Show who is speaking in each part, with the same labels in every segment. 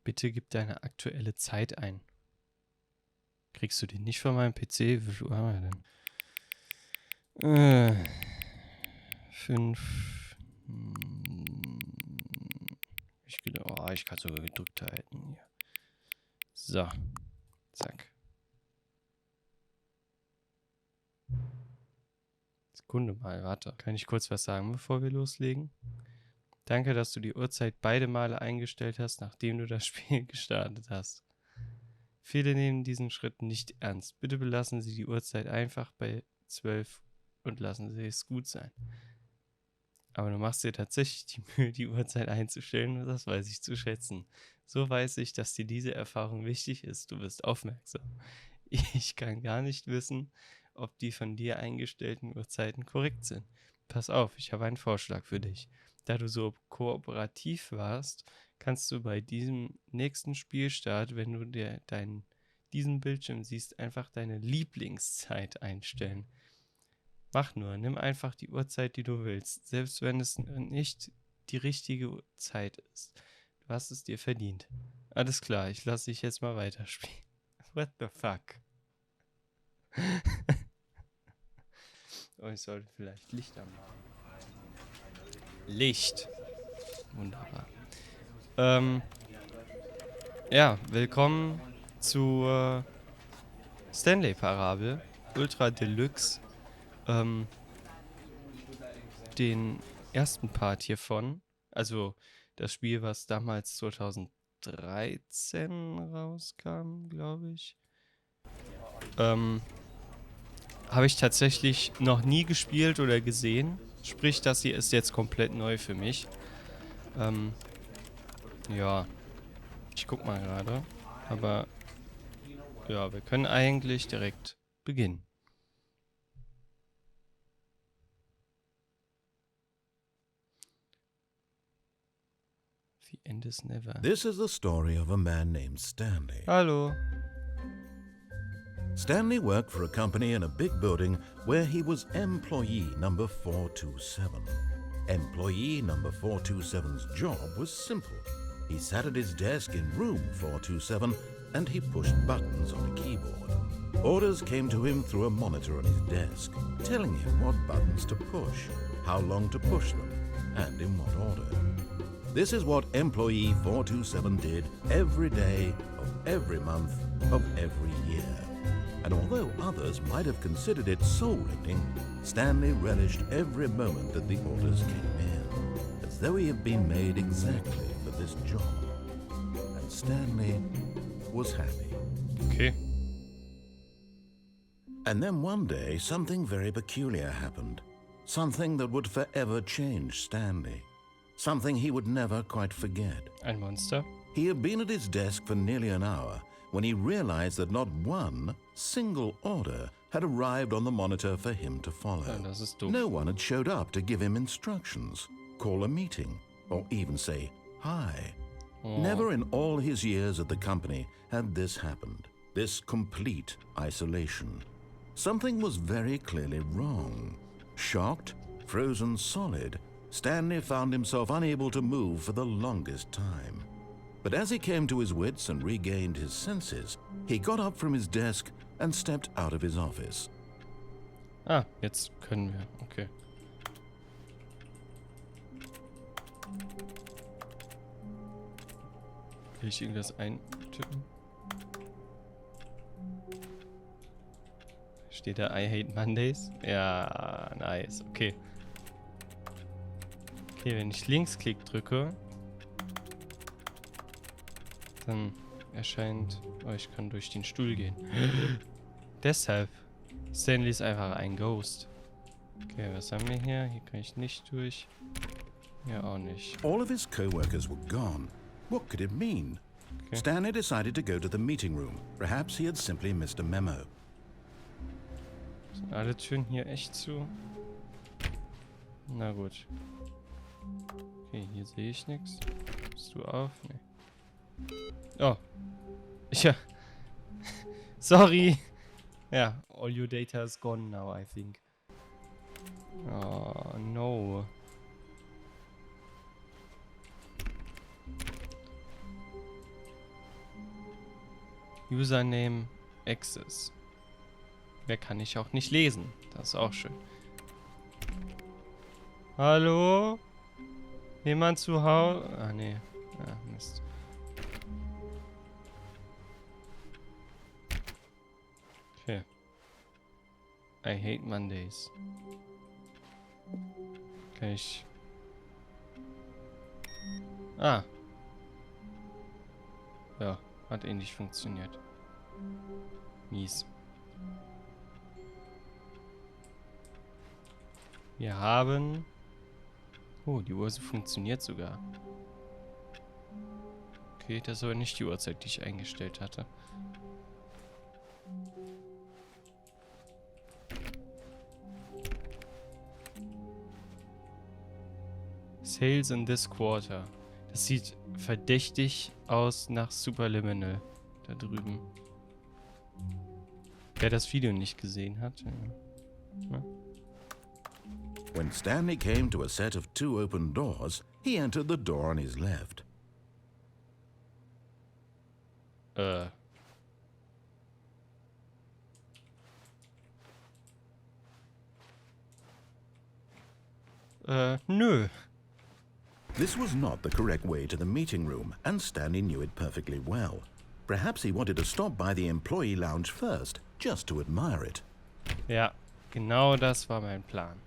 Speaker 1: Bitte gib deine aktuelle Zeit ein. Kriegst du den nicht von meinem PC? Wie viel Uhr haben wir denn? 5. Ich kann sogar gedrückt halten hier. So. Zack. Sekunde mal, warte. Kann ich kurz was sagen, bevor wir loslegen? Danke, dass du die Uhrzeit beide Male eingestellt hast, nachdem du das Spiel gestartet hast. Viele nehmen diesen Schritt nicht ernst. Bitte belassen Sie die Uhrzeit einfach bei 12 und lassen Sie es gut sein. Aber du machst dir tatsächlich die Mühe, die Uhrzeit einzustellen, und das weiß ich zu schätzen. So weiß ich, dass dir diese Erfahrung wichtig ist. Du bist aufmerksam. Ich kann gar nicht wissen, ob die von dir eingestellten Uhrzeiten korrekt sind. Pass auf, ich habe einen Vorschlag für dich. Da du so kooperativ warst, kannst du bei diesem nächsten Spielstart, wenn du dir diesen Bildschirm siehst, einfach deine Lieblingszeit einstellen. Mach nur, nimm einfach die Uhrzeit, die du willst, selbst wenn es nicht die richtige Zeit ist. Du hast es dir verdient. Alles klar, ich lasse dich jetzt mal weiterspielen. What the fuck? Oh, ich sollte vielleicht Licht anmachen. Licht. Wunderbar. Ja, willkommen zur Stanley-Parabel. Ultra Deluxe. Den ersten Part hiervon. Also das Spiel, was damals 2013 rauskam, glaube ich. Habe ich tatsächlich noch nie gespielt oder gesehen. Sprich, das hier ist jetzt komplett neu für mich. Ja, ich guck mal gerade. Aber ja, wir können eigentlich direkt beginnen. The end is never.
Speaker 2: This is the story of a man named Stanley.
Speaker 1: Hallo.
Speaker 2: Stanley worked for a company in a big building where he was employee number 427. Employee number 427's job was simple. He sat at his desk in room 427 and he pushed buttons on a keyboard. Orders came to him through a monitor on his desk, telling him what buttons to push, how long to push them, and in what order. This is what employee 427 did every day of every month of every year. And although others might have considered it soul-rending, Stanley relished every moment that the orders came in, as though he had been made exactly for this job. And Stanley was happy.
Speaker 1: Okay.
Speaker 2: And then one day, something very peculiar happened. Something that would forever change Stanley. Something he would never quite forget.
Speaker 1: Ein Monster.
Speaker 2: He had been at his desk for nearly an hour when he realized that not one single order had arrived on the monitor for him to follow.
Speaker 1: Ja, das ist doof.
Speaker 2: No one had showed up to give him instructions, call a meeting, or even say hi.
Speaker 1: Oh.
Speaker 2: Never in all his years at the company had this happened, this complete isolation. Something was very clearly wrong. Shocked, frozen solid, Stanley found himself unable to move for the longest time. But as he came to his wits and regained his senses, he got up from his desk and stepped out of his office.
Speaker 1: Ah, jetzt können wir. Okay. Will ich irgendwas eintippen? Steht da I hate Mondays? Ja, nice. Okay. Okay, wenn ich Linksklick drücke, dann erscheint... Oh, ich kann durch den Stuhl gehen. Deshalb. Stanley ist einfach ein Ghost. Okay, was haben wir hier? Hier kann ich nicht durch. Hier auch nicht.
Speaker 2: All of his co-workers were gone. What could it mean?
Speaker 1: Okay.
Speaker 2: Stanley decided to go to the meeting room. Perhaps he had simply missed a memo.
Speaker 1: Sind alle Türen hier echt zu? Na gut. Okay, hier sehe ich nichts. Bist du auf? Nee. Oh. Ja. Sorry. Ja, all your data is gone now, I think. Oh, no. Username Access. Mehr kann ich auch nicht lesen. Das ist auch schön. Hallo? Jemand zu Hause? Ah, nee. Ah, Mist. Okay. I hate Mondays. Kann ich... Ah. Ja, hat ähnlich funktioniert. Mies. Wir haben... Oh, die Uhr funktioniert sogar. Okay, das ist aber nicht die Uhrzeit, die ich eingestellt hatte. Sales in this quarter. Das sieht verdächtig aus nach Superliminal. Da drüben. Wer das Video nicht gesehen hat. Ja.
Speaker 2: When Stanley came to a set of 2 open doors, he entered the door on his left.
Speaker 1: Nö.
Speaker 2: This was not the correct way to the meeting room, and Stanley knew it perfectly well. Perhaps he wanted to stop by the employee lounge first, just to admire it.
Speaker 1: Ja, genau das war mein Plan.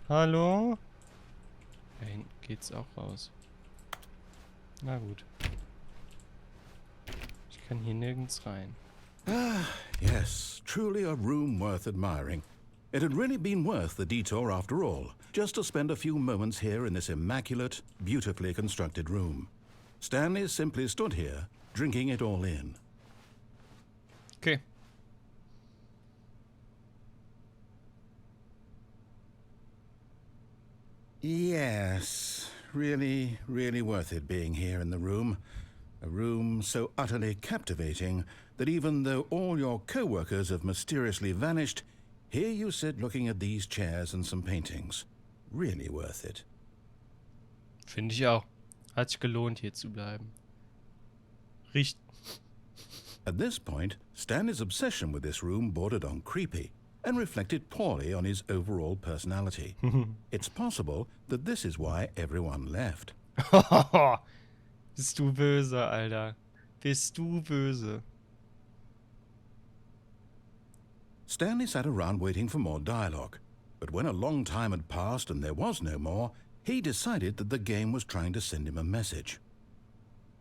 Speaker 1: Hallo? Da hinten geht's auch raus. Na gut. Ich kann hier nirgends rein.
Speaker 2: Yes, truly a room worth admiring. It had really been worth the detour after all, just to spend a few moments here in this immaculate, beautifully constructed room. Stanley simply stood here, drinking it all in.
Speaker 1: Okay.
Speaker 2: Yes, really, really worth it being here in the room. A room so utterly captivating that even though all your co-workers have mysteriously vanished, here you sit looking at these chairs and some paintings. Really worth it.
Speaker 1: Finde ich auch. Hat sich gelohnt, hier zu bleiben. Riecht.
Speaker 2: At this point, Stanley's obsession with this room bordered on creepy and reflected poorly on his overall personality. It's possible that this is why everyone left.
Speaker 1: Bist du böse, Alter. Bist du böse.
Speaker 2: Stanley sat around waiting for more dialogue, but when a long time had passed and there was no more, he decided that the game was trying to send him a message.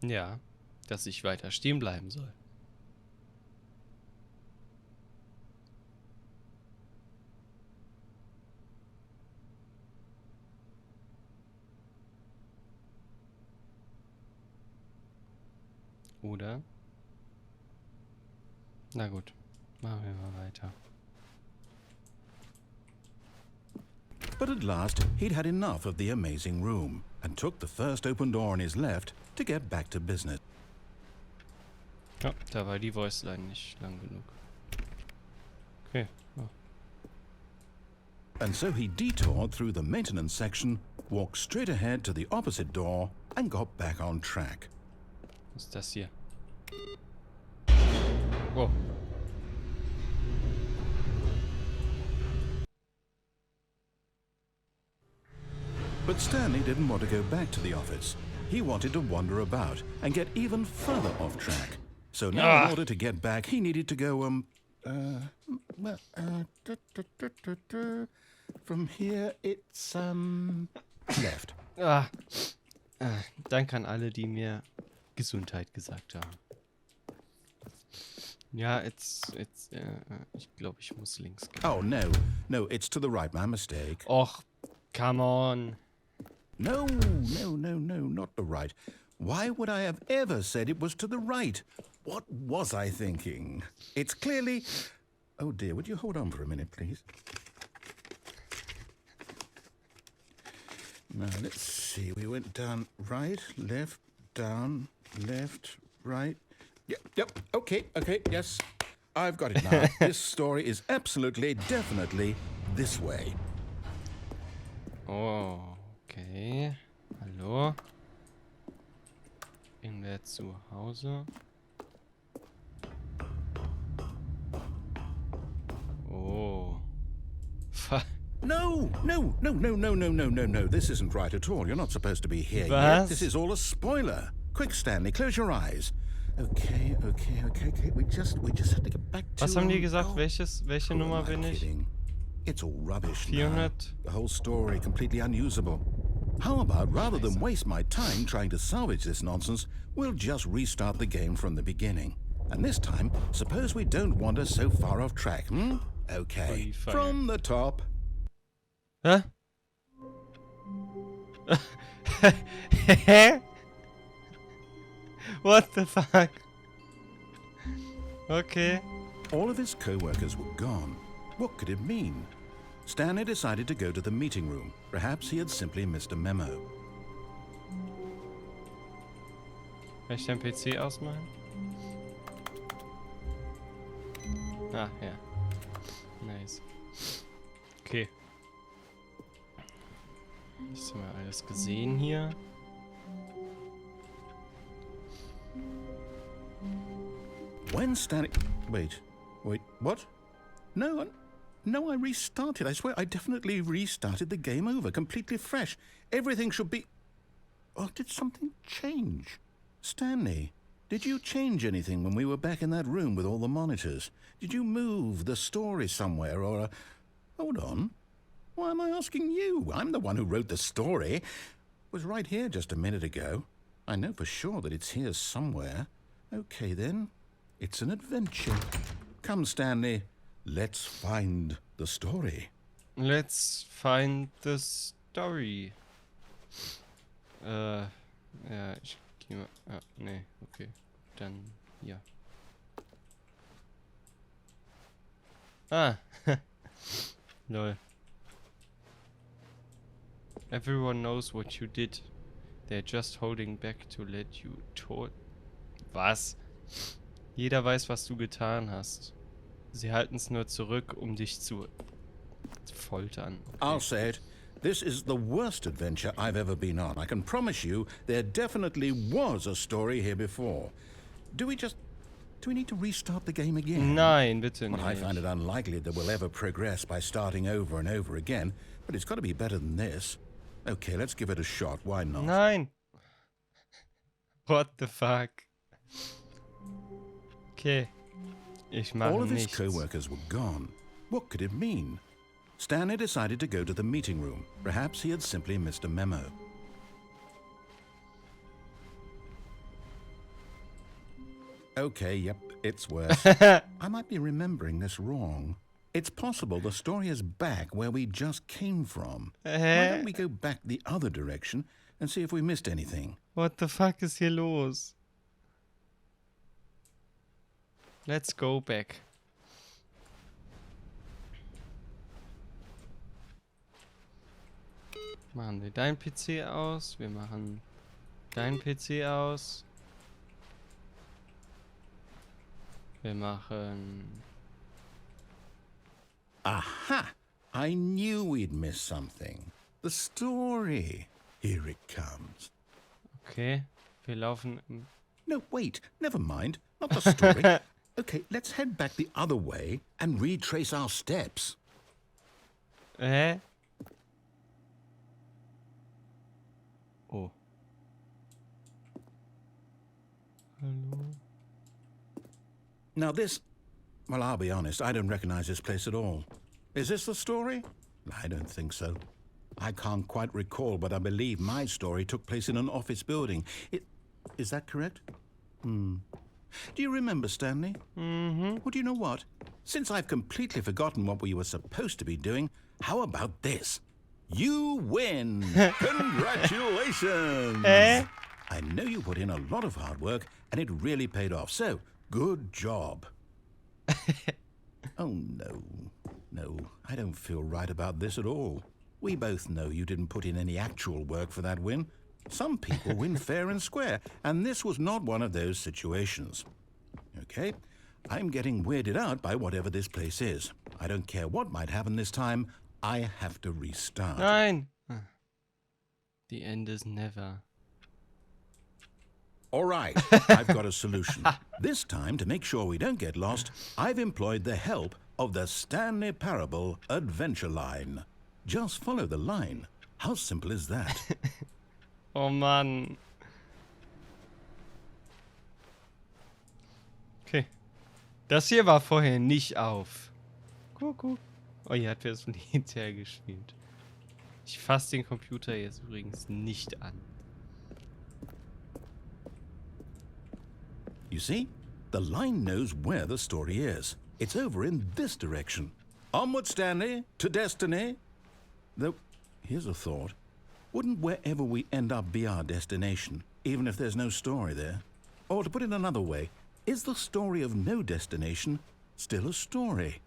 Speaker 1: Ja, dass ich weiter stehen bleiben soll. Oder? Na gut, machen wir mal weiter.
Speaker 2: But at last, he'd had enough of the amazing room and took the first open door on his left to get back to business.
Speaker 1: Ja, da war die Voice Line nicht lang genug. Okay. Oh.
Speaker 2: And so he detoured through the maintenance section, walked straight ahead to the opposite door, and got back on track.
Speaker 1: Was ist das hier? Oh.
Speaker 2: But Stanley didn't want to go back to the office. He wanted to wander about and get even further off track. So now in order to get back, he needed to go, from here it's, left.
Speaker 1: Danke an alle, die mir Gesundheit gesagt haben. Ja, ich glaube, ich muss links gehen.
Speaker 2: Oh, no, it's to the right, my mistake.
Speaker 1: Och, come on.
Speaker 2: No, not the right. Why would I have ever said it was to the right? What was I thinking? It's clearly... Oh dear, would you hold on for a minute, please? Now, let's see. We went down right, left, down, left, right. Yep, okay, yes. I've got it now. This story is absolutely, definitely this way.
Speaker 1: Oh, okay. Hallo? Irgendwer zu Hause. Oh.
Speaker 2: No, no, no, no, no, no, no, no, no. This isn't right at all. You're not supposed to be here yet. This is all a spoiler. Quick, Stanley, close your eyes. Okay. We just have to get back to...
Speaker 1: Was haben die gesagt? Welche
Speaker 2: who
Speaker 1: Nummer
Speaker 2: am I
Speaker 1: bin ich?
Speaker 2: kidding? It's all rubbish
Speaker 1: 400.
Speaker 2: now. The whole story completely unusable. How about, rather than waste my time trying to salvage this nonsense, we'll just restart the game from the beginning. And this time, suppose we don't wander so far off track, hmm? Okay, from the top.
Speaker 1: Hä? What the fuck? Okay.
Speaker 2: All of his co-workers were gone. What could it mean? Stanley decided to go to the meeting room. Perhaps he had simply missed a memo.
Speaker 1: Kann ich den PC ausmachen? Ah, ja. Nice. Okay. Das haben wir alles gesehen hier.
Speaker 2: When Stanley... Wait, what? No, I restarted. I swear, I definitely restarted the game over, completely fresh. Everything should be... Oh, did something change? Stanley, did you change anything when we were back in that room with all the monitors? Did you move the story somewhere, or... Hold on. Why am I asking you? I'm the one who wrote the story. It was right here just a minute ago. I know for sure that it's here somewhere. Okay, then. It's an adventure. Come, Stanley. Let's find the story.
Speaker 1: Let's find the story. Ja, ich gehe mal... Ah, nee, okay. Dann hier. Ah. Lol. Everyone knows what you did. They're just holding back to let you talk. Was? Jeder weiß, was du getan hast. Sie halten es nur zurück, um dich zu foltern. Okay.
Speaker 2: I'll say it. This is the worst adventure I've ever been on. I can promise you there definitely was a story here before. Do we need to restart the game again?
Speaker 1: Nein, bitte nicht.
Speaker 2: Well, I find it unlikely that we'll ever progress by starting over and over again, but it's got to be better than this. Okay, let's give it a shot. Why not?
Speaker 1: Nein. What the fuck? Okay. Ich mache
Speaker 2: All of his
Speaker 1: nichts.
Speaker 2: co-workers were gone. What could it mean? Stanley decided to go to the meeting room. Perhaps he had simply missed a memo. Okay, yep, it's worse. I might be remembering this wrong. It's possible the story is back where we just came from. Why don't we go back the other direction and see if we missed anything?
Speaker 1: What the fuck ist hier los? Let's go back. Machen wir dein PC aus. Wir machen dein PC aus. Wir machen...
Speaker 2: Aha! I knew we'd miss something. The story. Here it comes.
Speaker 1: Okay, wir laufen...
Speaker 2: No, wait. Never mind. Not the story. Okay, let's head back the other way and retrace our steps.
Speaker 1: Hä? Oh. Hallo?
Speaker 2: Now this... Well, I'll be honest, I don't recognize this place at all. Is this the story? I don't think so. I can't quite recall, but I believe my story took place in an office building. Is that correct? Do you remember, Stanley?
Speaker 1: Mm-hmm.
Speaker 2: Well, do you know what? Since I've completely forgotten what we were supposed to be doing, how about this? You win! Congratulations! I know you put in a lot of hard work, and it really paid off, so good job. Oh, no. No, I don't feel right about this at all. We both know you didn't put in any actual work for that win. Some people win fair and square, and this was not one of those situations. Okay, I'm getting weirded out by whatever this place is. I don't care what might happen this time, I have to restart.
Speaker 1: Nein! The end is never.
Speaker 2: All right, I've got a solution. This time, to make sure we don't get lost, I've employed the help of the Stanley Parable Adventure Line. Just follow the line. How simple is that?
Speaker 1: Oh Mann. Okay. Das hier war vorher nicht auf. Kuckuck. Oh, hier hat wer das Lied hergespielt. Ich fasse den Computer jetzt übrigens nicht an.
Speaker 2: You see? The line knows where the story is. It's over in this direction. Onward, Stanley, to destiny. Though, here's a thought. Wouldn't wherever we end up be our destination, even if there's no story there? Or to put it another way, is the story of no destination still a story?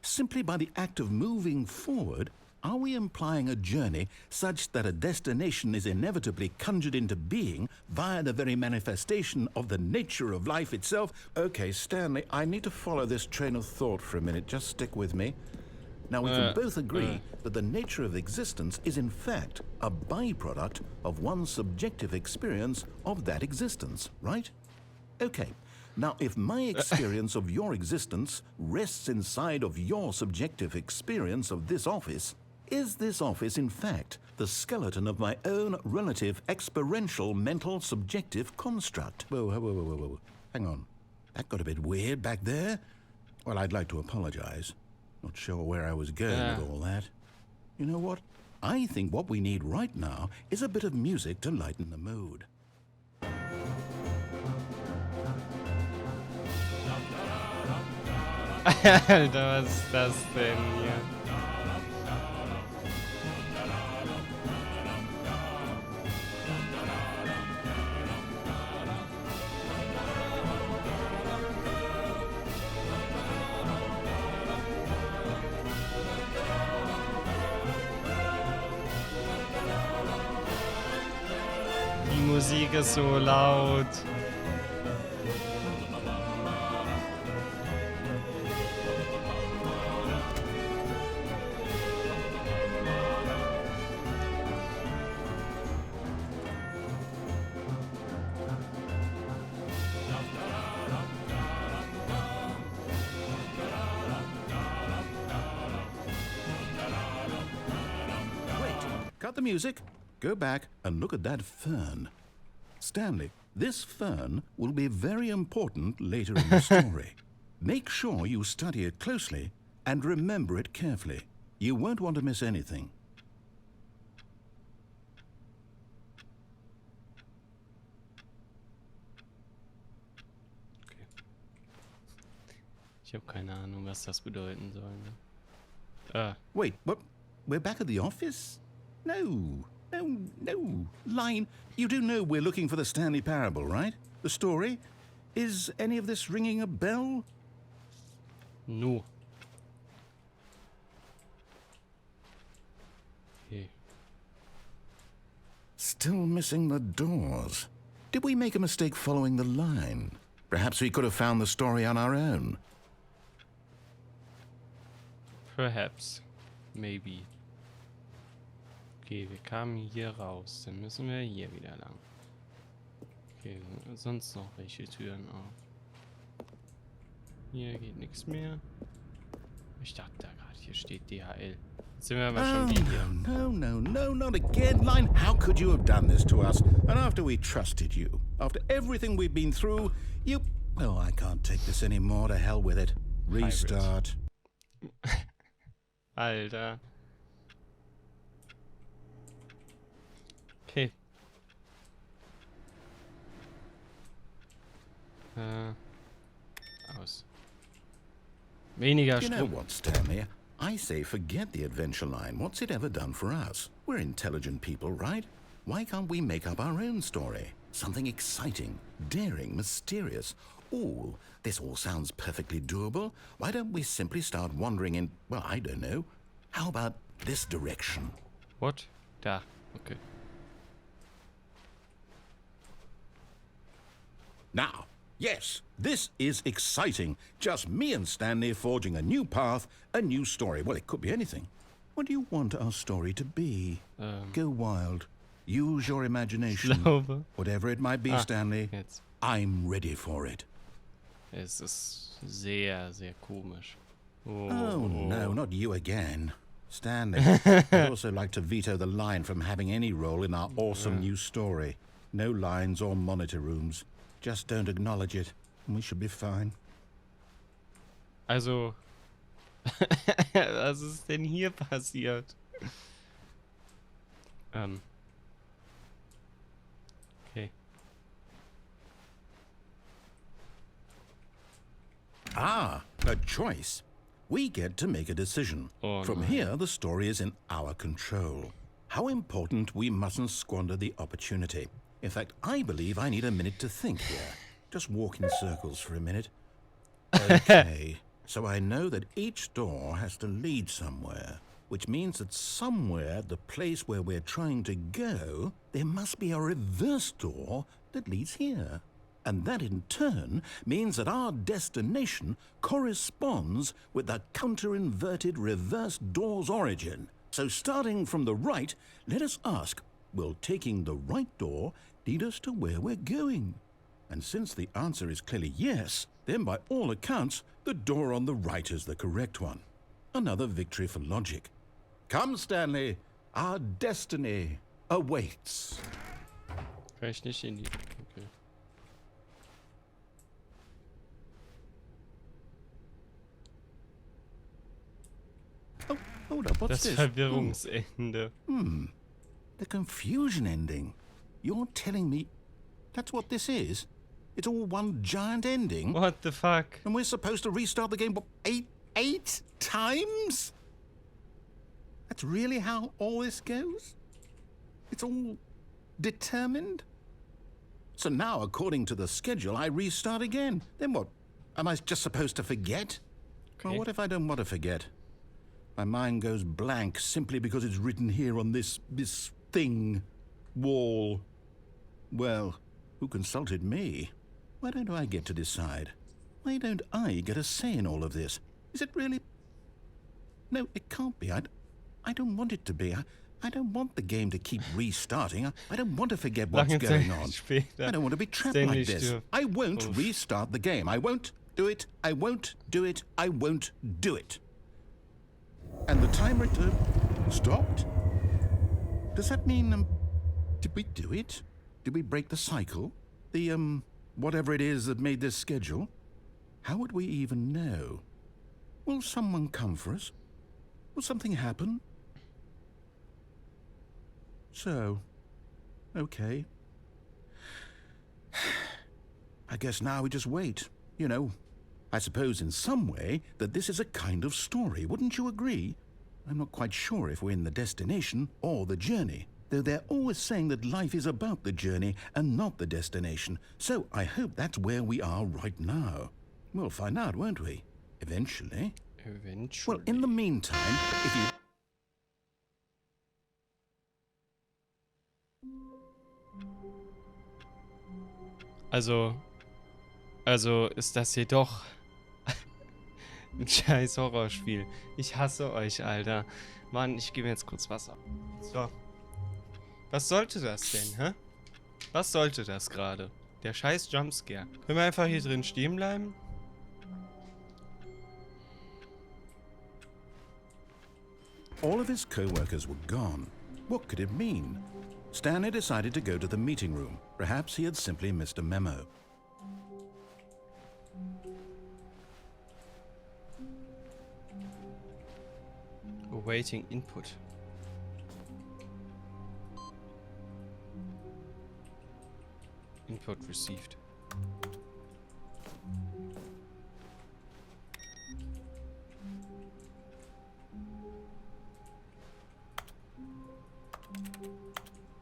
Speaker 2: Simply by the act of moving forward, are we implying a journey such that a destination is inevitably conjured into being via the very manifestation of the nature of life itself? Okay, Stanley, I need to follow this train of thought for a minute. Just stick with me. Now, we can both agree that the nature of existence is in fact a byproduct of one's subjective experience of that existence, right? Okay. Now, if my experience of your existence rests inside of your subjective experience of this office, is this office, in fact, the skeleton of my own relative experiential mental subjective construct? Whoa, whoa, whoa, whoa, whoa. Hang on. That got a bit weird back there. Well, I'd like to apologize. Not sure where I was going with all that. You know what? I think what we need right now is a bit of music to lighten the mood.
Speaker 1: Alter, was ist das denn hier? Die Musik ist so laut.
Speaker 2: Cut the music, go back and look at that fern. Stanley, this fern will be very important later in the story. Make sure you study it closely and remember it carefully. You won't want to miss anything.
Speaker 1: Okay. Ich habe keine Ahnung, was das bedeuten soll. Ne?
Speaker 2: Wait, what? We're back at the office? No. Line, you do know we're looking for the Stanley Parable, right? The story? Is any of this ringing a bell?
Speaker 1: No. Okay.
Speaker 2: Still missing the doors. Did we make a mistake following the line? Perhaps we could have found the story on our own.
Speaker 1: Perhaps. Maybe. Okay, wir kamen hier raus. Dann müssen wir hier wieder lang. Okay, sonst noch welche Türen auf? Hier geht nichts mehr. Ich dachte da gerade, hier steht DHL. Jetzt sind wir aber schon wieder hier.
Speaker 2: No, not again, Line. How could you have done this to us? And after we trusted you, after everything we've been through, you... Oh, I can't take this anymore. To hell with it. Restart.
Speaker 1: Alter. Okay. Aus. Weniger
Speaker 2: You
Speaker 1: Strom.
Speaker 2: know what, Stanley? I say forget the adventure line. What's it ever done for us? We're intelligent people, right? Why can't we make up our own story? Something exciting, daring, mysterious. Ooh, this all sounds perfectly doable. Why don't we simply start wandering in, well, I don't know. How about this direction?
Speaker 1: What? Da. Okay.
Speaker 2: Now, yes, this is exciting. Just me and Stanley forging a new path, a new story. Well, it could be anything. What do you want our story to be? Go wild. Use your imagination.
Speaker 1: Ich glaube.
Speaker 2: Whatever it might be, Stanley,
Speaker 1: Jetzt.
Speaker 2: I'm ready for it.
Speaker 1: Es ist sehr, sehr komisch.
Speaker 2: Oh, no, not you again. Stanley, I'd also like to veto the line from having any role in our awesome new story. No lines or monitor rooms. Just don't acknowledge it, and we should be fine.
Speaker 1: Also, was ist denn hier passiert? Okay.
Speaker 2: Ah, a choice. We get to make a decision.
Speaker 1: Oh,
Speaker 2: From
Speaker 1: nein.
Speaker 2: here, the story is in our control. How important, we mustn't squander the opportunity. In fact, I believe I need a minute to think here. Just walk in circles for a minute. Okay, so I know that each door has to lead somewhere, which means that somewhere at the place where we're trying to go, there must be a reverse door that leads here. And that in turn means that our destination corresponds with the counter-inverted reverse door's origin. So starting from the right, let us ask, will taking the right door lead us to where we're going? And since the answer is clearly yes, then by all accounts, the door on the right is the correct one. Another victory for logic. Come, Stanley, our destiny awaits.
Speaker 1: Kann ich nicht in die... Okay.
Speaker 2: Oh, hold up, what's
Speaker 1: Das
Speaker 2: this?
Speaker 1: Verwirrungsende.
Speaker 2: The confusion ending. You're telling me that's what this is? It's all one giant ending?
Speaker 1: What the fuck?
Speaker 2: And we're supposed to restart the game, what, eight times? That's really how all this goes? It's all determined? So now, according to the schedule, I restart again. Then what? Am I just supposed to forget? Well,
Speaker 1: Okay.
Speaker 2: what if I don't want to forget? My mind goes blank simply because it's written here on this thing, wall. Well, who consulted me? Why don't I get to decide? Why don't I get a say in all of this? Is it really? No, it can't be. I don't want it to be. I don't want the game to keep restarting. I don't want to forget what's
Speaker 1: Lange
Speaker 2: going
Speaker 1: Zeit
Speaker 2: on.
Speaker 1: später.
Speaker 2: I don't want to be trapped
Speaker 1: Stanley
Speaker 2: like this.
Speaker 1: stirbt.
Speaker 2: I won't restart the game. I won't do it. I won't do it. I won't do it. And the timer stopped? Does that mean, did we do it? Did we break the cycle? The, whatever it is that made this schedule? How would we even know? Will someone come for us? Will something happen? So, okay. I guess now we just wait. You know, I suppose in some way that this is a kind of story, wouldn't you agree? I'm not quite sure if we're in the destination or the journey, though they're always saying that life is about the journey and not the destination. So I hope that's where we are right now. We'll find out, won't we? Eventually.
Speaker 1: Eventually.
Speaker 2: Well, in the meantime, if you...
Speaker 1: Also ist das hier doch ein scheiß Horrorspiel. Ich hasse euch, Alter. Mann, ich gebe mir jetzt kurz Wasser. So. Was sollte das denn, hä? Was sollte das gerade? Der scheiß Jumpscare. Können wir einfach hier drin stehen bleiben?
Speaker 2: All of his co-workers were gone. What could it mean? Stanley decided to go to the meeting room. Perhaps he had simply missed a memo.
Speaker 1: Awaiting input. Input received.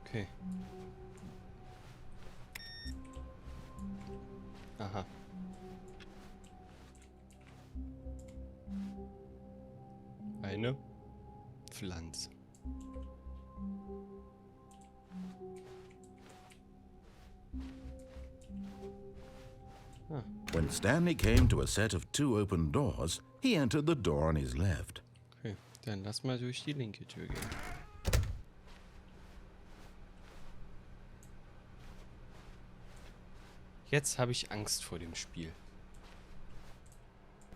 Speaker 1: Okay. Aha. Eine Pflanze.
Speaker 2: When Stanley came to a set of 2 open doors, he entered the door on his left.
Speaker 1: Okay, dann lass mal durch die linke Tür gehen. Jetzt habe ich Angst vor dem Spiel.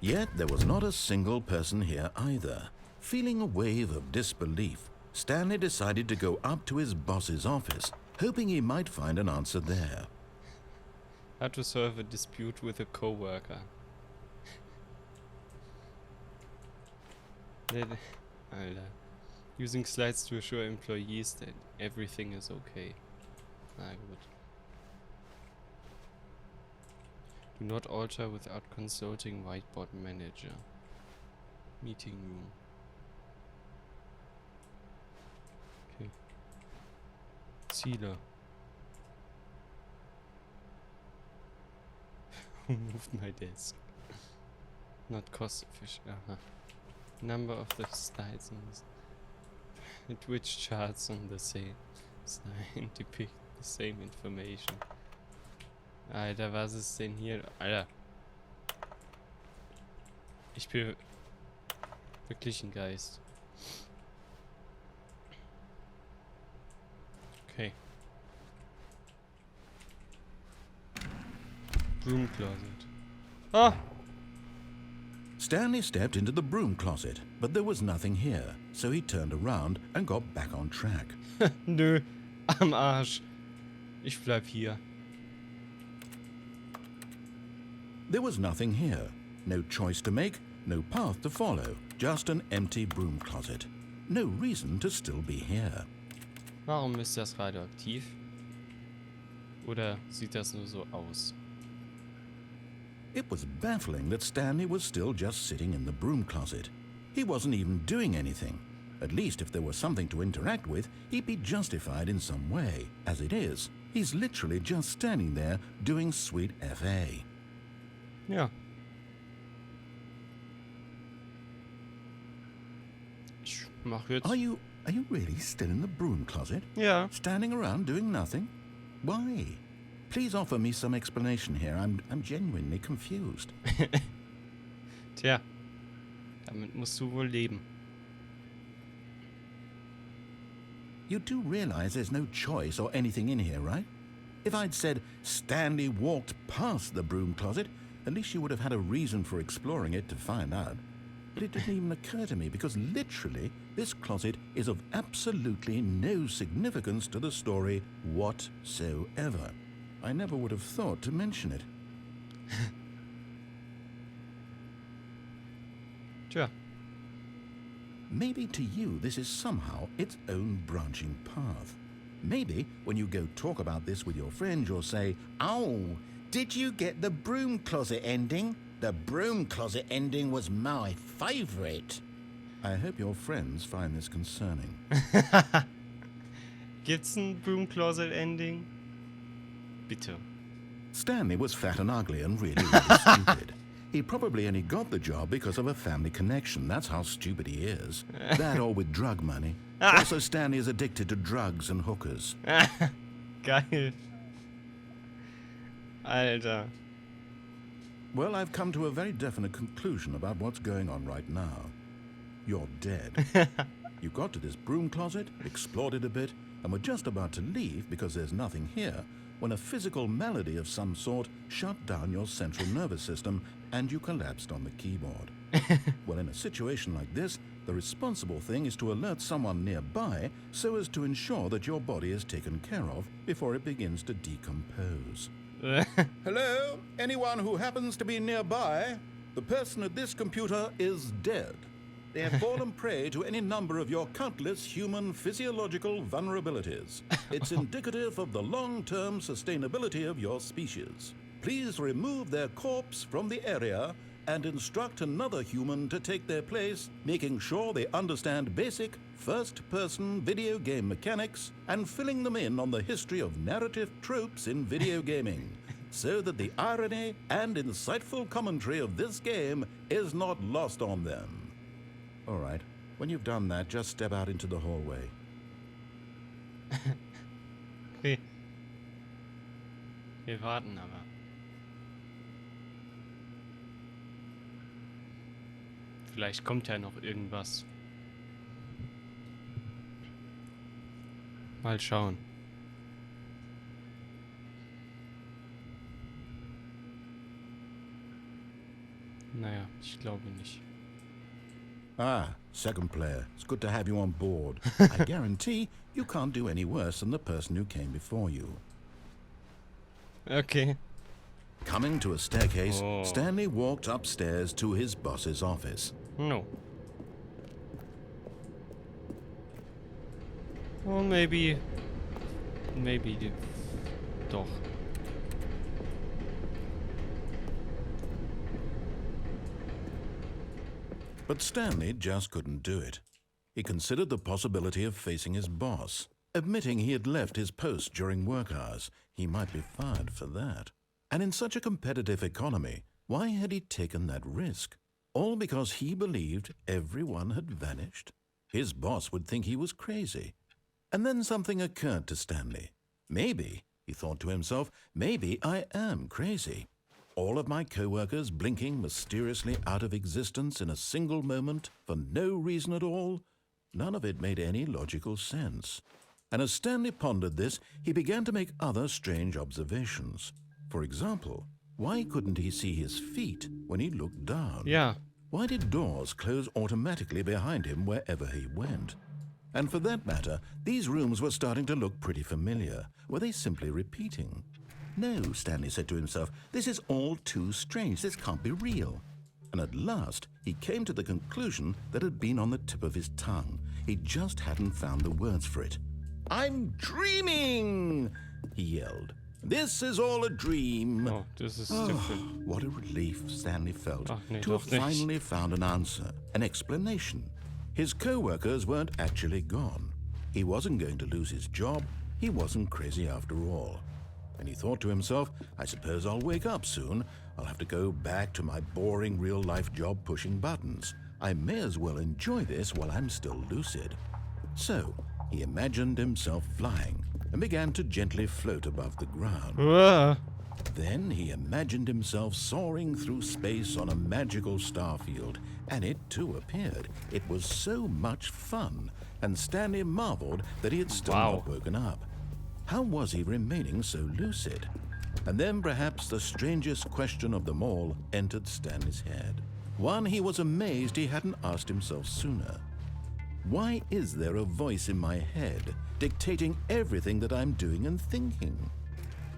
Speaker 2: Yet there was not a single person here either. Feeling a wave of disbelief, Stanley decided to go up to his boss's office, hoping he might find an answer there.
Speaker 1: How to solve a dispute with a coworker. Alter. Using slides to assure employees that everything is okay. Na gut. Do not alter without consulting whiteboard manager. Meeting room. Okay. Ziele. Who moved my desk? Not cost efficient. Aha. Number of the slides on this. Which charts on the same slide depict the same information. Alter, was ist denn hier? Alter. Ich bin wirklich ein Geist. Okay. Broom closet. Ah!
Speaker 2: Stanley stepped into the broom closet, but there was nothing here, so he turned around and got back on track.
Speaker 1: Nö, am Arsch. Ich bleib hier.
Speaker 2: There was nothing here. No choice to make, no path to follow, just an empty broom closet. No reason to still be here.
Speaker 1: Warum ist das radioaktiv? Oder sieht das nur so aus?
Speaker 2: It was baffling that Stanley was still just sitting in the broom closet. He wasn't even doing anything. At least if there was something to interact with, he'd be justified in some way. As it is, he's literally just standing there doing sweet FA.
Speaker 1: Ja. Ich mach jetzt...
Speaker 2: Are you really still in the broom closet?
Speaker 1: Ja.
Speaker 2: Standing around doing nothing? Why? Please offer me some explanation here. I'm genuinely confused.
Speaker 1: Tja. Damit musst du wohl leben.
Speaker 2: You do realize there's no choice or anything in here, right? If I'd said Stanley walked past the broom closet, at least you would have had a reason for exploring it to find out. But it didn't even occur to me because literally this closet is of absolutely no significance to the story whatsoever. I never would have thought to mention it.
Speaker 1: Tja.
Speaker 2: Maybe to you this is somehow its own branching path. Maybe when you go talk about this with your friends you'll say, "Oh, did you get the broom closet ending? The broom closet ending was my favorite." I hope your friends find this concerning.
Speaker 1: Gibt's ein Broom Closet Ending? Bitte.
Speaker 2: Stanley was fat and ugly and really, really stupid. He probably only got the job because of a family connection. That's how stupid he is. That or with drug money. Also, Stanley is addicted to drugs and hookers.
Speaker 1: Geil. Alter.
Speaker 2: Well, I've come to a very definite conclusion about what's going on right now. You're dead. You got to this broom closet, explored it a bit, and were just about to leave because there's nothing here when a physical malady of some sort shut down your central nervous system and you collapsed on the keyboard. Well, in a situation like this, the responsible thing is to alert someone nearby so as to ensure that your body is taken care of before it begins to decompose. Hello? Anyone who happens to be nearby? The person at this computer is dead. They have fallen prey to any number of your countless human physiological vulnerabilities. It's indicative of the long-term sustainability of your species. Please remove their corpse from the area and instruct another human to take their place, making sure they understand basic first-person video game mechanics and filling them in on the history of narrative tropes in video gaming, so that the irony and insightful commentary of this game is not lost on them. All right, when you've done that, just step out into the hallway.
Speaker 1: Okay. Wir warten aber. Vielleicht kommt ja noch irgendwas. Mal schauen. Naja, ich glaube nicht.
Speaker 2: Ah, second player. It's good to have you on board. I guarantee you can't do any worse than the person who came before you.
Speaker 1: Okay.
Speaker 2: Coming to a staircase,
Speaker 1: Oh.
Speaker 2: Stanley walked upstairs to his boss's office.
Speaker 1: No. Well, maybe doch.
Speaker 2: But Stanley just couldn't do it. He considered the possibility of facing his boss. Admitting he had left his post during work hours, he might be fired for that. And in such a competitive economy, why had he taken that risk? All because he believed everyone had vanished? His boss would think he was crazy. And then something occurred to Stanley. Maybe, he thought to himself, maybe I am crazy. All of my co-workers blinking mysteriously out of existence in a single moment for no reason at all? None of it made any logical sense. And as Stanley pondered this, he began to make other strange observations. For example, why couldn't he see his feet when he looked down?
Speaker 1: Ja.
Speaker 2: Why did doors close automatically behind him wherever he went? And for that matter, these rooms were starting to look pretty familiar. Were they simply repeating? No, Stanley said to himself, this is all too strange. This can't be real. And at last, he came to the conclusion that had been on the tip of his tongue. He just hadn't found the words for it. I'm dreaming, he yelled. This is all a dream.
Speaker 1: Oh, das ist different.
Speaker 2: What a relief Stanley felt
Speaker 1: Ach, nee,
Speaker 2: to have
Speaker 1: doch nicht.
Speaker 2: finally found an answer, an explanation. His co-workers weren't actually gone. He wasn't going to lose his job. He wasn't crazy after all. And he thought to himself, I suppose I'll wake up soon. I'll have to go back to my boring real-life job pushing buttons. I may as well enjoy this while I'm still lucid. So, he imagined himself flying and began to gently float above the ground.
Speaker 1: Ah.
Speaker 2: Then he imagined himself soaring through space on a magical starfield, and it too appeared. It was so much fun, and Stanley marveled that he had still not woken up. How was he remaining so lucid? And then perhaps the strangest question of them all entered Stanley's head. One he was amazed he hadn't asked himself sooner. Why is there a voice in my head dictating everything that I'm doing and thinking?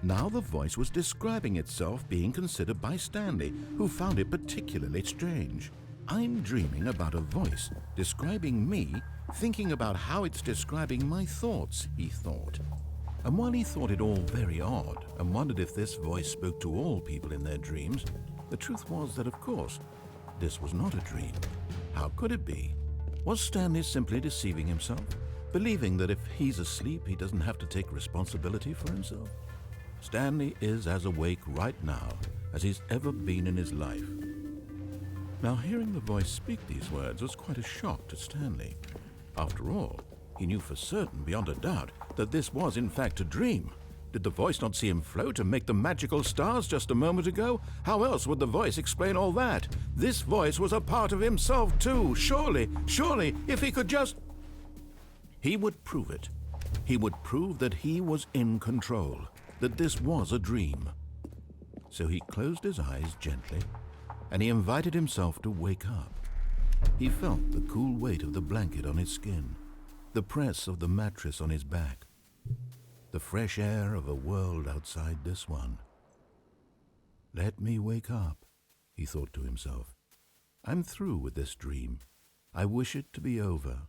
Speaker 2: Now the voice was describing itself being considered by Stanley, who found it particularly strange. I'm dreaming about a voice describing me, thinking about how it's describing my thoughts, he thought. And while he thought it all very odd and wondered if this voice spoke to all people in their dreams, the truth was that, of course, this was not a dream. How could it be? Was Stanley simply deceiving himself, believing that if he's asleep, he doesn't have to take responsibility for himself? Stanley is as awake right now as he's ever been in his life. Now, hearing the voice speak these words was quite a shock to Stanley. After all, he knew for certain, beyond a doubt, that this was in fact a dream. Did the voice not see him float and make the magical stars just a moment ago? How else would the voice explain all that? This voice was a part of himself too. Surely, if he could just... He would prove it. He would prove that he was in control, that this was a dream. So he closed his eyes gently, and he invited himself to wake up. He felt the cool weight of the blanket on his skin, the press of the mattress on his back, the fresh air of a world outside this one. Let me wake up, he thought to himself. I'm through with this dream. I wish it to be over.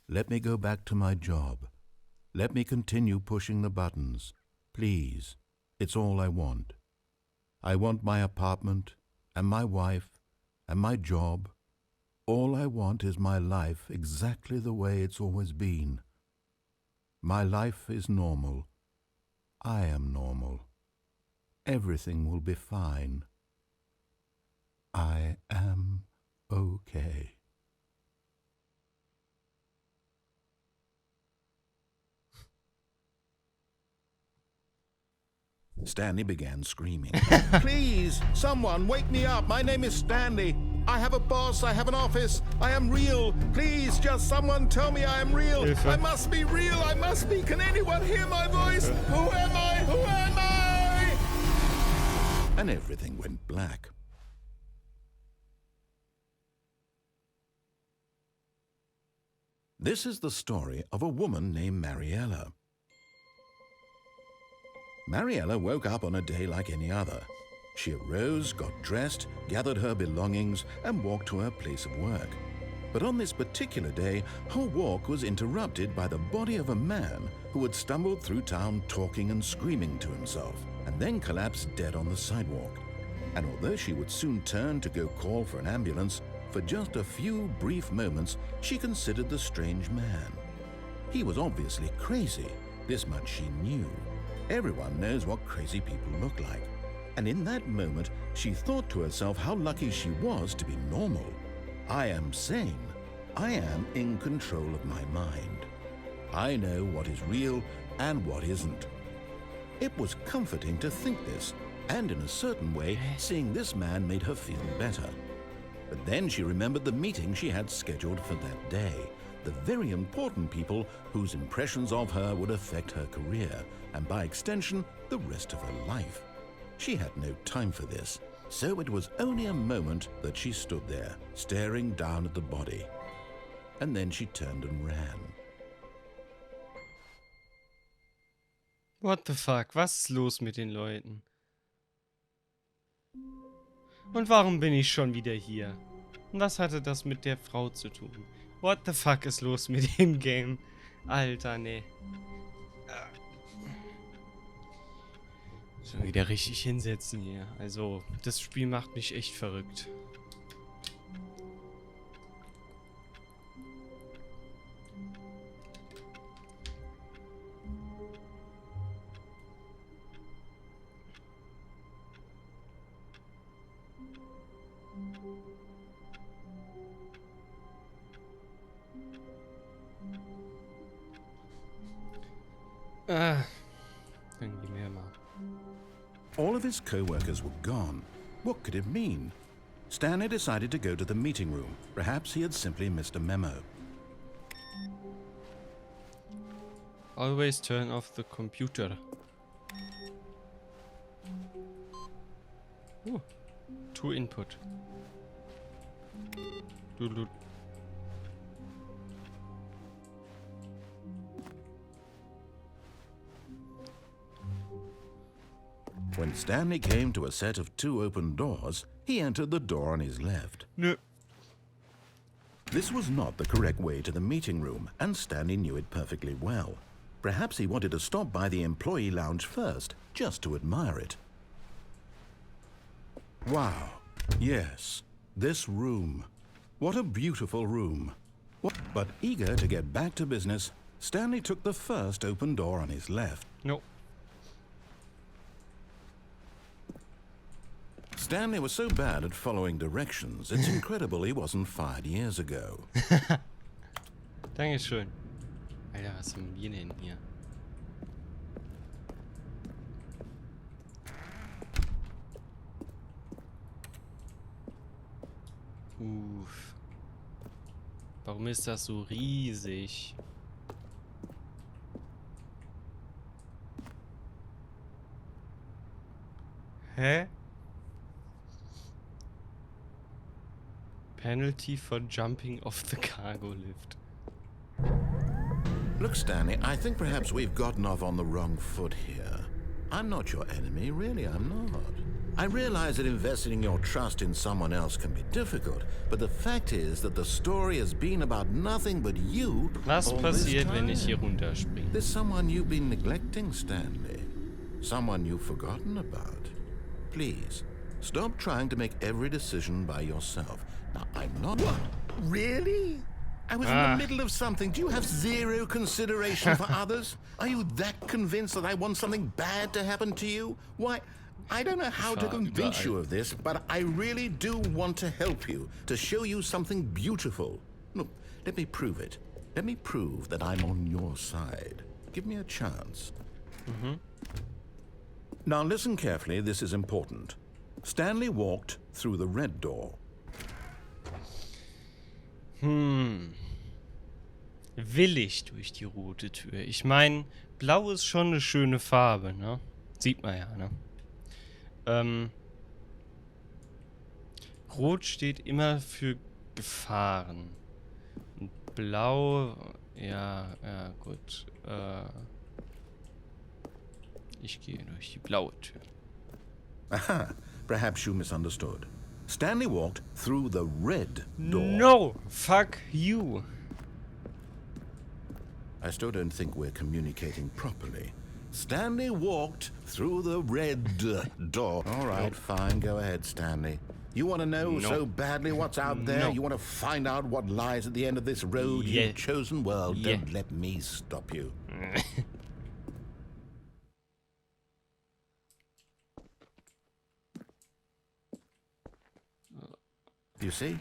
Speaker 2: Let me go back to my job. Let me continue pushing the buttons. Please, it's all I want. I want my apartment and my wife and my job. All I want is my life exactly the way it's always been. My life is normal. I am normal. Everything will be fine. I am okay. Stanley began screaming. Please, someone, wake me up. My name is Stanley. I have a boss. I have an office. I am real. Please, just someone tell me I am real. I must be real. I must be. Can anyone hear my voice? Who am I? Who am I? And everything went black. This is the story of a woman named Mariella. Mariella woke up on a day like any other. She arose, got dressed, gathered her belongings, and walked to her place of work. But on this particular day, her walk was interrupted by the body of a man who had stumbled through town talking and screaming to himself, and then collapsed dead on the sidewalk. And although she would soon turn to go call for an ambulance, for just a few brief moments she considered the strange man. He was obviously crazy, this much she knew. Everyone knows what crazy people look like. And in that moment, she thought to herself how lucky she was to be normal. I am sane. I am in control of my mind. I know what is real and what isn't. It was comforting to think this, and in a certain way, seeing this man made her feel better. But then she remembered the meeting she had scheduled for that day, the very important people whose impressions of her would affect her career, and by extension, the rest of her life. She had no time for this, so it was only a moment that she stood there, staring down at the body. And then she turned and ran.
Speaker 1: What the fuck? Was ist los mit den Leuten? Und warum bin ich schon wieder hier? Und was hatte das mit der Frau zu tun? What the fuck ist los mit dem Game? Alter, nee. Schon wieder richtig hinsetzen hier. Also, das Spiel macht mich echt verrückt. Dann gehen wir mal.
Speaker 2: All of his co-workers were gone. What could it mean? Stanley decided to go to the meeting room. Perhaps he had simply missed a memo.
Speaker 1: Always turn off the computer. To input. Du.
Speaker 2: When Stanley came to a set of 2 open doors, he entered the door on his left.
Speaker 1: Nö.
Speaker 2: This was not the correct way to the meeting room, and Stanley knew it perfectly well. Perhaps he wanted to stop by the employee lounge first, just to admire it. Wow. Yes, this room. What a beautiful room. But eager to get back to business, Stanley took the first open door on his left.
Speaker 1: No.
Speaker 2: Stanley was so bad at following directions, it's incredible he wasn't fired years ago.
Speaker 1: Dankeschön. Alter, was haben wir denn hier? Warum ist das so riesig? Hä? Penalty for jumping off the cargo lift.
Speaker 2: Look, Stanley, I think perhaps we've gotten off on the wrong foot here. I'm not your enemy, really, I'm not. I realize that investing your trust in someone else can be difficult, but the fact is that the story has been about nothing but you.
Speaker 1: Was passiert, wenn ich hier runterspringe?
Speaker 2: There's someone you've been neglecting, Stanley. Someone you've forgotten about. Please, stop trying to make every decision by yourself. Now, I'm not... What? Really? I was in the middle of something. Do you have zero consideration for others? Are you that convinced that I want something bad to happen to you? Why, I don't know how to convince you of this, but I really do want to help you, to show you something beautiful. Look, let me prove it. Let me prove that I'm on your side. Give me a chance. Now listen carefully, this is important. Stanley walked through the red door.
Speaker 1: Will ich durch die rote Tür? Ich meine, blau ist schon eine schöne Farbe, ne? Sieht man ja, ne? Rot steht immer für Gefahren. Und blau. Ja, ja, gut. Ich gehe durch die blaue Tür.
Speaker 2: Aha, perhaps you misunderstood. Stanley walked through the red door.
Speaker 1: No! Fuck you!
Speaker 2: I still don't think we're communicating properly. Stanley walked through the red door. All right, fine. Go ahead, Stanley. You want to know so badly what's out there? You want to find out what lies at the end of this road you've chosen? Well, don't let me stop you. You see?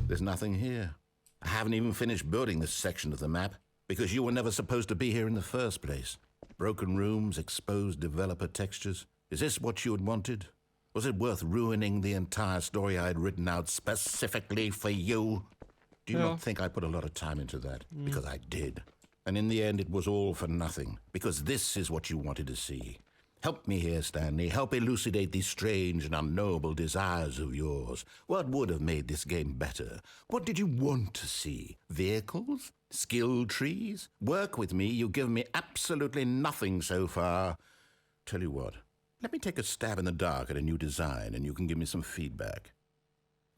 Speaker 2: There's nothing here. I haven't even finished building this section of the map because you were never supposed to be here in the first place. Broken rooms, exposed developer textures. Is this what you had wanted? Was it worth ruining the entire story I had written out specifically for you? Do you not think I put a lot of time into that? Because I did. And in the end, it was all for nothing. Because this is what you wanted to see. Help me here, Stanley. Help elucidate these strange and unknowable desires of yours. What would have made this game better? What did you want to see? Vehicles? Skill trees? Work with me. You've given me absolutely nothing so far. Tell you what. Let me take a stab in the dark at a new design, and you can give me some feedback.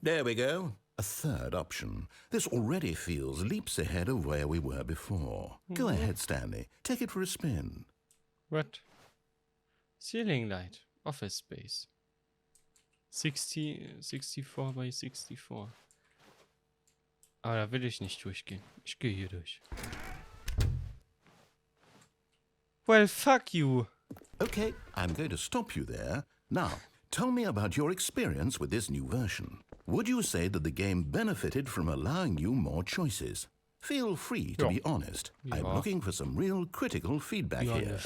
Speaker 2: There we go. A third option. This already feels leaps ahead of where we were before. Go ahead, Stanley. Take it for a spin.
Speaker 1: What? Ceiling light. Office space. 64 by 64. Aber da will ich nicht durchgehen. Ich gehe hier durch. Well, fuck you.
Speaker 2: Okay, I'm going to stop you there. Now, tell me about your experience with this new version. Would you say that the game benefited from allowing you more choices? Feel free to be honest. I'm looking for some real critical feedback here.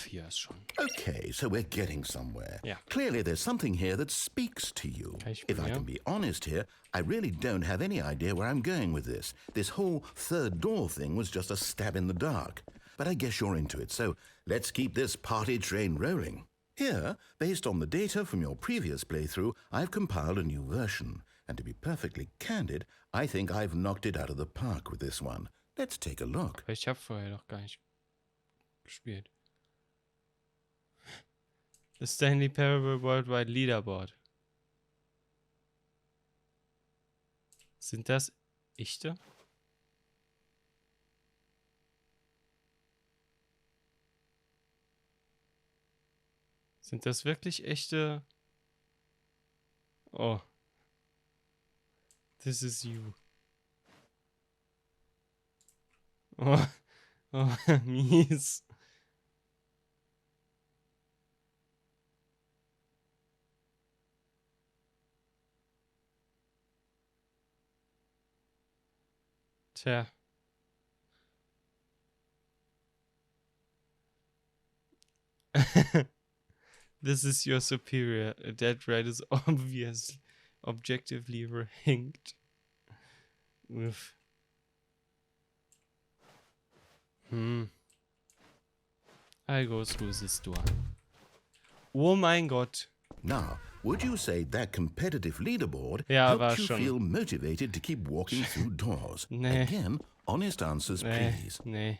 Speaker 2: Okay, so we're getting somewhere. Clearly there's something here that speaks to you. If I can be honest here, I really don't have any idea where I'm going with this. This whole third door thing was just a stab in the dark. But I guess you're into it, so let's keep this party train rolling. Here, based on the data from your previous playthrough, I've compiled a new version. And to be perfectly candid, I think I've knocked it out of the park with this one. Let's take a look.
Speaker 1: Ich habe vorher noch gar nicht gespielt. The Stanley Parable Worldwide Leaderboard. Sind das echte? Sind das wirklich echte? Oh. This is you. Oh, oh, mies. Tja. This is your superior. That red is obviously objectively ranked. With I go through this door. Oh mein Gott.
Speaker 2: Now, would you say that competitive leaderboard
Speaker 1: helped
Speaker 2: you feel motivated to keep walking through doors?
Speaker 1: Nee.
Speaker 2: Again, honest answers, please.
Speaker 1: Nee.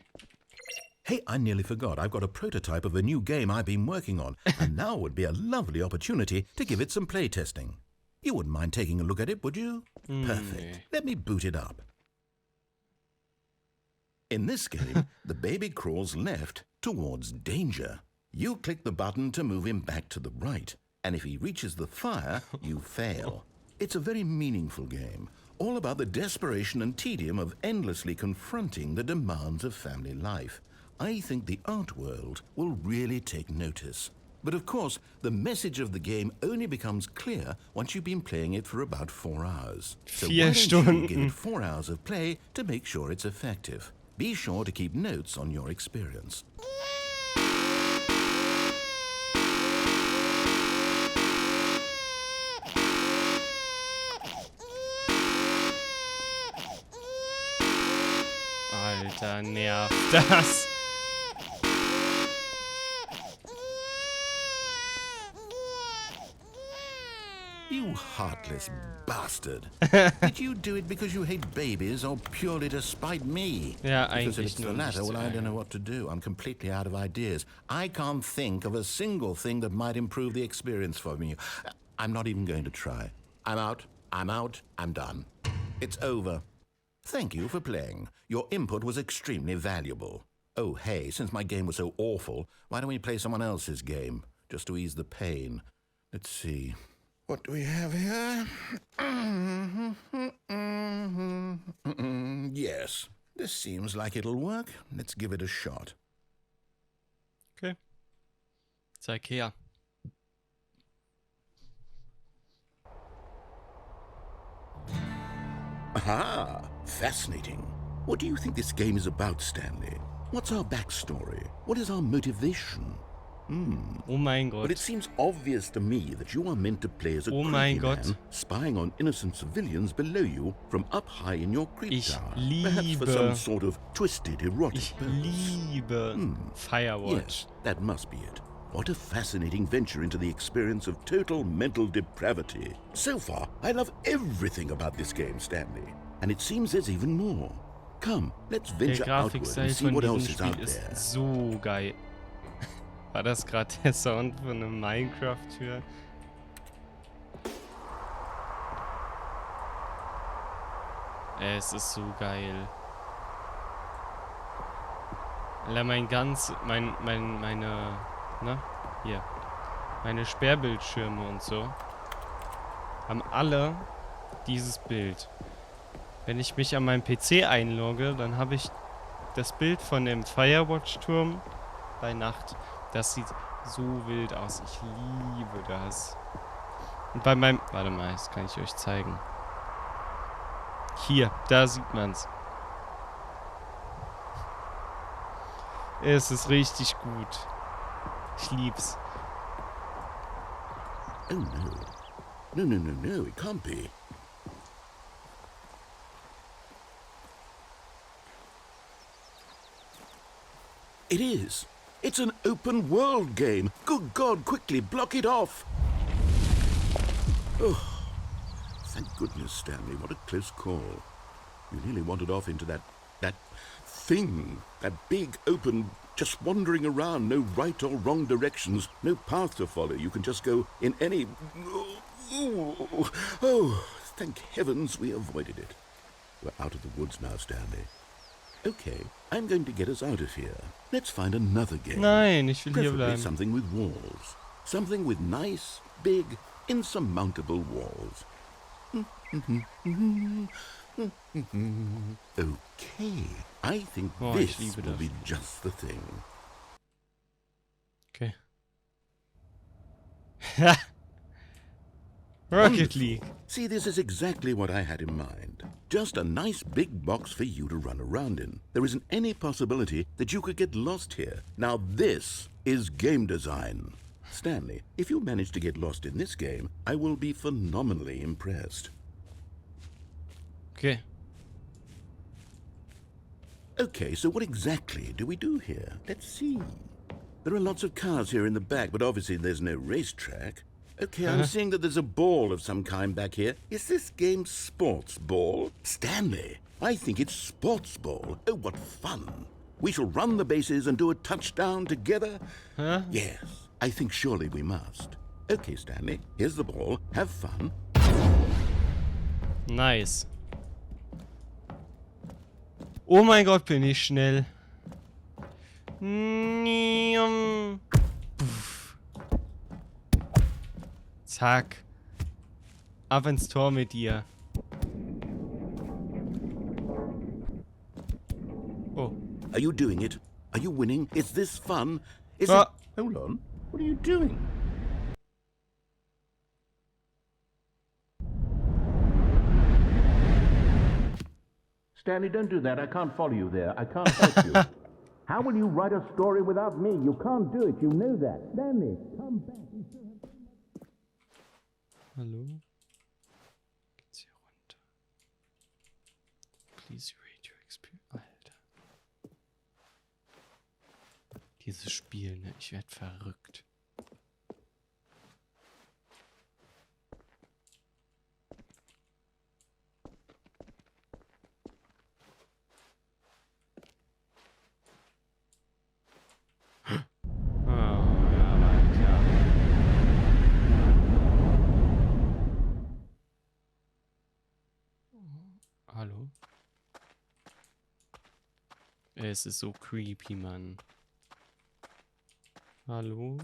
Speaker 2: Hey, I nearly forgot. I've got a prototype of a new game I've been working on, and now would be a lovely opportunity to give it some playtesting. You wouldn't mind taking a look at it, would you? Perfect. Let me boot it up. In this game, the baby crawls left towards danger. You click the button to move him back to the right, and if he reaches the fire, you fail. It's a very meaningful game, all about the desperation and tedium of endlessly confronting the demands of family life. I think the art world will really take notice. But of course, the message of the game only becomes clear once you've been playing it for about 4 hours. So why don't you give it 4 hours of play to make sure it's effective? Be sure to keep notes on your experience.
Speaker 1: Alter, nervt das.
Speaker 2: You heartless bastard. Did you do it because you hate babies or purely to spite me?
Speaker 1: Ja,
Speaker 2: Because if
Speaker 1: eigentlich
Speaker 2: it's
Speaker 1: nur
Speaker 2: the
Speaker 1: um dich
Speaker 2: latter,
Speaker 1: zu
Speaker 2: well, I don't know
Speaker 1: ärgern.
Speaker 2: what to do. I'm completely out of ideas. I can't think of a single thing that might improve the experience for me. I'm not even going to try. I'm out. I'm out. I'm done. It's over. Thank you for playing. Your input was extremely valuable. Oh, hey, since my game was so awful, why don't we play someone else's game, just to ease the pain? Let's see. What do we have here? Yes, this seems like it'll work. Let's give it a shot.
Speaker 1: Okay. Zeig her.
Speaker 2: Aha! Fascinating. What do you think this game is about, Stanley? What's our backstory? What is our motivation?
Speaker 1: Oh mein
Speaker 2: But it
Speaker 1: Gott.
Speaker 2: seems obvious to me that you are meant to play as a
Speaker 1: Oh
Speaker 2: creepy
Speaker 1: mein Gott.
Speaker 2: man, spying on innocent civilians below you from up high in your creep
Speaker 1: Ich
Speaker 2: tower. Perhaps for some
Speaker 1: liebe,
Speaker 2: sort of twisted erotic
Speaker 1: ich
Speaker 2: purpose.
Speaker 1: liebe Firewatch.
Speaker 2: Yes, that must be it. What a fascinating venture into the experience of total mental depravity. So far, I love everything about this game, Stanley. And it seems there's even more. Come, let's
Speaker 1: Der
Speaker 2: venture outward
Speaker 1: Grafikstyle
Speaker 2: and see
Speaker 1: von
Speaker 2: what
Speaker 1: diesem
Speaker 2: else is
Speaker 1: Spiel
Speaker 2: out
Speaker 1: ist
Speaker 2: there.
Speaker 1: so geil. War das gerade der Sound von einer Minecraft-Tür? Es ist so geil. Alter, meine Sperrbildschirme und so haben alle dieses Bild. Wenn ich mich an meinem PC einlogge, dann habe ich das Bild von dem Firewatch-Turm bei Nacht. Das sieht so wild aus. Ich liebe das. Und bei meinem... Warte mal, das kann ich euch zeigen. Hier, da sieht man's. Es ist richtig gut. Ich lieb's.
Speaker 2: Oh no. No, no, no, no, it can't be. It is. It's an open world game. Good God, quickly block it off. Oh, thank goodness, Stanley. What a close call. You nearly wandered off into that thing. That big, open, just wandering around. No right or wrong directions. No path to follow. You can just go in any... Oh, thank heavens we avoided it. We're out of the woods now, Stanley. Okay, I'm going to get us out of here. Let's find another game.
Speaker 1: Nein, ich will hier
Speaker 2: Preferably
Speaker 1: bleiben.
Speaker 2: something with walls. Something with nice, big, insurmountable walls. Okay, I think
Speaker 1: Oh, ich
Speaker 2: this
Speaker 1: liebe
Speaker 2: will
Speaker 1: das
Speaker 2: be
Speaker 1: Spiel.
Speaker 2: just the thing.
Speaker 1: Okay. Rocket League.
Speaker 2: See, this is exactly what I had in mind. Just a nice big box for you to run around in. There isn't any possibility that you could get lost here. Now this is game design. Stanley, if you manage to get lost in this game, I will be phenomenally impressed.
Speaker 1: Okay.
Speaker 2: Okay, so what exactly do we do here? Let's see. There are lots of cars here in the back, but obviously there's no racetrack. Okay, I'm seeing that there's a ball of some kind back here. Is this game sports ball? Stanley, I think it's sports ball. Oh, what fun. We shall run the bases and do a touchdown together.
Speaker 1: Huh?
Speaker 2: Yes, I think surely we must. Okay, Stanley, here's the ball. Have fun.
Speaker 1: Nice. Oh mein Gott, bin ich schnell. Puff. Zack. Ab ins Tor mit dir. Oh.
Speaker 2: Are you doing it? Are you winning? Is this fun? Is
Speaker 1: Ah.
Speaker 2: it... Hold on. What are you doing? Stanley, don't do that. I can't follow you there. I can't help you. How will you write a story without me? You can't do it. You know that. Stanley, come back.
Speaker 1: Hallo? Geht's hier runter? Please rate your experience. Alter. Dieses Spiel, ne? Ich werd verrückt. Es ist so creepy, Mann. Hallo?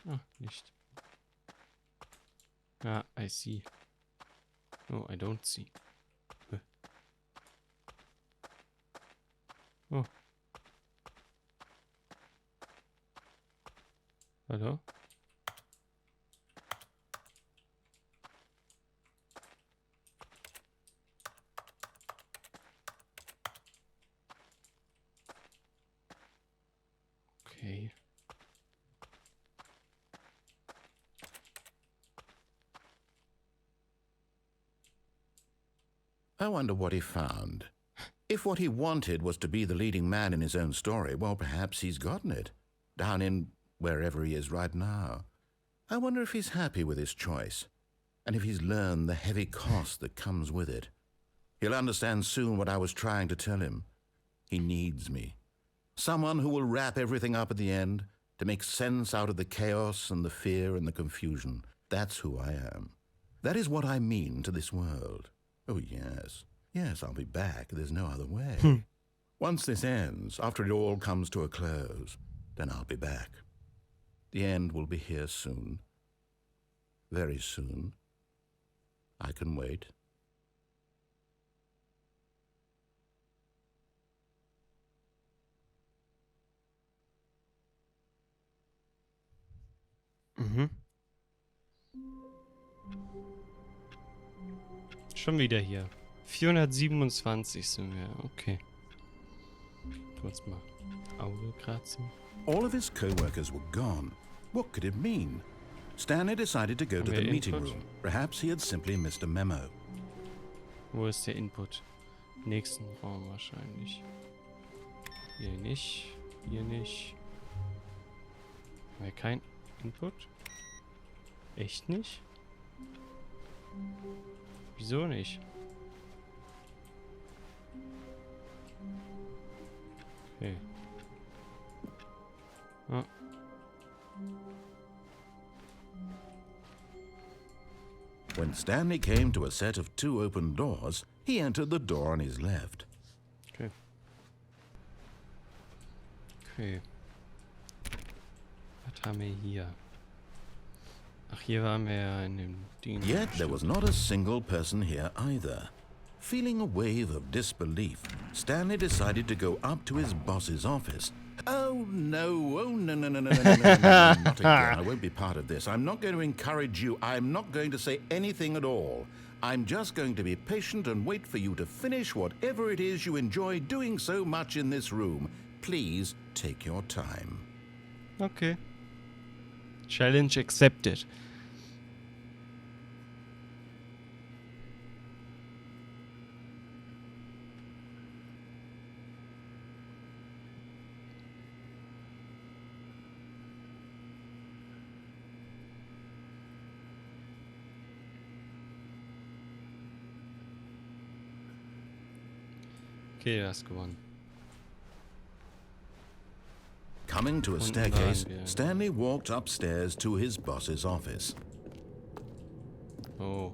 Speaker 1: Ah, nicht. Ah, I see. Oh, I don't see. Oh. Hallo? Okay.
Speaker 2: I wonder what he found. If what he wanted was to be the leading man in his own story, well, perhaps he's gotten it. Down in wherever he is right now. I wonder if he's happy with his choice, and if he's learned the heavy cost that comes with it. He'll understand soon what I was trying to tell him. He needs me. Someone who will wrap everything up at the end, to make sense out of the chaos and the fear and the confusion. That's who I am. That is what I mean to this world. Oh, yes. Yes, I'll be back. There's no other way. Once this ends, after it all comes to a close, then I'll be back. The end will be here soon. Very soon. I can wait.
Speaker 1: Mhm. Schon wieder hier. 427 sind wir. Okay. Kurz mal Auge kratzen.
Speaker 2: All of his co-workers were gone. What could it mean? Stanley decided to go to the meeting room. Perhaps he had simply missed a memo.
Speaker 1: Wo ist der Input? Im nächsten Raum wahrscheinlich. Hier nicht. Hier nicht. Haben wir kein Input? Echt nicht? Wieso nicht? Okay. Ah.
Speaker 2: When Stanley came to a set of 2 open doors, he entered the door on his left.
Speaker 1: Okay. Okay. Was haben wir hier? Ach, hier waren wir ja in dem Ding.
Speaker 2: Yet there was not a single person here either. Feeling a wave of disbelief, Stanley decided to go up to his boss's office. Oh no, no, not again. I won't be part of this. I'm not going to encourage you. I'm not going to say anything at all. I'm just going to be patient and wait for you to finish whatever it is you enjoy doing so much in this room. Please take your time.
Speaker 1: Okay. Challenge accepted. Okay, du hast gewonnen.
Speaker 2: Coming to a staircase, Stanley walked upstairs to his boss's office.
Speaker 1: Oh.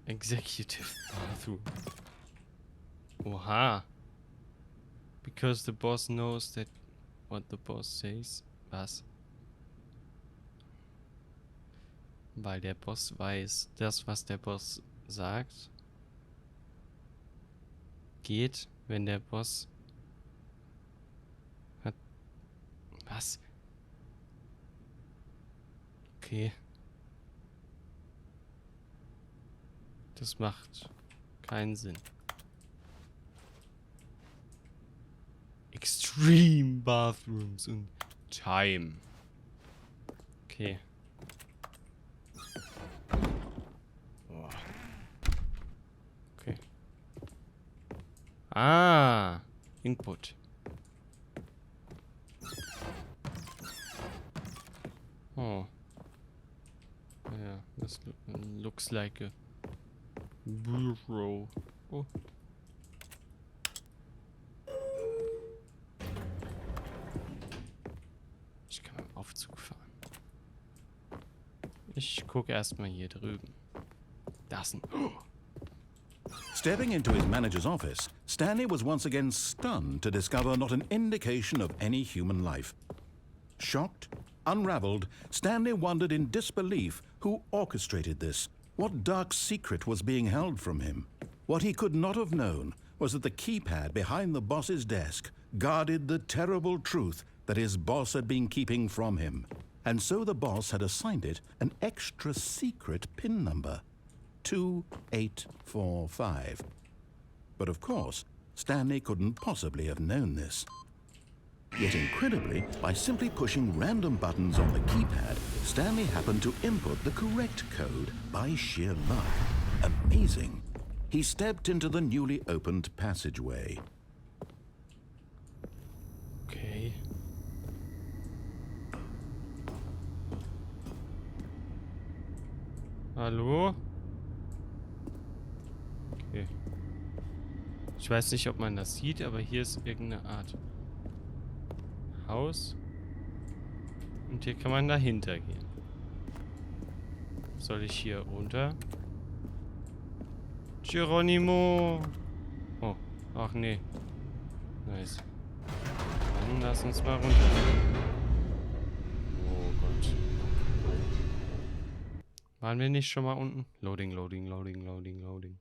Speaker 1: Executive bathroom. Oha. Because the boss knows that what the boss says. Was? Weil der Boss weiß, das, was der Boss sagt, geht, wenn der Boss hat... Was? Okay. Das macht keinen Sinn. Extreme Bathrooms und Time. Okay. Okay. Ah, Input. Oh. Ja, Das looks like a bureau. Oh. Ich kann mit dem Aufzug fahren. Ich gucke erstmal hier drüben. Da ist ein... Oh.
Speaker 2: Stepping into his manager's office, Stanley was once again stunned to discover not an indication of any human life. Shocked, unraveled, Stanley wondered in disbelief who orchestrated this. What dark secret was being held from him? What he could not have known was that the keypad behind the boss's desk guarded the terrible truth that his boss had been keeping from him. And so the boss had assigned it an extra secret PIN number. 2845. But of course, Stanley couldn't possibly have known this. Yet incredibly, by simply pushing random buttons on the keypad, Stanley happened to input the correct code by sheer luck. Amazing. He stepped into the newly opened passageway.
Speaker 1: Okay. Hallo? Okay. Ich weiß nicht, ob man das sieht, aber hier ist irgendeine Art Haus. Und hier kann man dahinter gehen. Soll ich hier runter? Geronimo! Oh, ach nee. Nice. Dann lass uns mal runter. Oh Gott. Waren wir nicht schon mal unten? Loading, loading, loading, loading, loading.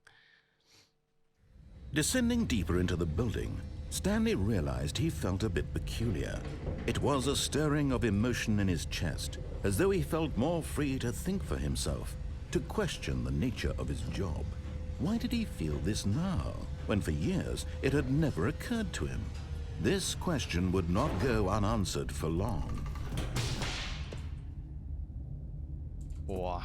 Speaker 2: Descending deeper into the building, Stanley realized he felt a bit peculiar. It was a stirring of emotion in his chest, as though he felt more free to think for himself, to question the nature of his job. Why did he feel this now, when for years it had never occurred to him? This question would not go unanswered for long.
Speaker 1: Boah.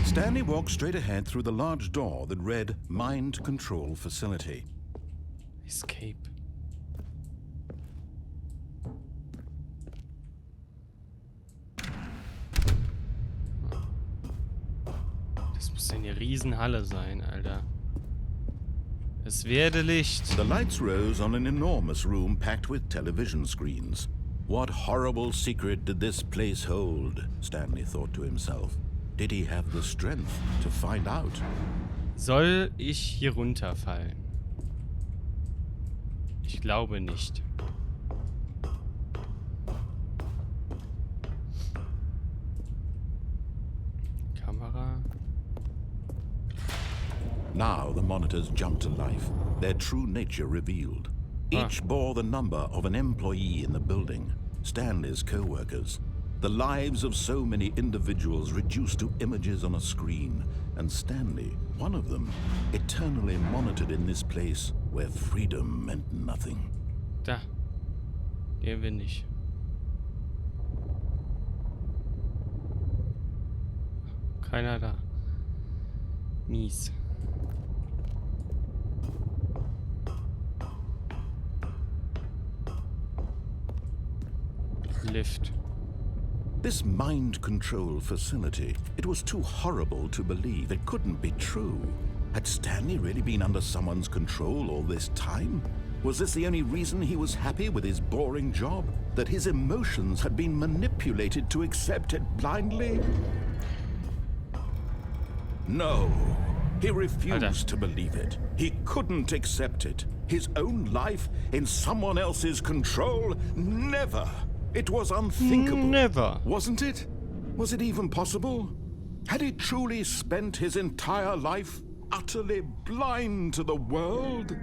Speaker 2: Stanley walked straight ahead through the large door that read Mind Control Facility.
Speaker 1: Escape. Das muss eine Riesenhalle sein, Alter. Es werde Licht.
Speaker 2: The lights rose on an enormous room packed with television screens. What horrible secret did this place hold? Stanley thought to himself. Did he have the strength to find out?
Speaker 1: Soll ich hier runterfallen? Ich glaube nicht. Kamera.
Speaker 2: Now the monitors jumped to life, their true nature revealed. Each bore the number of an employee in the building, Stanley's co-workers. The lives of so many individuals reduced to images on a screen, and Stanley, one of them, eternally monitored in this place where freedom meant nothing.
Speaker 1: Da. Gehen wir nicht. Keiner da. Mies. Lift.
Speaker 2: This mind control facility, it was too horrible to believe. It couldn't be true. Had Stanley really been under someone's control all this time? Was this the only reason he was happy with his boring job? That his emotions had been manipulated to accept it blindly? No. He refused to believe it. He couldn't accept it. His own life in someone else's control? Never. It was unthinkable.
Speaker 1: Never.
Speaker 2: Wasn't it? Was it even possible? Had he truly spent his entire life utterly blind to the world?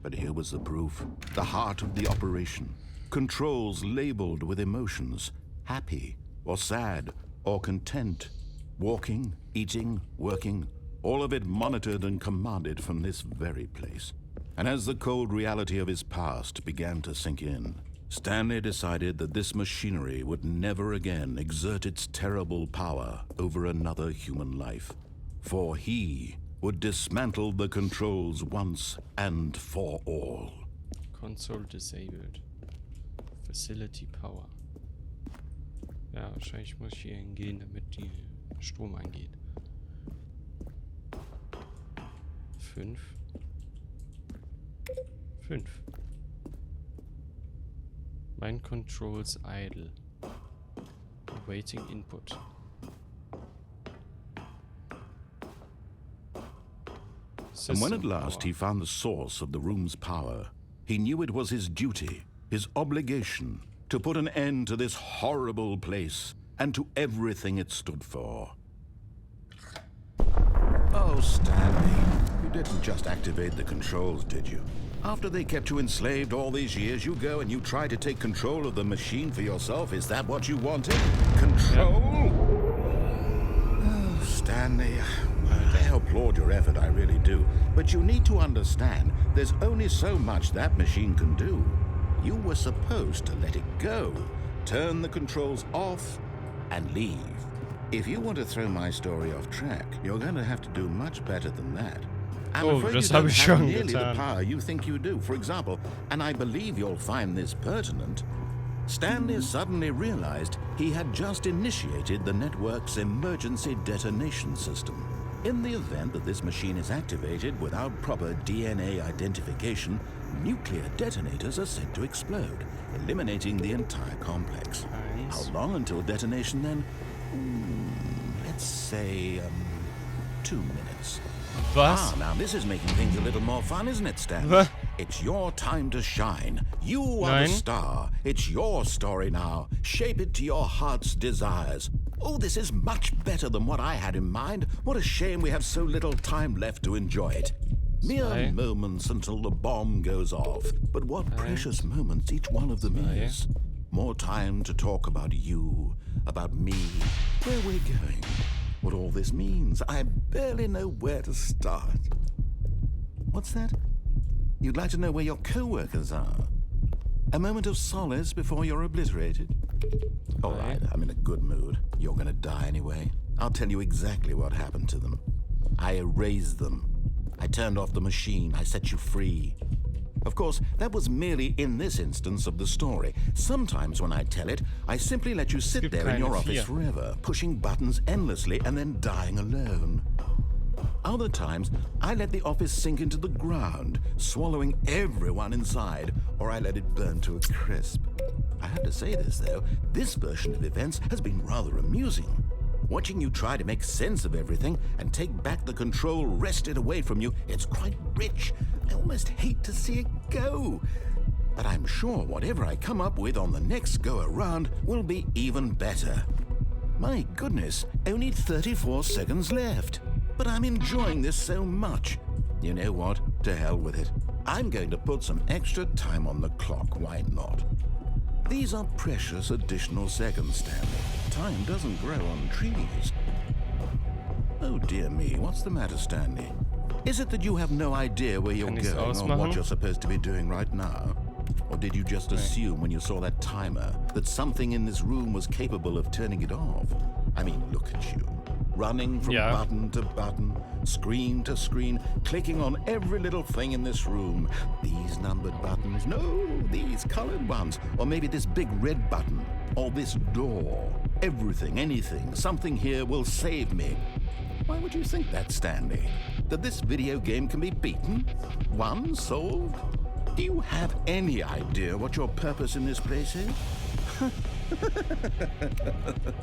Speaker 2: But here was the proof. The heart of the operation. Controls labeled with emotions. Happy or sad or content. Walking, eating, working. All of it monitored and commanded from this very place. And as the cold reality of his past began to sink in, Stanley decided that this machinery would never again exert its terrible power over another human life. For he would dismantle the controls once and for all.
Speaker 1: Console disabled. Facility Power. Ja, wahrscheinlich muss ich hier hingehen, damit die Strom angeht. 5. Mind controls idle. Awaiting input.
Speaker 2: And when at last he found the source of the room's power, he knew it was his duty, his obligation, to put an end to this horrible place and to everything it stood for. Oh, Stanley, you didn't just activate the controls, did you? After they kept you enslaved all these years, you go and you try to take control of the machine for yourself. Is that what you wanted? Control? Oh, Stanley, I applaud your effort, I really do. But you need to understand, there's only so much that machine can do. You were supposed to let it go, turn the controls off, and leave. If you want to throw my story off track, you're going to have to do much better than that. I'm afraid you don't have nearly the power you think you do. For example, and I believe you'll find this pertinent, Stanley suddenly realized he had just initiated the network's emergency detonation system. In the event that this machine is activated without proper DNA identification, nuclear detonators are said to explode, eliminating the entire complex.
Speaker 1: Nice.
Speaker 2: How long until detonation then? Let's say 2 minutes.
Speaker 1: Was?
Speaker 2: Now this is making things a little more fun, isn't it, Stanley? It's your time to shine. You are the star. It's your story now. Shape it to your heart's desires. Oh, this is much better than what I had in mind. What a shame we have so little time left to enjoy it. Mere moments until the bomb goes off. But what precious moments each one of them is. More time to talk about you, about me, where we're going, what all this means. I barely know where to start. What's that? You'd like to know where your co-workers are? A moment of solace before you're obliterated? All right, I'm in a good mood. You're gonna die anyway. I'll tell you exactly what happened to them. I erased them. I turned off the machine. I set you free. Of course, that was merely in this instance of the story. Sometimes when I tell it, I simply let you sit there in your office forever, pushing buttons endlessly and then dying alone. Other times, I let the office sink into the ground, swallowing everyone inside, or I let it burn to a crisp. I have to say this, though, this version of events has been rather amusing. Watching you try to make sense of everything and take back the control wrested away from you, it's quite rich. I almost hate to see it go. But I'm sure whatever I come up with on the next go-around will be even better. My goodness, only 34 seconds left. But I'm enjoying this so much. You know what? To hell with it. I'm going to put some extra time on the clock. Why not? These are precious additional seconds, Stanley. Time doesn't grow on trees. Oh dear me, what's the matter, Stanley? Is it that you have no idea where you're going or what you're supposed to be doing right now? Or did you just assume when you saw that timer that something in this room was capable of turning it off? I mean, look at you. Running from button to button, screen to screen, clicking on every little thing in this room. These numbered buttons, no, these colored ones. Or maybe this big red button, or this door. Everything, anything, something here will save me. Why would you think that, Stanley? That this video game can be beaten? Won? Solved? Do you have any idea what your purpose in this place is?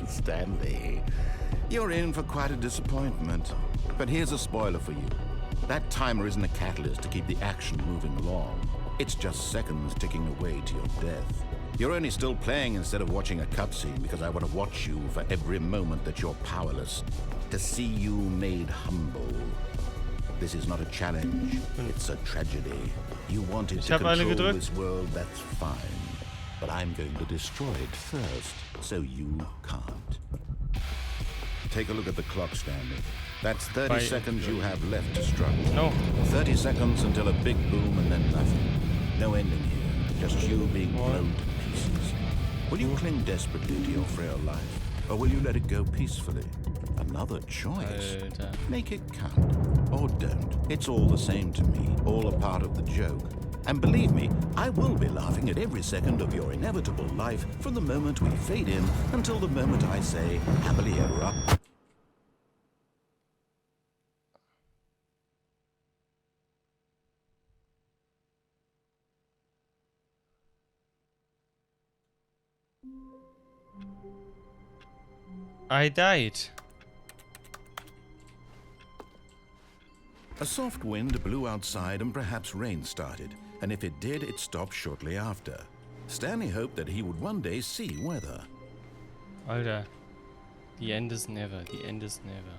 Speaker 2: Stanley, you're in for quite a disappointment. But here's a spoiler for you. That timer isn't a catalyst to keep the action moving along. It's just seconds ticking away to your death. You're only still playing instead of watching a cutscene because I want to watch you for every moment that you're powerless. To see you made humble. This is not a challenge. It's a tragedy. You wanted to control this world, that's fine. But I'm going to destroy it first, so you can't. Take a look at the clock, Stanley. That's 30 seconds you have left to struggle.
Speaker 1: No.
Speaker 2: 30 seconds until a big boom and then nothing. No ending here, just you being blown to pieces. Will you cling desperately to your frail life, or will you let it go peacefully? Another choice. Make it count, or don't. It's all the same to me, all a part of the joke. And believe me, I will be laughing at every second of your inevitable life from the moment we fade in until the moment I say, happily ever after.
Speaker 1: I died.
Speaker 2: A soft wind blew outside and perhaps rain started, and if it did, it stopped shortly after. Stanley hoped that he would one day see weather.
Speaker 1: Alter. The end is never. The end is never.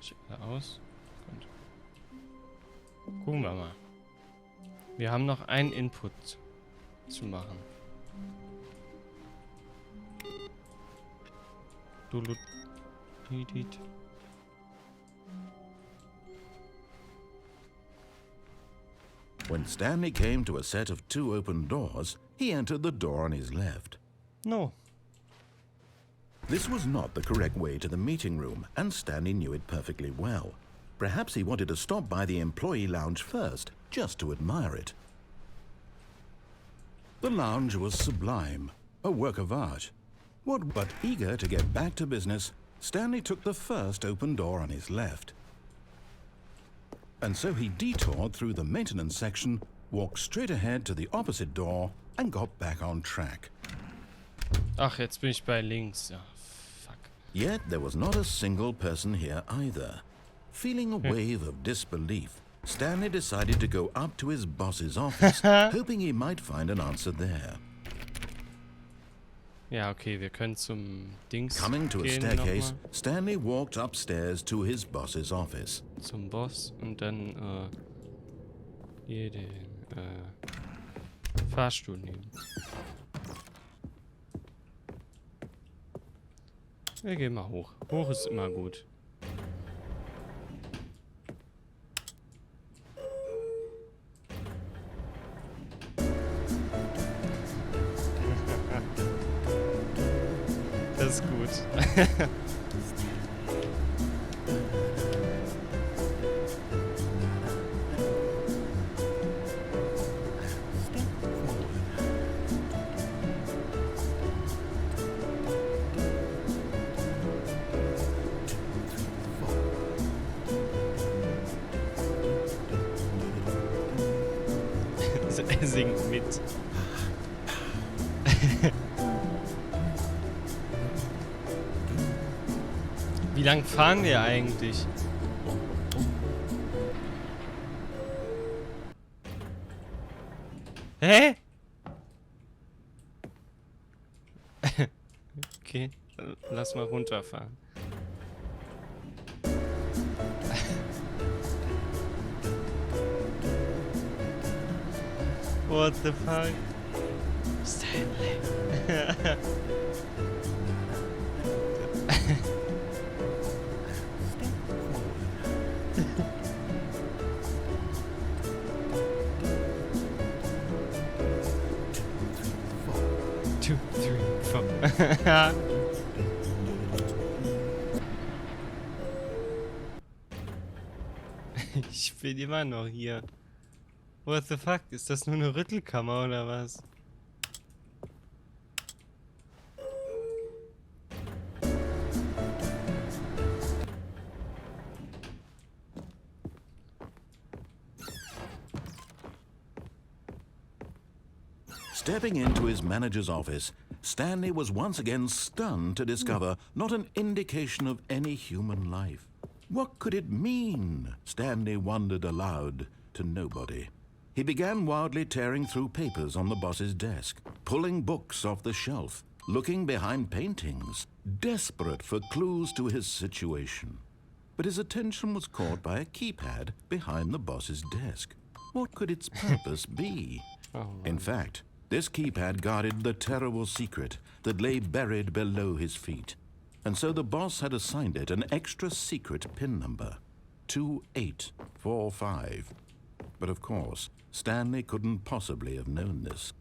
Speaker 1: Schick mal aus. Und gucken wir mal. Wir haben noch einen Input zu machen.
Speaker 2: When Stanley came to a set of 2 open doors, he entered the door on his left.
Speaker 1: No.
Speaker 2: This was not the correct way to the meeting room, and Stanley knew it perfectly well. Perhaps he wanted to stop by the employee lounge first, just to admire it. The lounge was sublime, a work of art. But eager to get back to business, Stanley took the first open door on his left. And so he detoured through the maintenance section, walked straight ahead to the opposite door, and got back on track.
Speaker 1: Ach, jetzt bin ich bei links. Ah, fuck.
Speaker 2: Yet there was not a single person here either. Feeling a wave of disbelief, Stanley decided to go up to his boss's office, hoping he might find an answer there.
Speaker 1: Ja, okay, wir können zum Dings
Speaker 2: Coming to a
Speaker 1: gehen
Speaker 2: staircase,
Speaker 1: nochmal.
Speaker 2: Stanley walked upstairs to his boss's office.
Speaker 1: Zum Boss und dann hier den Fahrstuhl nehmen. Wir gehen mal hoch. Hoch ist immer gut. Das ist gut. Er singt mit. Wie lang fahren wir eigentlich? Hä? Okay, lass mal runterfahren. What the fuck? Stanley. Two, three, four. Ich bin immer noch hier. What the fuck? Ist das nur eine Rüttelkammer oder was?
Speaker 2: Stepping into his manager's office, Stanley was once again stunned to discover not an indication of any human life. What could it mean? Stanley wondered aloud to nobody. He began wildly tearing through papers on the boss's desk, pulling books off the shelf, looking behind paintings, desperate for clues to his situation. But his attention was caught by a keypad behind the boss's desk. What could its purpose be? In fact, this keypad guarded the terrible secret that lay buried below his feet. And so the boss had assigned it an extra secret PIN number, 2845. But of course, Stanley couldn't possibly have known this.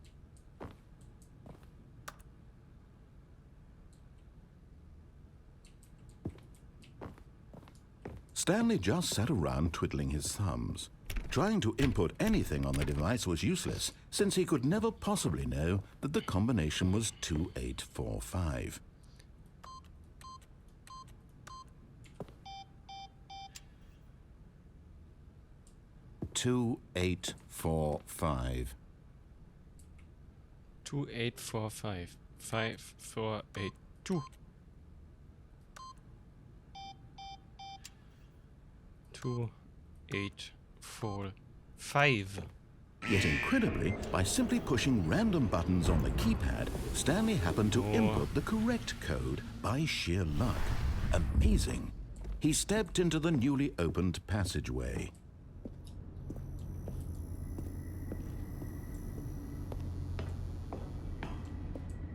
Speaker 2: Stanley just sat around twiddling his thumbs. Trying to input anything on the device was useless, since he could never possibly know that the combination was 2845. Two, 8, 4, 5.
Speaker 1: 2845. 5482. 2845.
Speaker 2: Yet incredibly, by simply pushing random buttons on the keypad, Stanley happened to input the correct code by sheer luck. Amazing. He stepped into the newly opened passageway.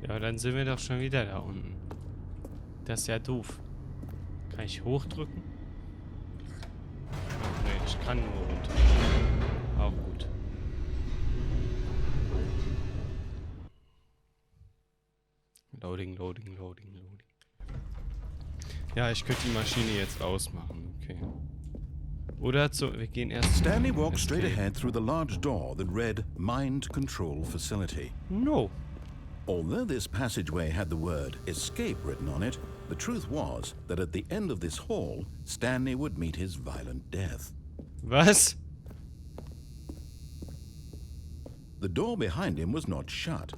Speaker 1: Ja, dann sind wir doch schon wieder da unten. Das ist ja doof. Kann ich hochdrücken? Ach nee, ich kann nur runter. Auch gut. Loading, loading, loading, loading. Ja, ich könnte die Maschine jetzt ausmachen. Okay. Oder wir gehen erst...
Speaker 2: Stanley walked straight ahead through the large door that read Mind Control Facility.
Speaker 1: No.
Speaker 2: Although this passageway had the word escape written on it, the truth was that at the end of this hall, Stanley would meet his violent death.
Speaker 1: Was?
Speaker 2: The door behind him was not shut.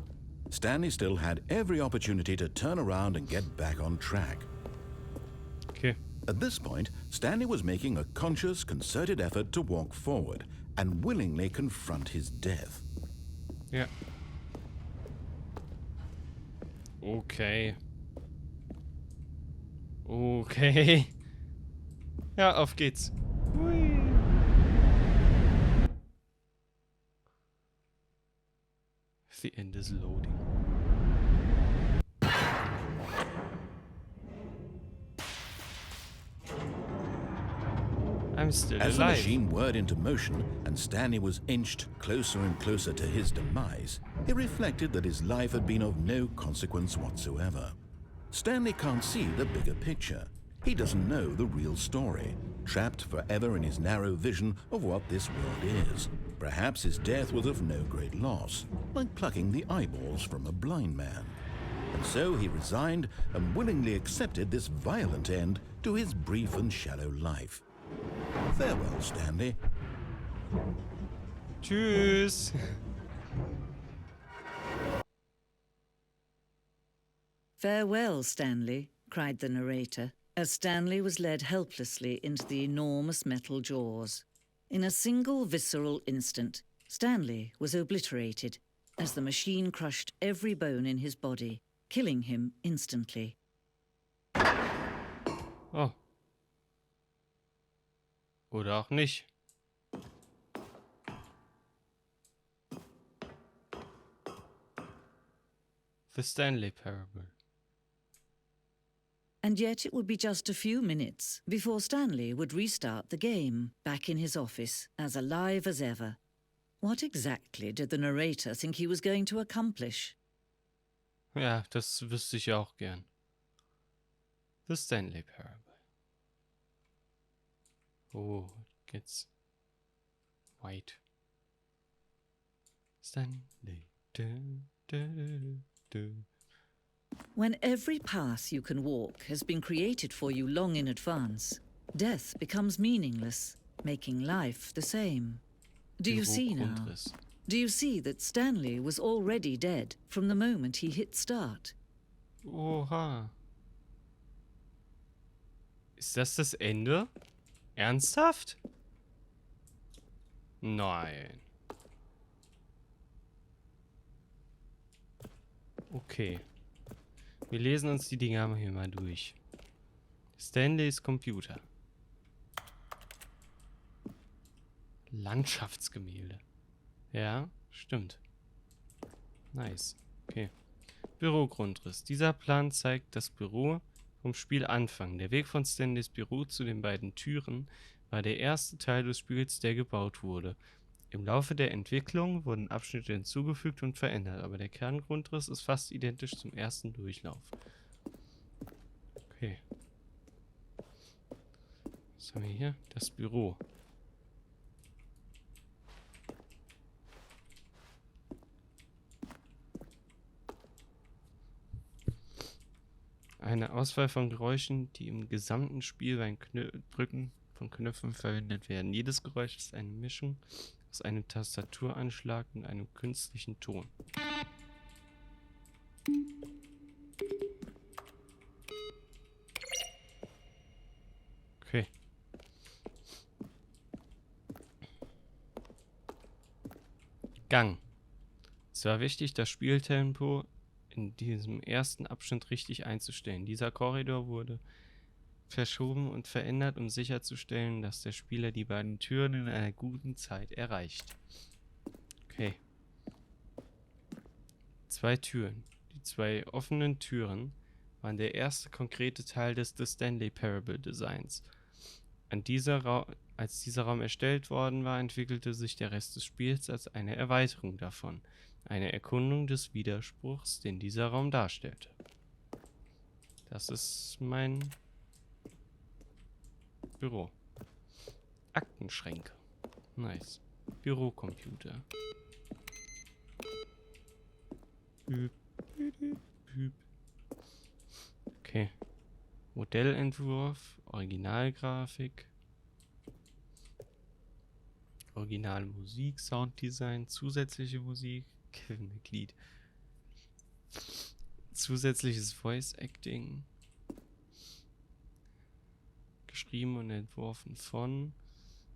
Speaker 2: Stanley still had every opportunity to turn around and get back on track.
Speaker 1: Okay.
Speaker 2: At this point, Stanley was making a conscious, concerted effort to walk forward and willingly confront his death.
Speaker 1: Ja. Okay. Okay. Ja, auf geht's. Hui. The end is loading. I'm still
Speaker 2: As the
Speaker 1: alive.
Speaker 2: machine whirred into motion and Stanley was inched closer and closer to his demise, he reflected that his life had been of no consequence whatsoever. Stanley can't see the bigger picture. He doesn't know the real story, trapped forever in his narrow vision of what this world is. Perhaps his death was of no great loss, like plucking the eyeballs from a blind man. And so he resigned and willingly accepted this violent end to his brief and shallow life. Farewell, Stanley.
Speaker 1: Tschüss.
Speaker 3: Farewell, Stanley, cried the narrator, as Stanley was led helplessly into the enormous metal jaws. In a single visceral instant, Stanley was obliterated as the machine crushed every bone in his body, killing him instantly.
Speaker 1: Oh. Oder auch nicht. The Stanley Parable.
Speaker 3: And yet it would be just a few minutes before Stanley would restart the game, back in his office, as alive as ever. What exactly did the narrator think he was going to accomplish?
Speaker 1: Ja, das wüsste ich auch gern. The Stanley Parable. Oh, geht's white. Stanley. Du, du, du.
Speaker 3: When every path you can walk has been created for you long in advance, death becomes meaningless, making life the same. Do you see now?
Speaker 1: Grundriss.
Speaker 3: Do you see that Stanley was already dead from the moment he hit start?
Speaker 1: Oha. Ist das Ende? Ernsthaft? Nein. Okay. Wir lesen uns die Dinger hier mal durch. Stanleys Computer. Landschaftsgemälde. Ja, stimmt. Nice. Okay. Bürogrundriss. Dieser Plan zeigt das Büro vom Spielanfang. Der Weg von Stanleys Büro zu den beiden Türen war der erste Teil des Spiels, der gebaut wurde. Im Laufe der Entwicklung wurden Abschnitte hinzugefügt und verändert, aber der Kerngrundriss ist fast identisch zum ersten Durchlauf. Okay. Was haben wir hier? Das Büro. Eine Auswahl von Geräuschen, die im gesamten Spiel beim Drücken von Knöpfen verwendet werden. Jedes Geräusch ist eine Mischung aus einem Tastaturanschlag und einem künstlichen Ton. Okay. Gang. Es war wichtig, das Spieltempo in diesem ersten Abschnitt richtig einzustellen. Dieser Korridor wurde verschoben und verändert, um sicherzustellen, dass der Spieler die beiden Türen in einer guten Zeit erreicht. Okay. 2 Türen. Die 2 offenen Türen waren der erste konkrete Teil des The Stanley Parable Designs. Als dieser Raum erstellt worden war, entwickelte sich der Rest des Spiels als eine Erweiterung davon. Eine Erkundung des Widerspruchs, den dieser Raum darstellte. Das ist mein Büro. Aktenschränke. Nice. Bürocomputer. Hüp, hüp, hüp. Okay. Modellentwurf, Originalgrafik, Originalmusik, Sounddesign, zusätzliche Musik, Mitglied. Zusätzliches Voice Acting. Geschrieben und entworfen von,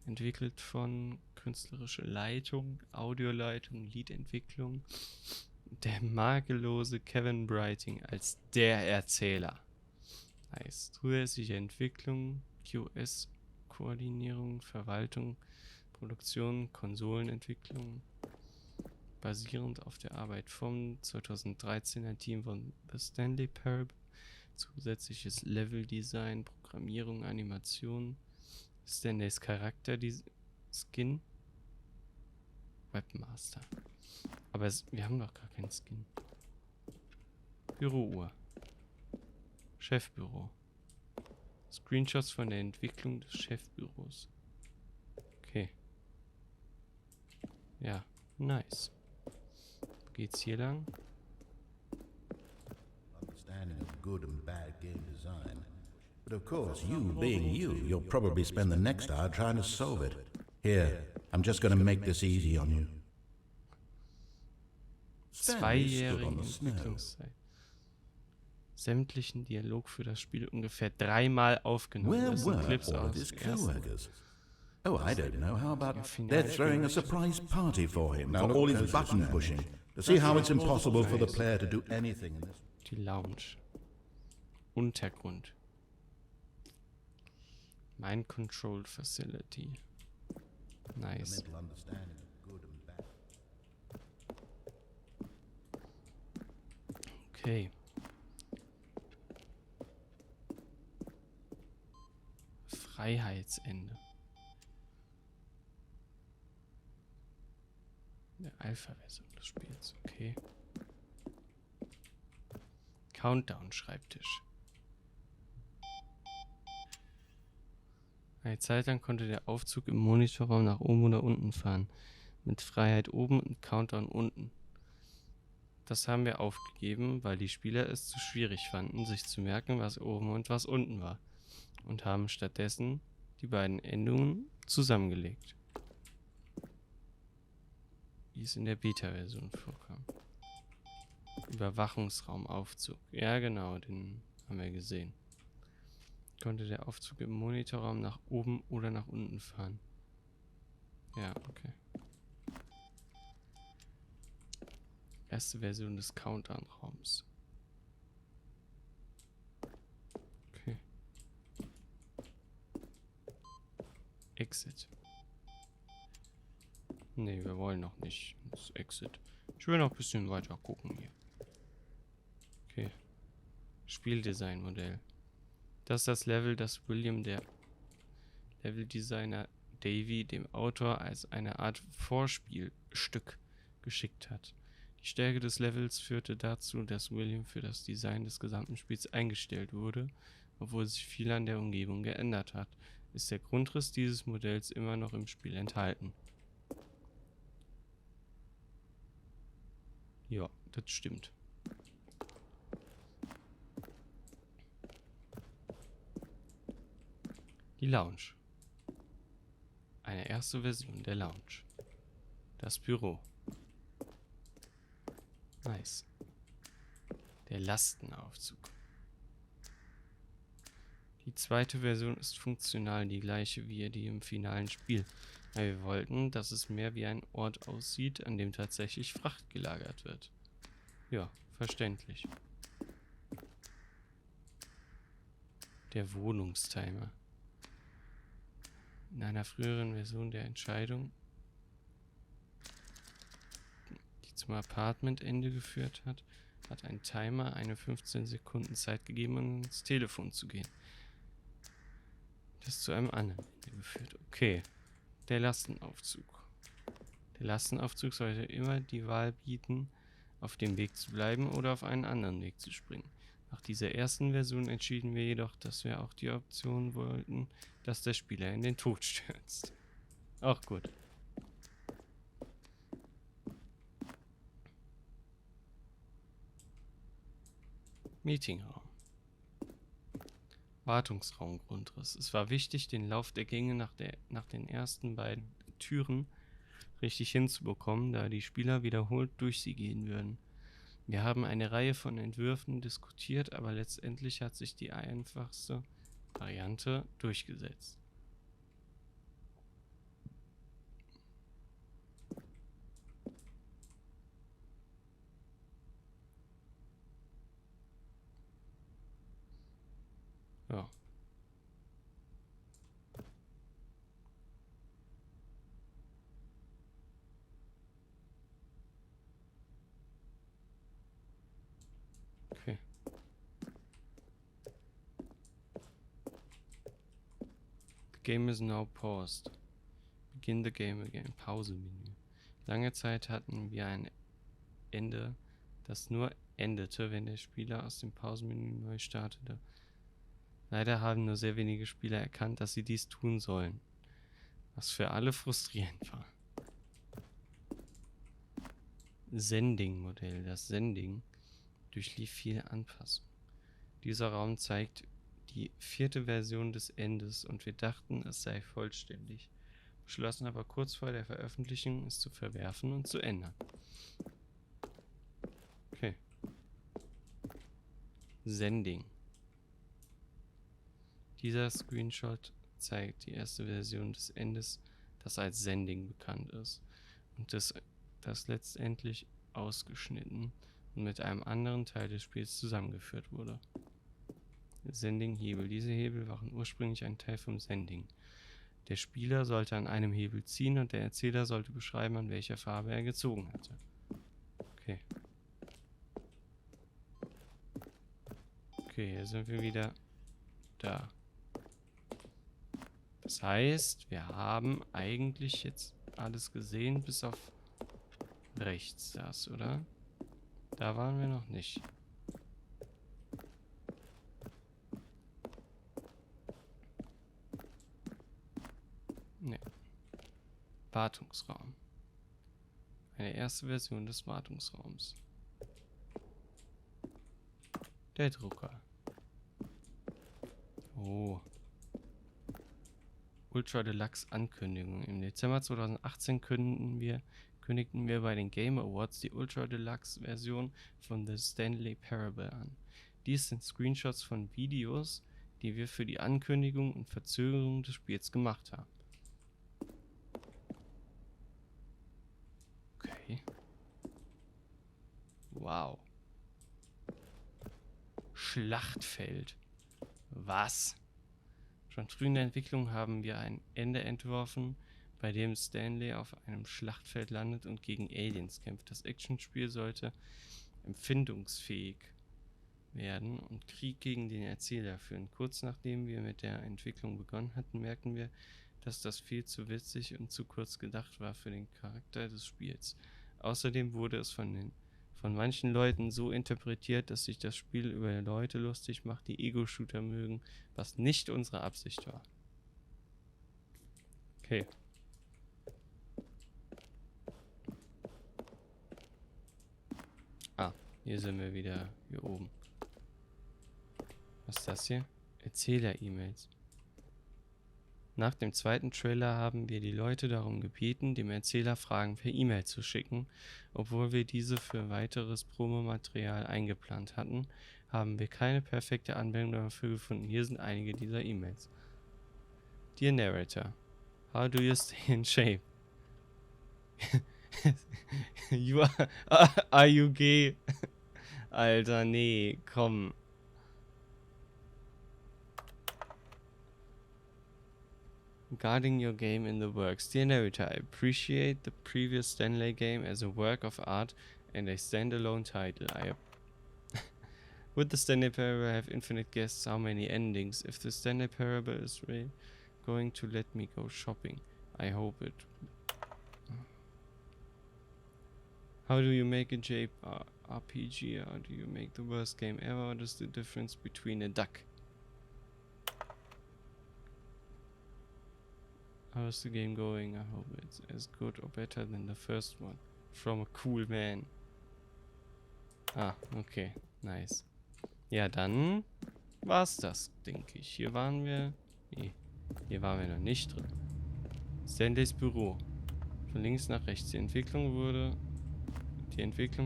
Speaker 1: entwickelt von, künstlerische Leitung, Audioleitung, Liedentwicklung. Der makellose Kevin Brighting als der Erzähler. Nice. Zusätzliche Entwicklung, QS-Koordinierung, Verwaltung, Produktion, Konsolenentwicklung, basierend auf der Arbeit vom 2013er Team von The Stanley Parable, zusätzliches Leveldesign, Programmierung, Animation, Stanleys Charakter-Skin, Webmaster. Aber wir haben doch gar keinen Skin. Bürouhr. Chefbüro. Screenshots von der Entwicklung des Chefbüros. Okay. Ja, nice. Wo geht's hier lang?
Speaker 2: Understanding of good and bad game design. But of course, you being you, you'll probably spend the next hour trying to solve it. Here, I'm just going to make this easy on you. Stanley stood on
Speaker 1: Zweijährige
Speaker 2: the snow.
Speaker 1: Entwicklungszeit. Sämtlichen Dialog für das Spiel ungefähr 3-mal aufgenommen.
Speaker 2: Where
Speaker 1: Das sind
Speaker 2: were
Speaker 1: Clips
Speaker 2: all of
Speaker 1: aus
Speaker 2: his
Speaker 1: dem ersten.
Speaker 2: co-workers? Oh, I don't know. How about
Speaker 1: Finale
Speaker 2: they're throwing a surprise party for him, for all his button pushing, to see how it's impossible for the player to do anything in this.
Speaker 1: Die Lounge. Untergrund. Mind Control Facility. Nice.
Speaker 2: Mental understanding of good and bad.
Speaker 1: Okay. Freiheitsende. Der Alpha-Version des Spiels, okay. Countdown-Schreibtisch. Eine Zeit lang konnte der Aufzug im Monitorraum nach oben oder unten fahren. Mit Freiheit oben und Countdown unten. Das haben wir aufgegeben, weil die Spieler es zu schwierig fanden, sich zu merken, was oben und was unten war. Und haben stattdessen die beiden Endungen zusammengelegt. Wie es in der Beta-Version vorkam. Überwachungsraumaufzug. Ja, genau, den haben wir gesehen. Konnte der Aufzug im Monitorraum nach oben oder nach unten fahren. Ja, okay. Erste Version des Countdown-Raums. Okay. Exit. Nee, wir wollen noch nicht das Exit. Ich will noch ein bisschen weiter gucken hier. Okay. Spieldesign-Modell. Das ist das Level, das William, der Leveldesigner Davy, dem Autor als eine Art Vorspielstück geschickt hat. Die Stärke des Levels führte dazu, dass William für das Design des gesamten Spiels eingestellt wurde, obwohl sich viel an der Umgebung geändert hat. ist der Grundriss dieses Modells immer noch im Spiel enthalten. Ja, das stimmt. Die Lounge. Eine erste Version der Lounge. Das Büro. Nice. Der Lastenaufzug. Die zweite Version ist funktional die gleiche wie die im finalen Spiel. Weil wir wollten, dass es mehr wie ein Ort aussieht, an dem tatsächlich Fracht gelagert wird. Ja, verständlich. Der Wohnungstimer. In einer früheren Version der Entscheidung, die zum Apartmentende geführt hat, hat ein Timer eine 15 Sekunden Zeit gegeben, um ins Telefon zu gehen. Das zu einem anderen Ende geführt. Okay. Der Lastenaufzug. Der Lastenaufzug sollte immer die Wahl bieten, auf dem Weg zu bleiben oder auf einen anderen Weg zu springen. Nach dieser ersten Version entschieden wir jedoch, dass wir auch die Option wollten, dass der Spieler in den Tod stürzt. Auch gut. Meetingraum. Wartungsraumgrundriss. Es war wichtig, den Lauf der Gänge nach den ersten beiden Türen richtig hinzubekommen, da die Spieler wiederholt durch sie gehen würden. Wir haben eine Reihe von Entwürfen diskutiert, aber letztendlich hat sich die einfachste Variante durchgesetzt. Ja. Okay. The game is now paused. Begin the game again. Pause-Menü. Lange Zeit hatten wir ein Ende, das nur endete, wenn der Spieler aus dem Pausenmenü neu startete. Leider haben nur sehr wenige Spieler erkannt, dass sie dies tun sollen, was für alle frustrierend war. Sending-Modell. Das Sending durchlief viele Anpassungen. Dieser Raum zeigt die 4. Version des Endes und wir dachten, es sei vollständig, beschlossen aber kurz vor der Veröffentlichung, es zu verwerfen und zu ändern. Okay. Sending. Dieser Screenshot zeigt die erste Version des Endes, das als Sending bekannt ist und das letztendlich ausgeschnitten und mit einem anderen Teil des Spiels zusammengeführt wurde. Sending-Hebel. Diese Hebel waren ursprünglich ein Teil vom Sending. Der Spieler sollte an einem Hebel ziehen und der Erzähler sollte beschreiben, an welcher Farbe er gezogen hatte. Okay. Okay, hier sind wir wieder da. Das heißt, wir haben eigentlich jetzt alles gesehen, bis auf rechts das, oder? Da waren wir noch nicht. Ne. Wartungsraum. Eine erste Version des Wartungsraums. Der Drucker. Oh. Ultra Deluxe Ankündigung. Im Dezember 2018 kündigten wir bei den Game Awards die Ultra Deluxe Version von The Stanley Parable an. Dies sind Screenshots von Videos, die wir für die Ankündigung und Verzögerung des Spiels gemacht haben. Okay. Wow. Schlachtfeld. Was? Schon früh in der Entwicklung haben wir ein Ende entworfen, bei dem Stanley auf einem Schlachtfeld landet und gegen Aliens kämpft. Das Actionspiel sollte empfindungsfähig werden und Krieg gegen den Erzähler führen. Kurz nachdem wir mit der Entwicklung begonnen hatten, merkten wir, dass das viel zu witzig und zu kurz gedacht war für den Charakter des Spiels. Außerdem wurde es von manchen Leuten so interpretiert, dass sich das Spiel über Leute lustig macht, die Ego-Shooter mögen, was nicht unsere Absicht war. Okay. Ah, hier sind wir wieder. Hier oben. Was ist das hier? Erzähler-E-Mails. Nach dem zweiten Trailer haben wir die Leute darum gebeten, dem Erzähler Fragen per E-Mail zu schicken. Obwohl wir diese für weiteres Promomaterial eingeplant hatten, haben wir keine perfekte Anwendung dafür gefunden. Hier sind einige dieser E-Mails. Dear Narrator, how do you stay in shape? Are you gay? Alter, nee, komm. Regarding your game in the works, dear narrator, I appreciate the previous Stanley game as a work of art and a standalone title. Would the Stanley Parable have infinite guesses? How many endings? If the Stanley Parable is really going to let me go shopping, I hope it. How do you make a JRPG? How do you make the worst game ever? What is the difference between a duck? How is the game going? I hope it's as good or better than the first one. From a cool man. Ah, okay. Nice. Ja, dann war's das, denke ich. Hier waren wir... Nee, hier waren wir noch nicht drin. Stanleys Büro. Von links nach rechts. Die Entwicklung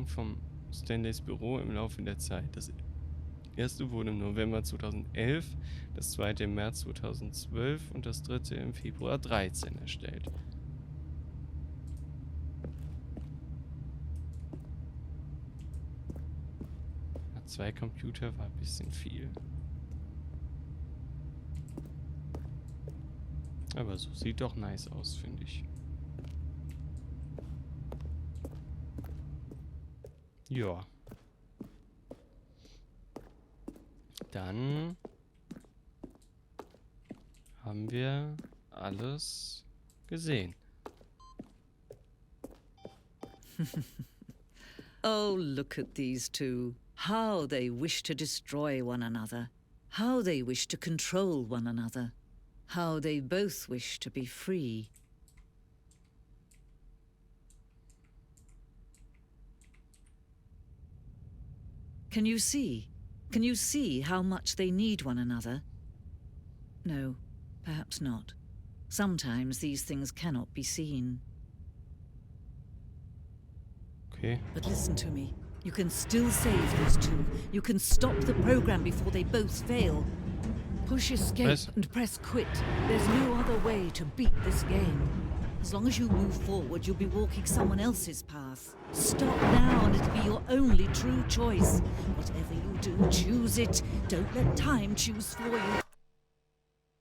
Speaker 1: vom Stanleys Büro im Laufe der Zeit. Das erste wurde im November 2011, das zweite im März 2012 und das dritte im Februar 2013 erstellt. Ja, 2 Computer war ein bisschen viel. Aber so sieht doch nice aus, finde ich. Ja. Dann haben wir alles gesehen.
Speaker 3: Oh, look at these two. How they wish to destroy one another. How they wish to control one another. How they both wish to be free. Can you see? Can you see how much they need one another? No, perhaps not. Sometimes these things cannot be seen.
Speaker 1: Okay.
Speaker 3: But listen to me. You can still save these two. You can stop the program before they both fail. Push escape and press quit. There's no other way to beat this game. As long as you move forward, you'll be walking someone else's path. Stop now and it'll be your only true choice. Whatever you do, choose it. Don't let time choose for you.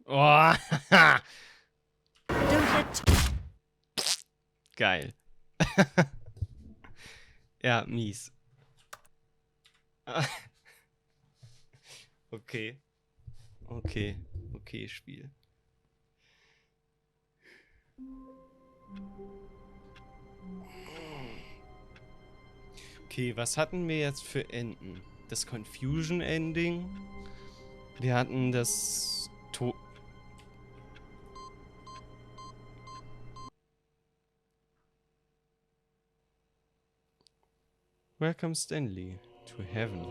Speaker 1: Oh.
Speaker 3: Don't let...
Speaker 1: Geil. Ja, mies. Okay. Okay. Okay, Spiel. Okay, was hatten wir jetzt für Enden? Das Confusion Ending. Wir hatten das Welcome Stanley to Heaven.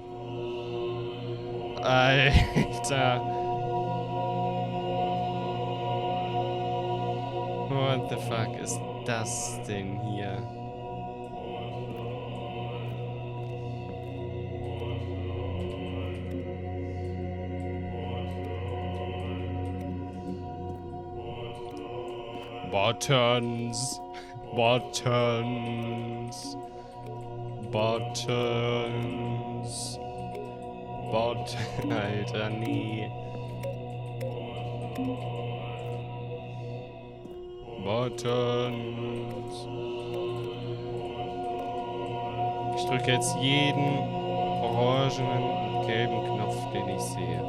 Speaker 1: Alter. What the fuck ist das denn hier? Buttons. Buttons. Buttons. Alter, nee. Buttons. Ich drücke jetzt jeden orangenen und gelben Knopf, den ich sehe.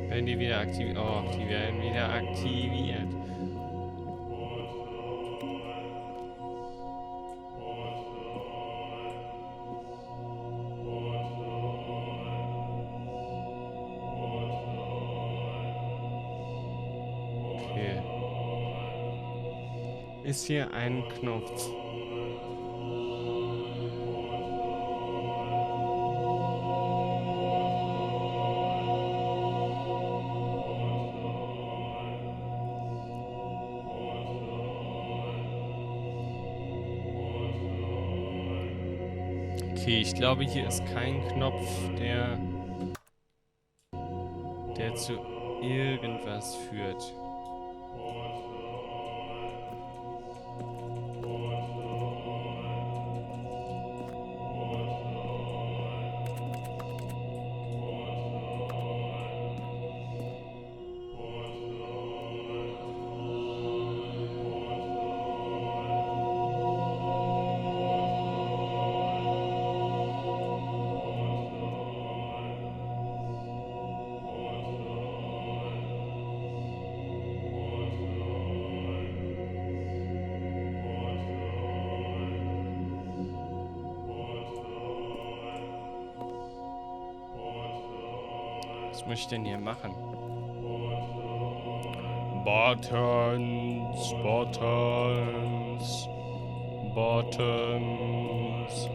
Speaker 1: Werden die wieder aktiviert? Oh, die werden wieder aktiviert. ist hier ein Knopf. Okay, ich glaube, hier ist kein Knopf, der zu irgendwas führt. Was muss ich denn hier machen? Buttons, Buttons, Buttons.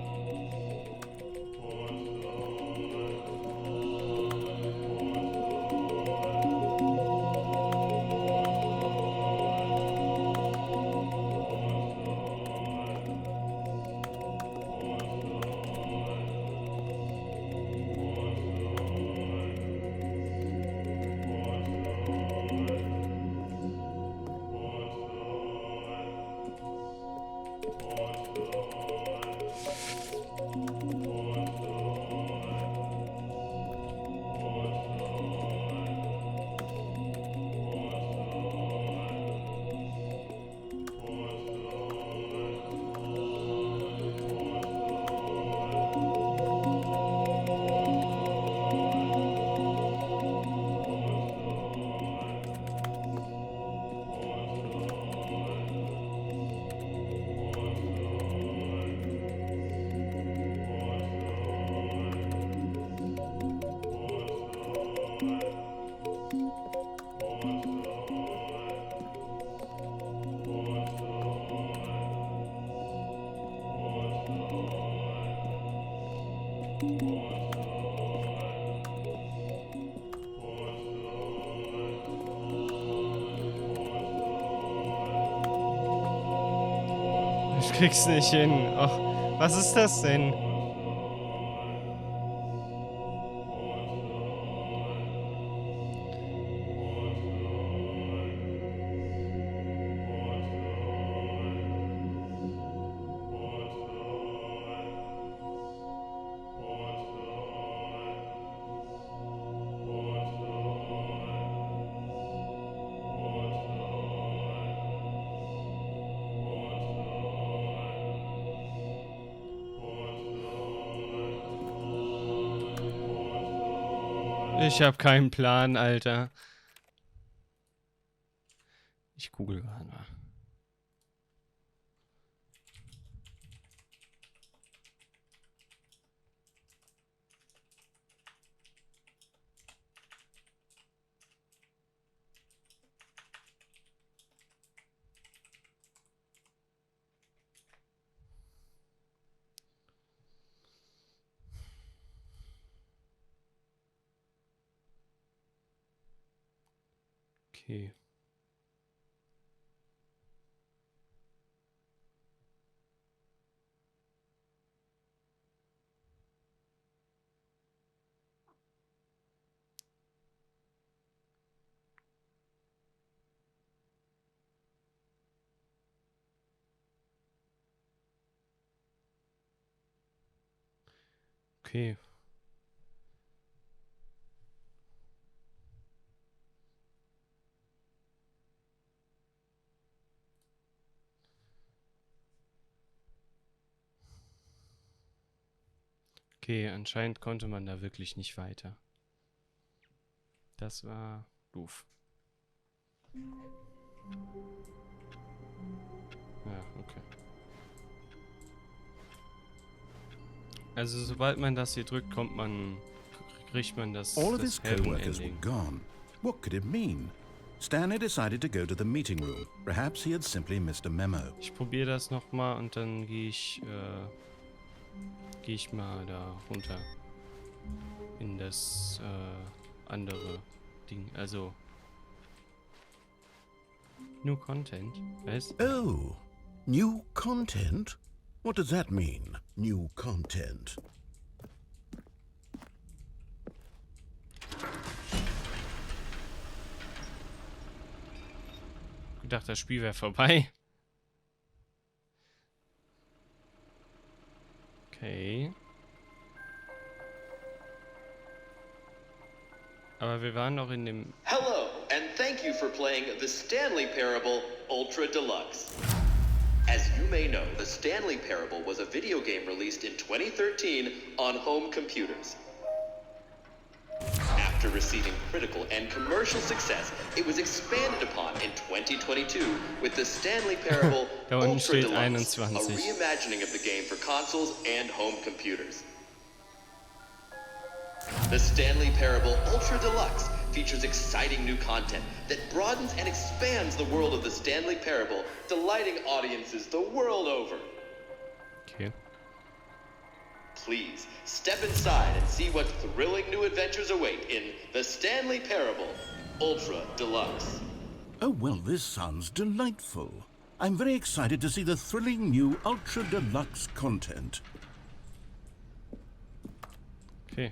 Speaker 1: Ich krieg's nicht hin. Ach, was ist das denn? Ich habe keinen Plan, Alter. Ich google gerade mal. Okay. Okay. Okay, anscheinend konnte man da wirklich nicht weiter. Das war doof. Ja, okay. Also sobald man das hier drückt, kriegt man das
Speaker 2: All of his
Speaker 1: Helden
Speaker 2: co-workers were
Speaker 1: Ending.
Speaker 2: gone. What could it mean? Stanley decided to go to the meeting room. Perhaps he had simply missed a memo.
Speaker 1: Ich probiere das nochmal und dann gehe ich mal da runter. In das andere Ding. Also. New Content. Was?
Speaker 2: Oh, new content? What does that mean, new content?
Speaker 1: Ich dachte, das Spiel wäre vorbei. Okay. Aber wir waren noch in dem...
Speaker 4: Hello, and thank you for playing the Stanley Parable Ultra Deluxe. As you may know, the Stanley Parable was a video game released in 2013 on home computers. After receiving critical and commercial success, it was expanded upon in 2022 with the Stanley Parable
Speaker 1: Da unten
Speaker 4: Ultra
Speaker 1: steht
Speaker 4: Deluxe,
Speaker 1: 21.
Speaker 4: a reimagining of the game for consoles and home computers. The Stanley Parable Ultra Deluxe features exciting new content that broadens and expands the world of the Stanley Parable, delighting audiences the world over.
Speaker 1: Okay.
Speaker 4: Please step inside and see what thrilling new adventures await in the Stanley Parable Ultra Deluxe.
Speaker 2: Oh, well, this sounds delightful. I'm very excited to see the thrilling new Ultra Deluxe content.
Speaker 1: Okay.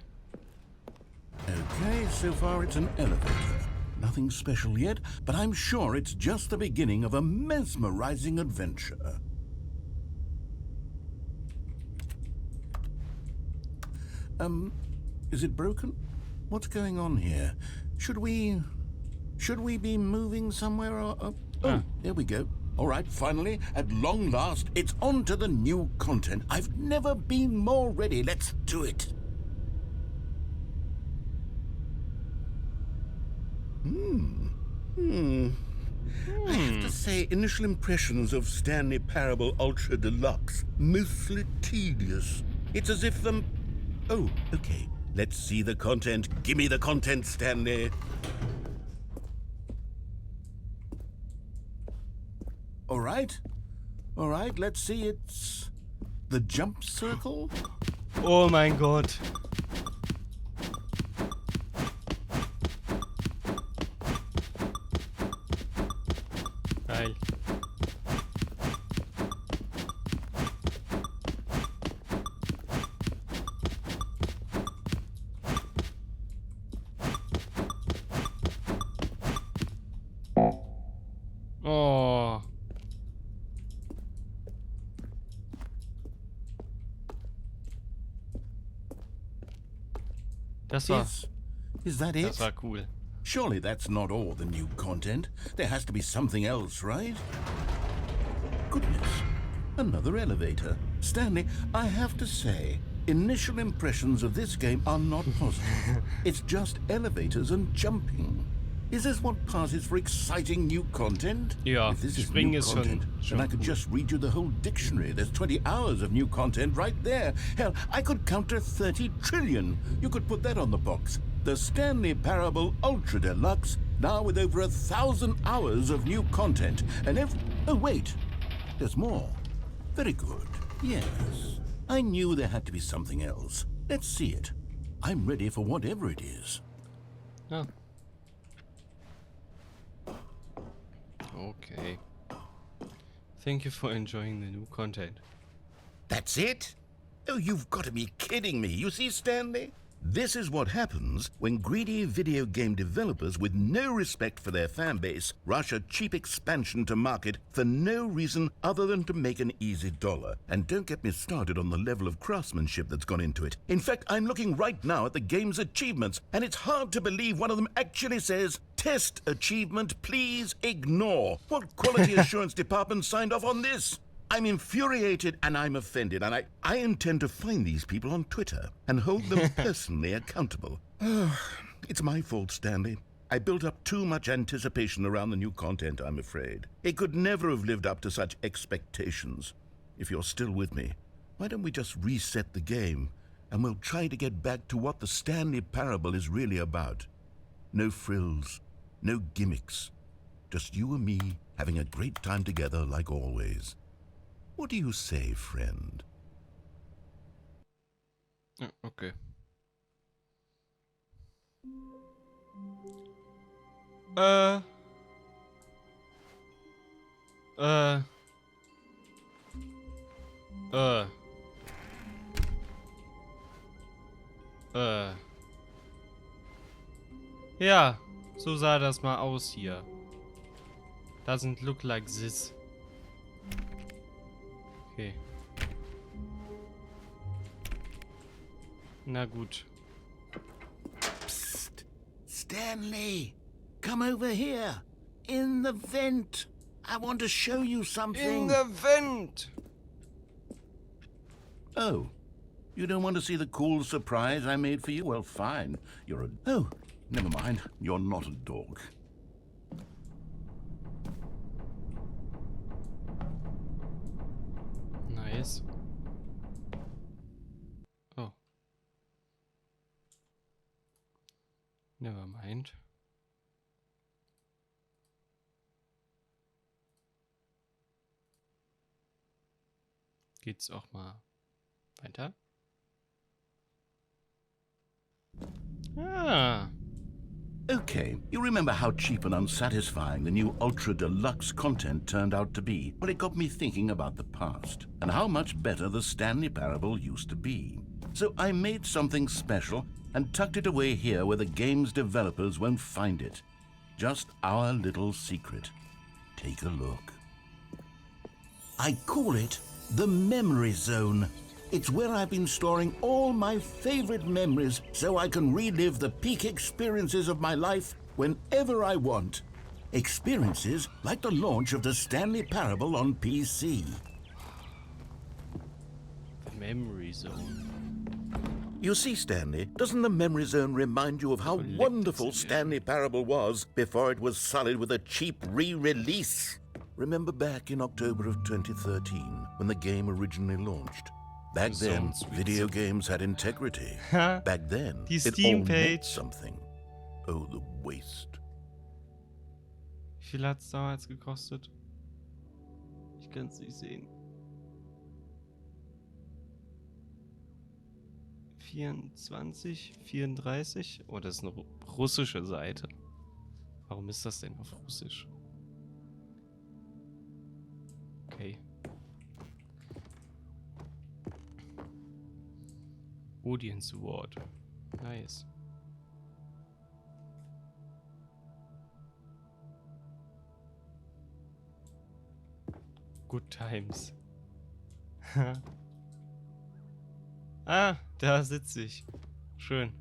Speaker 2: Okay, so far it's an elevator. Nothing special yet, but I'm sure it's just the beginning of a mesmerizing adventure. Is it broken? What's going on here? Should we be moving somewhere or... Oh, there we go. All right, finally, at long last, it's on to the new content. I've never been more ready. Let's do it. I have to say, initial impressions of Stanley Parable Ultra Deluxe, mostly tedious. It's as if Oh, okay. Let's see the content. Give me the content, Stanley. All right, let's see. It's the jump circle.
Speaker 1: Oh mein Gott. Geil. Oh. Das war
Speaker 2: Is that it?
Speaker 1: Das war cool.
Speaker 2: Surely that's not all the new content. There has to be something else, right? Goodness, another elevator. Stanley, I have to say, initial impressions of this game are not positive. It's just elevators and jumping. Is this what passes for exciting new content?
Speaker 1: Ja,
Speaker 2: if this is
Speaker 1: Springen
Speaker 2: new
Speaker 1: ist
Speaker 2: content,
Speaker 1: schon
Speaker 2: then I could
Speaker 1: cool.
Speaker 2: just read you the whole dictionary. There's 20 hours of new content right there. Hell, I could count to 30 trillion. You could put that on the box. The Stanley Parable Ultra Deluxe, now with over 1,000 hours of new content. And oh, wait, there's more. Very good. Yes, I knew there had to be something else. Let's see it. I'm ready for whatever it is.
Speaker 1: Ja. Okay. Thank you for enjoying the new content.
Speaker 2: That's it? Oh, you've got to be kidding me. You see, Stanley? This is what happens when greedy video game developers with no respect for their fan base rush a cheap expansion to market for no reason other than to make an easy dollar. And don't get me started on the level of craftsmanship that's gone into it. In fact, I'm looking right now at the game's achievements, and it's hard to believe one of them actually says, "Test achievement, please ignore." What quality assurance department signed off on this? I'm infuriated and I'm offended, and I intend to find these people on Twitter and hold them personally accountable. It's my fault, Stanley. I built up too much anticipation around the new content, I'm afraid. It could never have lived up to such expectations. If you're still with me, why don't we just reset the game and we'll try to get back to what the Stanley Parable is really about. No frills, no gimmicks, Just you and me having a great time together like always. What do you say, friend?
Speaker 1: Ja, okay. Ja, so sah das mal aus hier. Doesn't look like this. Okay. Na gut.
Speaker 2: Psst! Stanley! Come over here! In the vent! I want to show you something!
Speaker 1: In the vent!
Speaker 2: Oh, you don't want to see the cool surprise I made for you? Well, fine. You're a... Oh, never mind. You're not a dog.
Speaker 1: Nice. Oh. Never mind. Geht's auch mal weiter? Ah.
Speaker 2: Okay, you remember how cheap and unsatisfying the new Ultra Deluxe content turned out to be? Well, it got me thinking about the past and how much better the Stanley Parable used to be. So I made something special and tucked it away here where the game's developers won't find it. Just our little secret. Take a look. I call it the Memory Zone. It's where I've been storing all my favorite memories so I can relive the peak experiences of my life whenever I want. Experiences like the launch of the Stanley Parable on PC.
Speaker 1: The Memory Zone.
Speaker 2: You see, Stanley, doesn't the Memory Zone remind you of how wonderful Stanley Parable was before it was sullied with a cheap re-release? Remember back in October of 2013 when the game originally launched? Back then, video games had integrity. Back then,
Speaker 1: Die
Speaker 2: it
Speaker 1: Steam
Speaker 2: all
Speaker 1: Page.
Speaker 2: meant something. Oh, the waste.
Speaker 1: Wie viel hat es damals gekostet? Ich kann es nicht sehen. 24, 34? Oh, das ist eine russische Seite. Warum ist das denn auf Russisch? Okay. Audience Award. Nice. Good times. Ah, da sitze ich. Schön.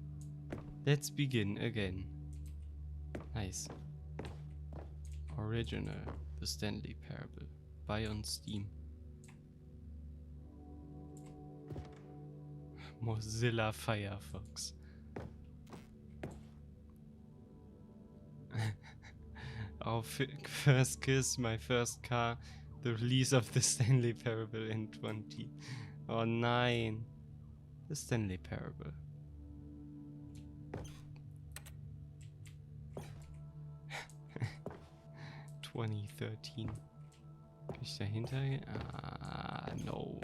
Speaker 1: Let's begin again. Nice. Original. The Stanley Parable. Buy on Steam. Mozilla Firefox. Our first kiss, my first car, the release of the Stanley Parable in 20. Oh nein. The Stanley Parable. (2013). Kann ich dahinter gehen? Ah, no.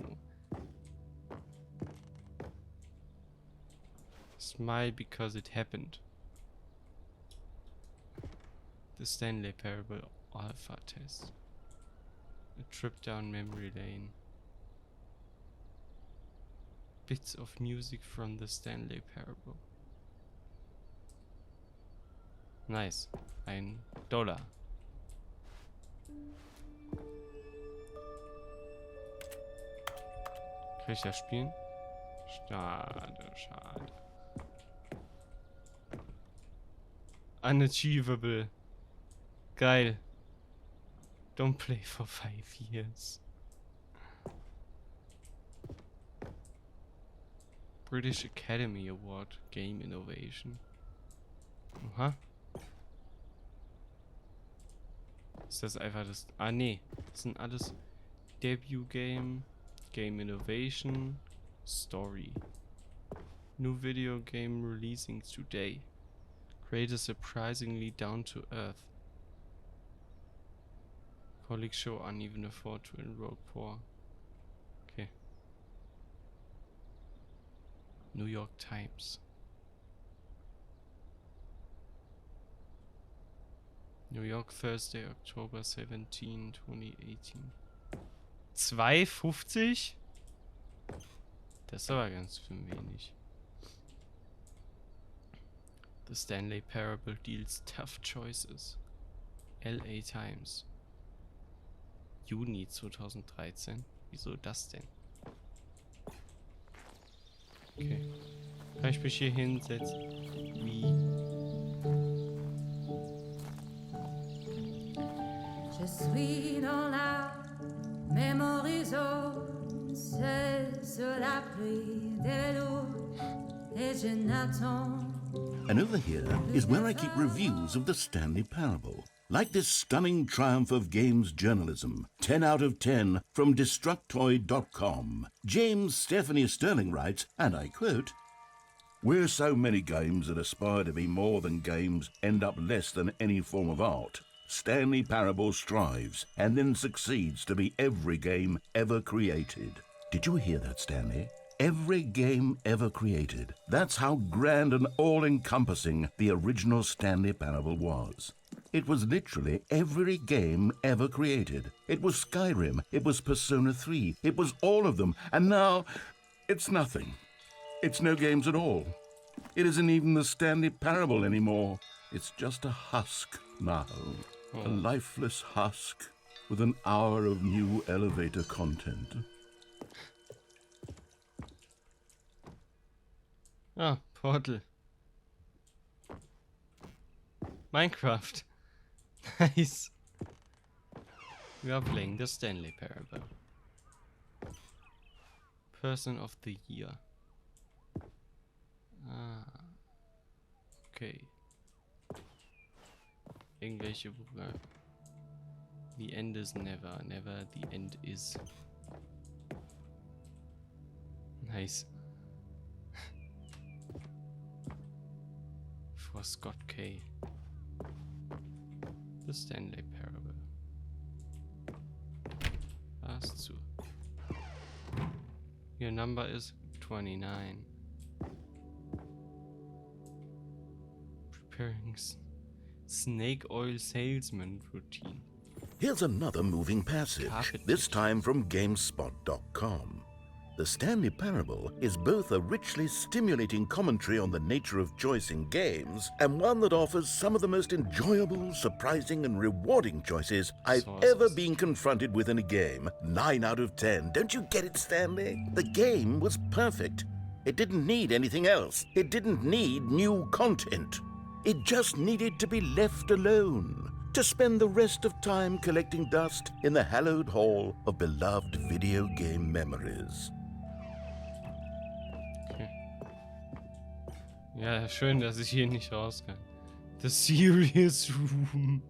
Speaker 1: Smile because it happened. The Stanley Parable Alpha Test. A trip down memory lane. Bits of music from the Stanley Parable. Nice. $1. Kann ich das spielen? Schade, schade. Unachievable. Geil. Don't play for 5 years. British Academy Award. Game Innovation. Aha. Ist das einfach das... Ah, nee. Das sind alles Debut Game, Game Innovation, Story. New video game releasing today. Create a surprisingly down-to-earth. Colleagues show uneven effort to enroll poor. Okay. New York Times. New York, Thursday, October 17, 2018. 2,50? Das ist aber ganz schön wenig. The Stanley Parable deals tough choices. LA Times. Juni 2013. Wieso das denn? Okay. Kann ich mich hier hinsetzen? Wie?
Speaker 5: Je suis dans la mémorisation, c'est sur la pluie des loups et je n'attends.
Speaker 2: And over here is where I keep reviews of the Stanley Parable. Like this stunning triumph of games journalism, 10 out of 10 from Destructoid.com. James Stephanie Sterling writes, and I quote, "Where so many games that aspire to be more than games end up less than any form of art, Stanley Parable strives and then succeeds to be every game ever created." Did you hear that, Stanley? Every game ever created. That's how grand and all-encompassing the original Stanley Parable was. It was literally every game ever created. It was Skyrim, it was Persona 3, it was all of them, and now it's nothing. It's no games at all. It isn't even the Stanley Parable anymore. It's just a husk now. A lifeless husk with an hour of new elevator content.
Speaker 1: Ah, Portal. Minecraft. Nice. We are playing the Stanley Parable. Person of the Year. Ah. Okay. Irgendwelche Buche. The end is never. Never the end is. Nice. For Scott K. The Stanley Parable. Last zu. Your number is 29. Preparing snake oil salesman routine.
Speaker 2: Here's another moving passage, this time from GameSpot.com. The Stanley Parable is both a richly stimulating commentary on the nature of choice in games and one that offers some of the most enjoyable, surprising, and rewarding choices I've ever been confronted with in a game. 9 out of 10. Don't you get it, Stanley? The game was perfect. It didn't need anything else. It didn't need new content. It just needed to be left alone, to spend the rest of time collecting dust in the hallowed hall of beloved video game memories.
Speaker 1: Okay. Ja, schön, dass ich hier nicht raus kann. The Serious Room.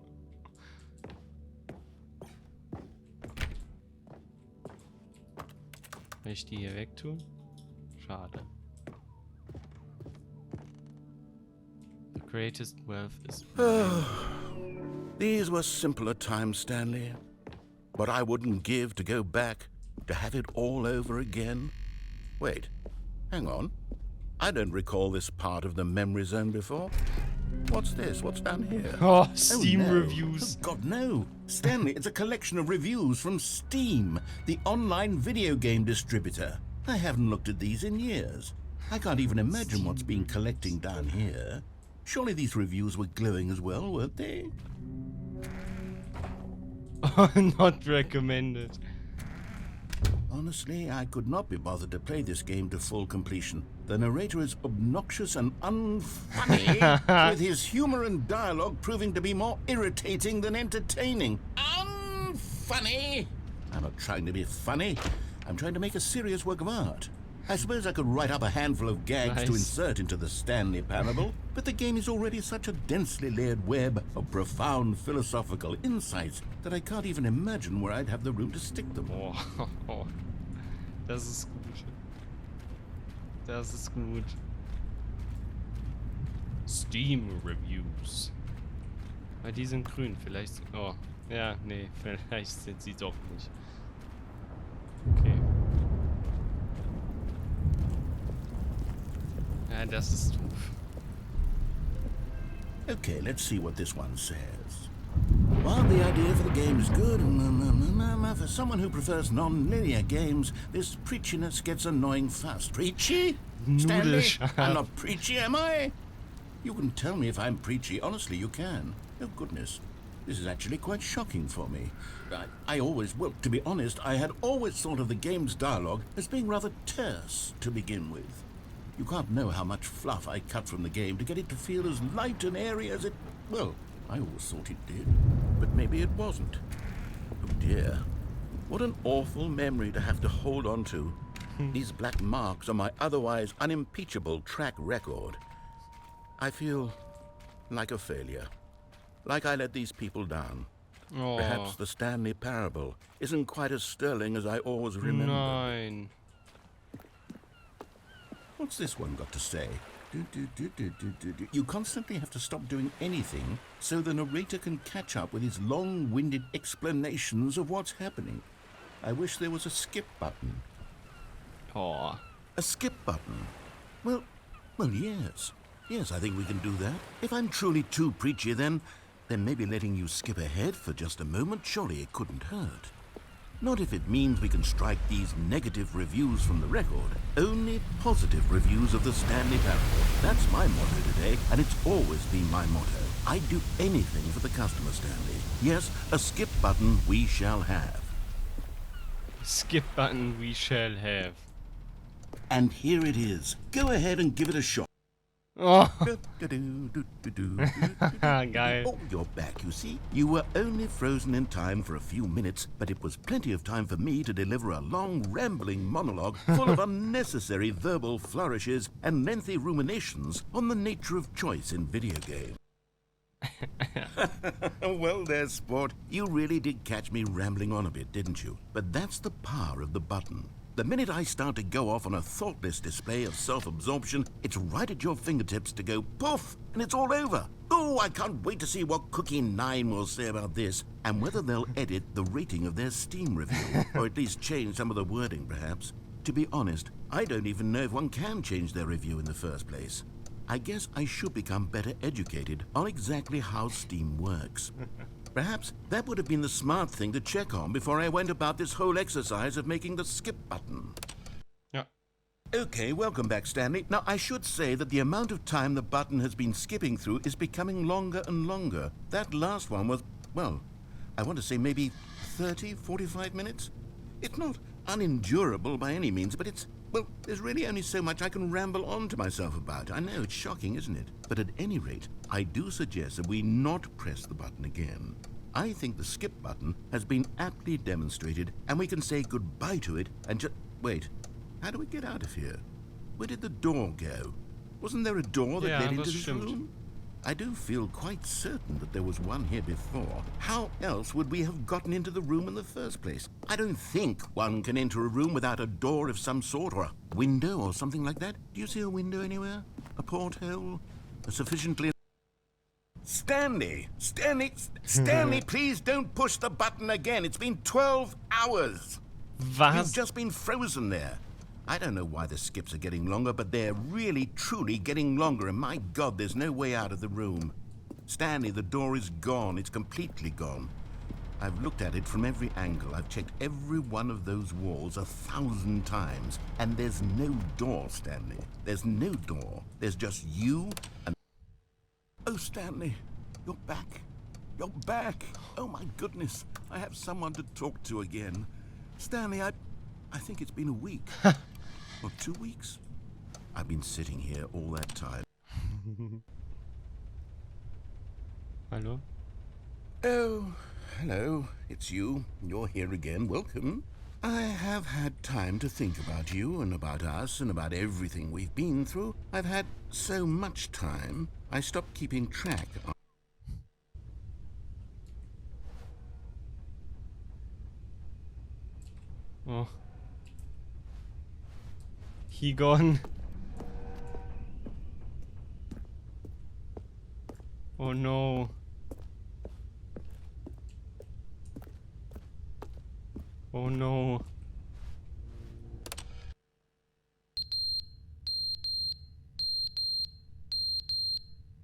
Speaker 1: Will ich die hier wegtun? Schade. The greatest wealth is...
Speaker 2: These were simpler times, Stanley. But I wouldn't give to go back, to have it all over again. Wait, hang on. I don't recall this part of the memory zone before. What's this? What's down here?
Speaker 1: Oh, Steam
Speaker 2: no.
Speaker 1: reviews.
Speaker 2: Oh, God, no. Stanley, it's a collection of reviews from Steam, the online video game distributor. I haven't looked at these in years. I can't even imagine what's been collecting down here. Surely these reviews were glowing as well, weren't they?
Speaker 1: Not recommended.
Speaker 2: Honestly, I could not be bothered to play this game to full completion. The narrator is obnoxious and unfunny, with his humor and dialogue proving to be more irritating than entertaining. Unfunny! I'm not trying to be funny. I'm trying to make a serious work of art. I suppose I could write up a handful of gags to insert into the Stanley Parable, but the game is already such a densely layered web of profound philosophical insights that I can't even imagine where I'd have the room to stick them.
Speaker 1: Oh, das ist gut. Das ist gut. Steam Reviews. Weil die sind grün, vielleicht... Oh, Ja, nee, vielleicht sind sie doch nicht. Okay. Ja, das ist doof.
Speaker 2: Okay, let's see what this one says. While the idea for the game is good, for someone who prefers non-linear games, this preachiness gets annoying fast. Preachy? Stanley? I'm not preachy, am I? You can tell me if I'm preachy. Honestly, you can. Oh, goodness. This is actually quite shocking for me. I always, well, to be honest, I had always thought of the game's dialogue as being rather terse to begin with. You can't know how much fluff I cut from the game to get it to feel as light and airy as it... Well, I always thought it did. But maybe it wasn't. Oh dear. What an awful memory to have to hold on to. These black marks on my otherwise unimpeachable track record. I feel like a failure. Like I let these people down.
Speaker 1: Oh.
Speaker 2: Perhaps the Stanley parable isn't quite as sterling as I always remember.
Speaker 1: Nein.
Speaker 2: What's this one got to say? You constantly have to stop doing anything so the narrator can catch up with his long-winded explanations of what's happening. I wish there was a skip button.
Speaker 1: Oh.
Speaker 2: A skip button? Well, yes. Yes, I think we can do that. If I'm truly too preachy, then maybe letting you skip ahead for just a moment, surely it couldn't hurt. Not if it means we can strike these negative reviews from the record. Only positive reviews of the Stanley parable. That's my motto today, and it's always been my motto. I'd do anything for the customer, Stanley. Yes, a skip button we shall have.
Speaker 1: Skip button we shall have.
Speaker 2: And here it is. Go ahead and give it a shot.
Speaker 1: Oh.
Speaker 2: Geil.
Speaker 1: Geil.
Speaker 2: Oh, you're back, you see. You were only frozen in time for a few minutes, but it was plenty of time for me to deliver a long, rambling monologue full of unnecessary verbal flourishes and lengthy ruminations on the nature of choice in video games. Well there, sport. You really did catch me rambling on a bit, didn't you? But that's the power of the button. The minute I start to go off on a thoughtless display of self-absorption, it's right at your fingertips to go poof, and it's all over. Oh, I can't wait to see what Cookie9 will say about this, and whether they'll edit the rating of their Steam review, or at least change some of the wording, perhaps. To be honest, I don't even know if one can change their review in the first place. I guess I should become better educated on exactly how Steam works. Perhaps that would have been the smart thing to check on before I went about this whole exercise of making the skip button.
Speaker 1: Yeah.
Speaker 2: Okay, welcome back, Stanley. Now, I should say that the amount of time the button has been skipping through is becoming longer and longer. That last one was, well, I want to say maybe 30, 45 minutes? It's not unendurable by any means, but it's, well, there's really only so much I can ramble on to myself about. I know, it's shocking, isn't it? But at any rate, I do suggest that we not press the button again. I think the skip button has been aptly demonstrated, and we can say goodbye to it and just... Wait, how do we get out of here? Where did the door go? Wasn't there a door that led into this room? I do feel quite certain that there was one here before. How else would we have gotten into the room in the first place? I don't think one can enter a room without a door of some sort, or a window or something like that. Do you see a window anywhere? A porthole? A sufficiently... Stanley! Stanley, please don't push the button again. It's been 12 hours.
Speaker 1: Was?
Speaker 2: You've just been frozen there. I don't know why the skips are getting longer, but they're really, truly getting longer, and my God, there's no way out of the room. Stanley, the door is gone. It's completely gone. I've looked at it from every angle. I've checked every one of those walls 1,000 times, and there's no door, Stanley. There's no door. There's just you and... Oh, Stanley, you're back. You're back. Oh, my goodness. I have someone to talk to again. Stanley, I think it's been a week. Or 2 weeks? I've been sitting here all that time.
Speaker 1: Hello?
Speaker 2: Oh, hello. It's you. You're here again. Welcome. I have had time to think about you and about us and about everything we've been through. I've had so much time, I stopped keeping track of...
Speaker 1: Oh. He gone. Oh no. Oh no.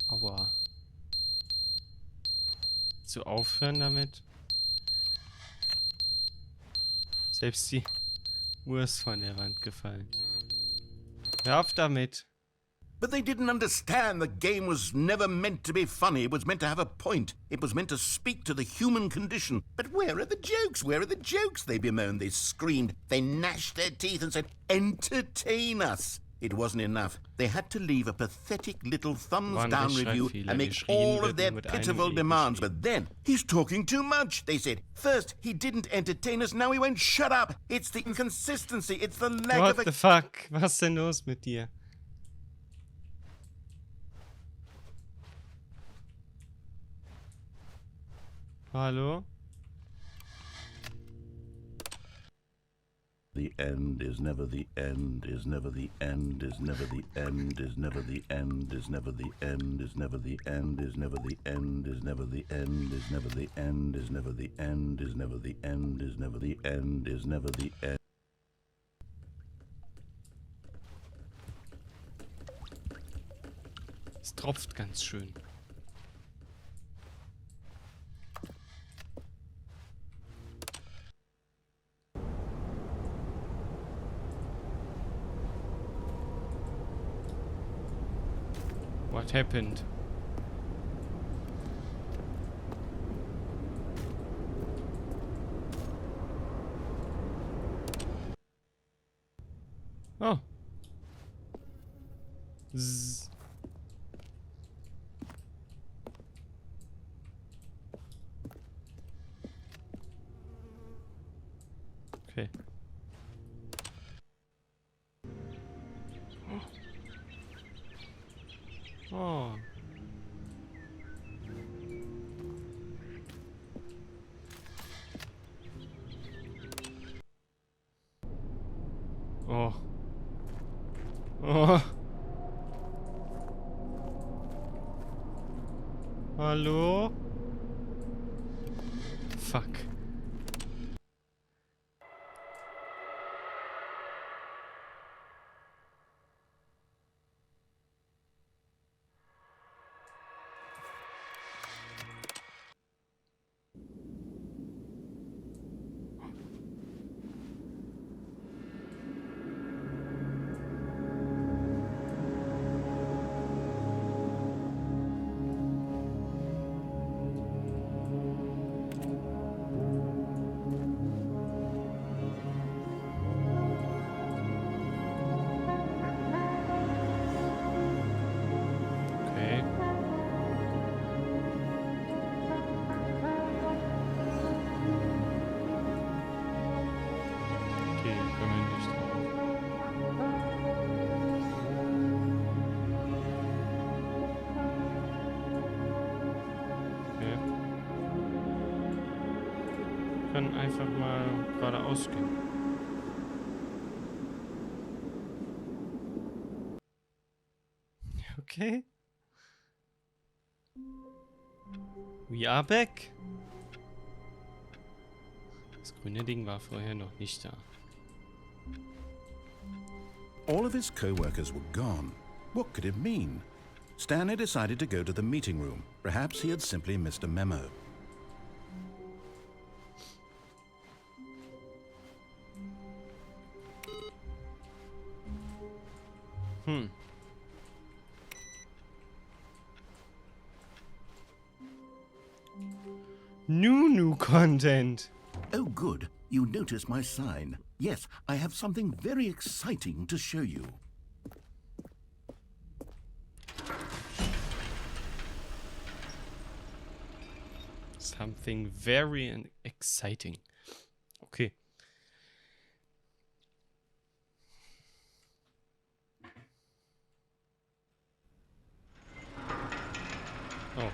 Speaker 1: Aua. Zu aufhören damit? Selbst die Uhr ist von der Wand gefallen. Hör auf damit.
Speaker 2: But they didn't understand the game was never meant to be funny. It was meant to have a point. It was meant to speak to the human condition. But where are the jokes? Where are the jokes? They bemoaned, they screamed, they gnashed their teeth and said, entertain us. It wasn't enough. They had to leave a pathetic little thumbs-down review and make all of their pitiful demands. But then, he's talking too much, they said. First, he didn't entertain us, now he won't shut up. It's the inconsistency, it's the lack of
Speaker 1: What the fuck? Was ist denn los mit dir? Hallo?
Speaker 2: The end is never the end, is never the end, is never the end, is never the end, is never the end, is never the end, is never the end, is never the end, is never the end, is never the end, is never the end, is never the end, is never the end.
Speaker 1: Es tropft ganz schön. What happened? Oh. Zzz. Okay. Oh. Oh. Oh. Hallo? Fuck. Kann einfach mal geradeaus gehen. Okay. We are back. Das grüne Ding war vorher noch nicht da.
Speaker 2: All of his co-workers were gone. What could it mean? Stanley decided to go to the meeting room. Perhaps he had simply missed a memo.
Speaker 1: New content.
Speaker 2: Oh, good. You noticed my sign. Yes, I have something very exciting to show you.
Speaker 1: Something very exciting. Okay. Oh.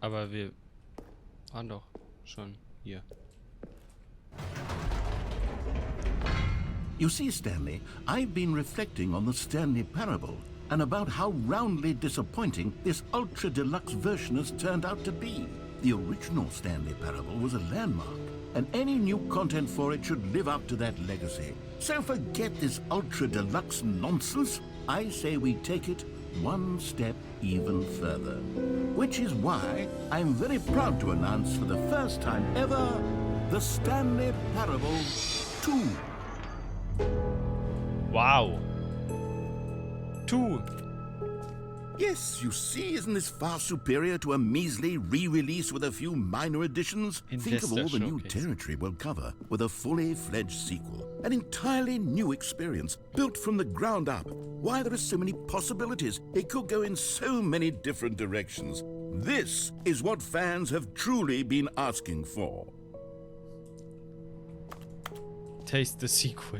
Speaker 1: Aber wir waren doch schon hier.
Speaker 2: You see, Stanley, I've been reflecting on the Stanley parable and about how roundly disappointing this ultra deluxe version has turned out to be. The original Stanley Parable was a landmark, and any new content for it should live up to that legacy. So forget this ultra deluxe nonsense. I say we take it one step even further. Which is why I'm very proud to announce for the first time ever, the Stanley Parable 2.
Speaker 1: Wow. 2.
Speaker 2: Yes, you see, isn't this far superior to a measly re-release with a few minor additions? Think of all the new territory we'll cover with a fully fledged sequel. An entirely new experience, built from the ground up. Why, there are so many possibilities. It could go in so many different directions. This is what fans have truly been asking for.
Speaker 1: Taste the sequel.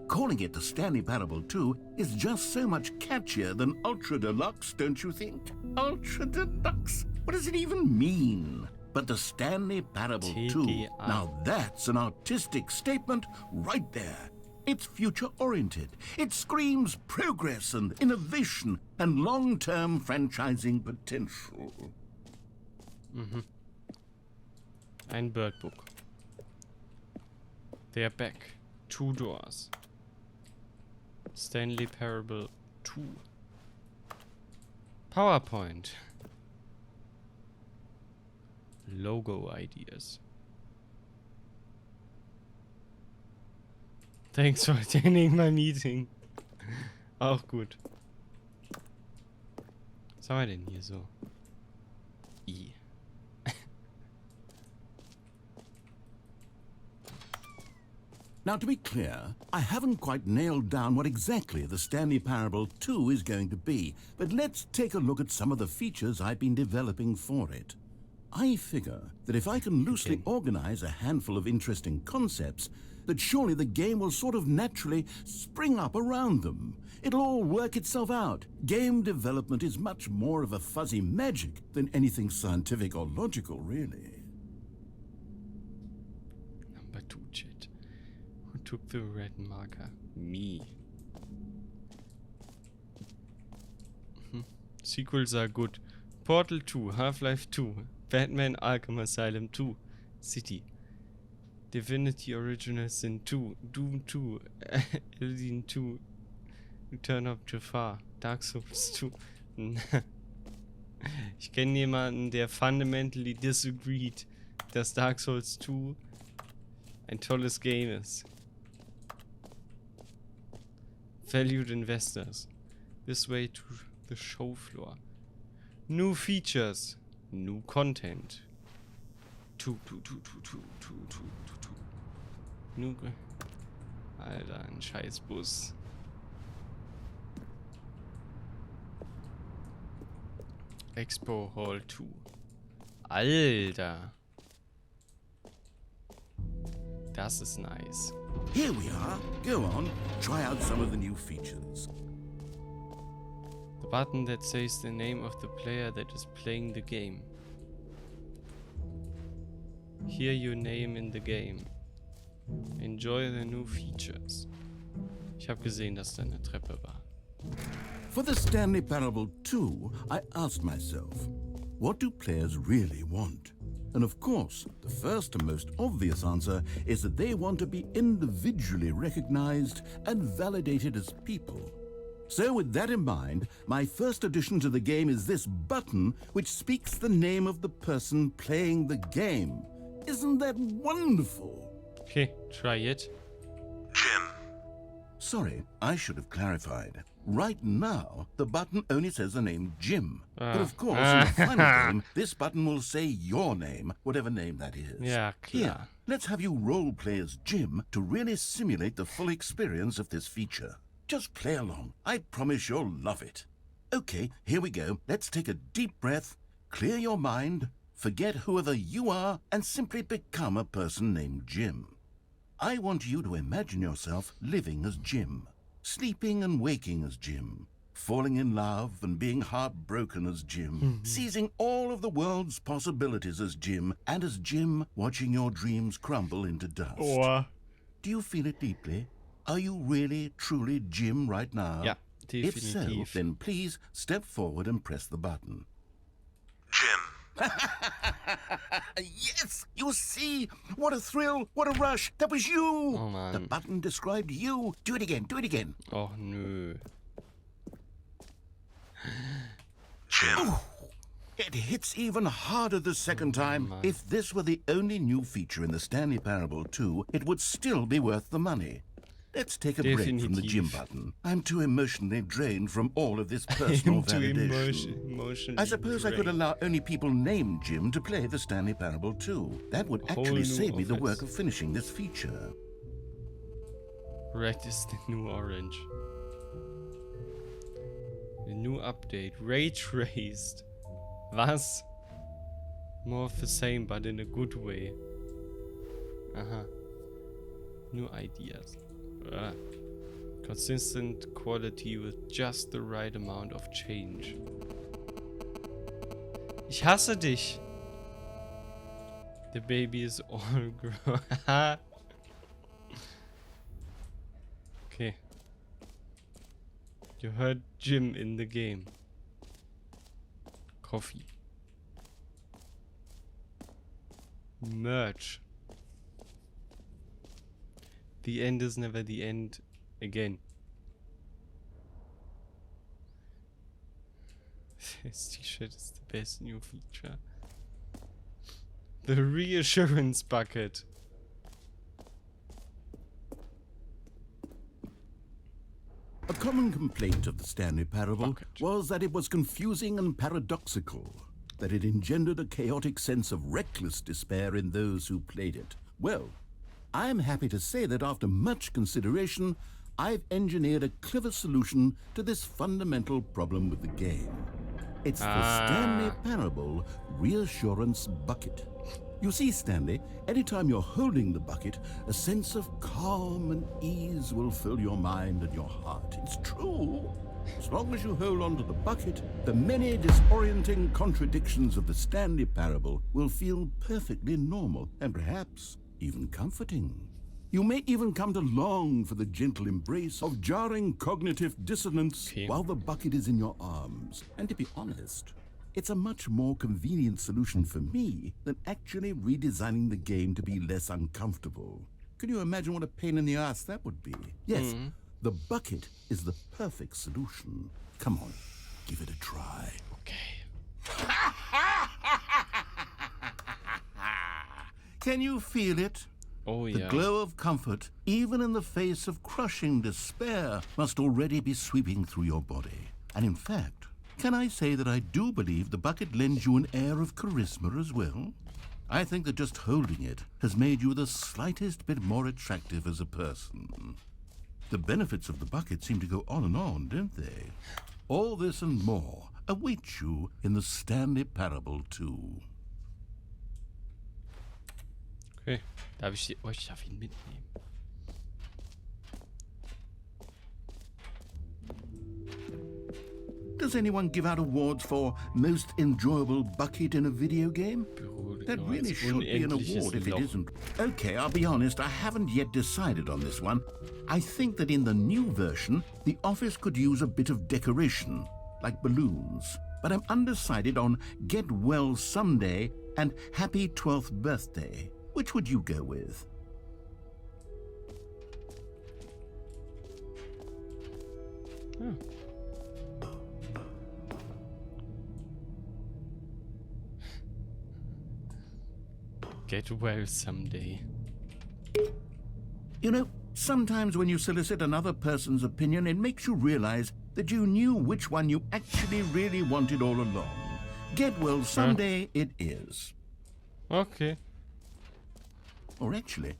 Speaker 2: Calling it the Stanley Parable 2 is just so much catchier than Ultra Deluxe, don't you think? Ultra Deluxe? What does it even mean? But the Stanley Parable 2, now that's an artistic statement right there. It's future-oriented. It screams progress and innovation and long-term franchising potential.
Speaker 1: Ein Bird Book. They're back. 2 doors. Stanley Parable 2. PowerPoint. Logo ideas. Thanks for attending my meeting. Auch gut. Was haben wir denn hier so? I.
Speaker 2: Now, to be clear, I haven't quite nailed down what exactly the Stanley Parable 2 is going to be, but let's take a look at some of the features I've been developing for it. I figure that if I can loosely organize a handful of interesting concepts, that surely the game will sort of naturally spring up around them. It'll all work itself out. Game development is much more of a fuzzy magic than anything scientific or logical, really.
Speaker 1: Number 2 chat. Who took the red marker? Me. Sequels are good. Portal 2, Half-Life 2, Batman Arkham Asylum 2, City, Divinity Original Sin 2, Doom 2, Elden 2, Return of Jafar, Dark Souls 2. Ich kenne jemanden, der fundamentally disagreed, dass Dark Souls 2 ein tolles Game ist. Valued investors. This way to the show floor. New features. New content. New. Alter, ein Scheißbus. Expo Hall 2. Alter. Das ist nice.
Speaker 2: Here we are. Go on, try out some of the new features.
Speaker 1: The button that says the name of the player that is playing the game. Hear your name in the game. Enjoy the new features. Ich habe gesehen, dass da eine Treppe war.
Speaker 2: For the Stanley Parable 2, I asked myself, what do players really want? And of course, the first and most obvious answer is that they want to be individually recognized and validated as people. So with that in mind, my first addition to the game is this button which speaks the name of the person playing the game. Isn't that wonderful?
Speaker 1: Okay, try it.
Speaker 6: Jim.
Speaker 2: Sorry, I should have clarified. Right now, the button only says the name Jim. But of course, in the final game, this button will say your name, whatever name that is.
Speaker 1: Ja, klar.
Speaker 2: Here, let's have you roleplay as Jim to really simulate the full experience of this feature. Just play along. I promise you'll love it. Okay, here we go. Let's take a deep breath, clear your mind, forget whoever you are, and simply become a person named Jim. I want you to imagine yourself living as Jim, sleeping and waking as Jim, falling in love and being heartbroken as Jim, seizing all of the world's possibilities as Jim, and as Jim watching your dreams crumble into dust.
Speaker 1: Oh.
Speaker 2: Do you feel it deeply? Are you really, truly Jim right now?
Speaker 1: Ja,
Speaker 2: If so,
Speaker 1: definitiv.
Speaker 2: then please step forward and press the button. Yes, you see? What a thrill, what a rush. That was you.
Speaker 1: Oh Mann.
Speaker 2: The button described you. Do it again, do it again.
Speaker 1: Och nö.
Speaker 2: Ooh, it hits even harder the second time.
Speaker 1: Mann.
Speaker 2: If this were the only new feature in the Stanley Parable 2, it would still be worth the money. Let's take a break from the gym
Speaker 1: Definitiv.
Speaker 2: button. I'm too emotionally drained from all of this personal
Speaker 1: Too
Speaker 2: validation.
Speaker 1: emotionally
Speaker 2: I suppose I could
Speaker 1: drained.
Speaker 2: allow only people named Jim to play the Stanley Parable 2. That would
Speaker 1: Whole
Speaker 2: actually
Speaker 1: new
Speaker 2: save me the
Speaker 1: office.
Speaker 2: work of finishing this feature.
Speaker 1: Red is the new orange. The new update. Ray traced. Was? More of the same, but in a good way. Aha. New ideas. Consistent quality with just the right amount of change. Ich hasse dich. The baby is all grown. Okay. You heard Jim in the game. Coffee. Merch. The end is never the end again. This t-shirt is the best new feature. The Reassurance Bucket.
Speaker 2: A common complaint of the Stanley Parable
Speaker 1: Bucket.
Speaker 2: was that it was confusing and paradoxical, that it engendered a chaotic sense of reckless despair in those who played it. Well, I'm happy to say that after much consideration, I've engineered a clever solution to this fundamental problem with the game. It's the Stanley Parable Reassurance Bucket. You see, Stanley, anytime you're holding the bucket, a sense of calm and ease will fill your mind and your heart. It's true. As long as you hold on to the bucket, the many disorienting contradictions of the Stanley Parable will feel perfectly normal and perhaps even comforting. You may even come to long for the gentle embrace of jarring cognitive dissonance
Speaker 1: Okay.
Speaker 2: while the bucket is in your arms. And to be honest, it's a much more convenient solution for me than actually redesigning the game to be less uncomfortable. Can you imagine what a pain in the ass that would be? Yes, the bucket is the perfect solution. Come on, give it a try.
Speaker 1: Okay.
Speaker 2: Can you feel it?
Speaker 1: Oh
Speaker 2: The
Speaker 1: yeah.
Speaker 2: glow of comfort, even in the face of crushing despair, must already be sweeping through your body. And in fact, can I say that I do believe the bucket lends you an air of charisma as well? I think that just holding it has made you the slightest bit more attractive as a person. The benefits of the bucket seem to go on, don't they? All this and more await you in the Stanley Parable 2.
Speaker 1: Okay. Ich darf ihn mitnehmen.
Speaker 2: Does anyone give out awards for most enjoyable bucket in a video game? That
Speaker 1: Genau,
Speaker 2: really
Speaker 1: als
Speaker 2: should be an
Speaker 1: unendliches
Speaker 2: award if it
Speaker 1: Loch.
Speaker 2: isn't. Okay, I'll be honest, I haven't yet decided on this one. I think that in the new version, the office could use a bit of decoration, like balloons. But I'm undecided on Get Well Someday and Happy 12th Birthday. Which would you go with?
Speaker 1: Oh. Get well someday.
Speaker 2: You know, sometimes when you solicit another person's opinion, it makes you realize that you knew which one you actually really wanted all along. Get well someday it is.
Speaker 1: Okay.
Speaker 2: Or actually,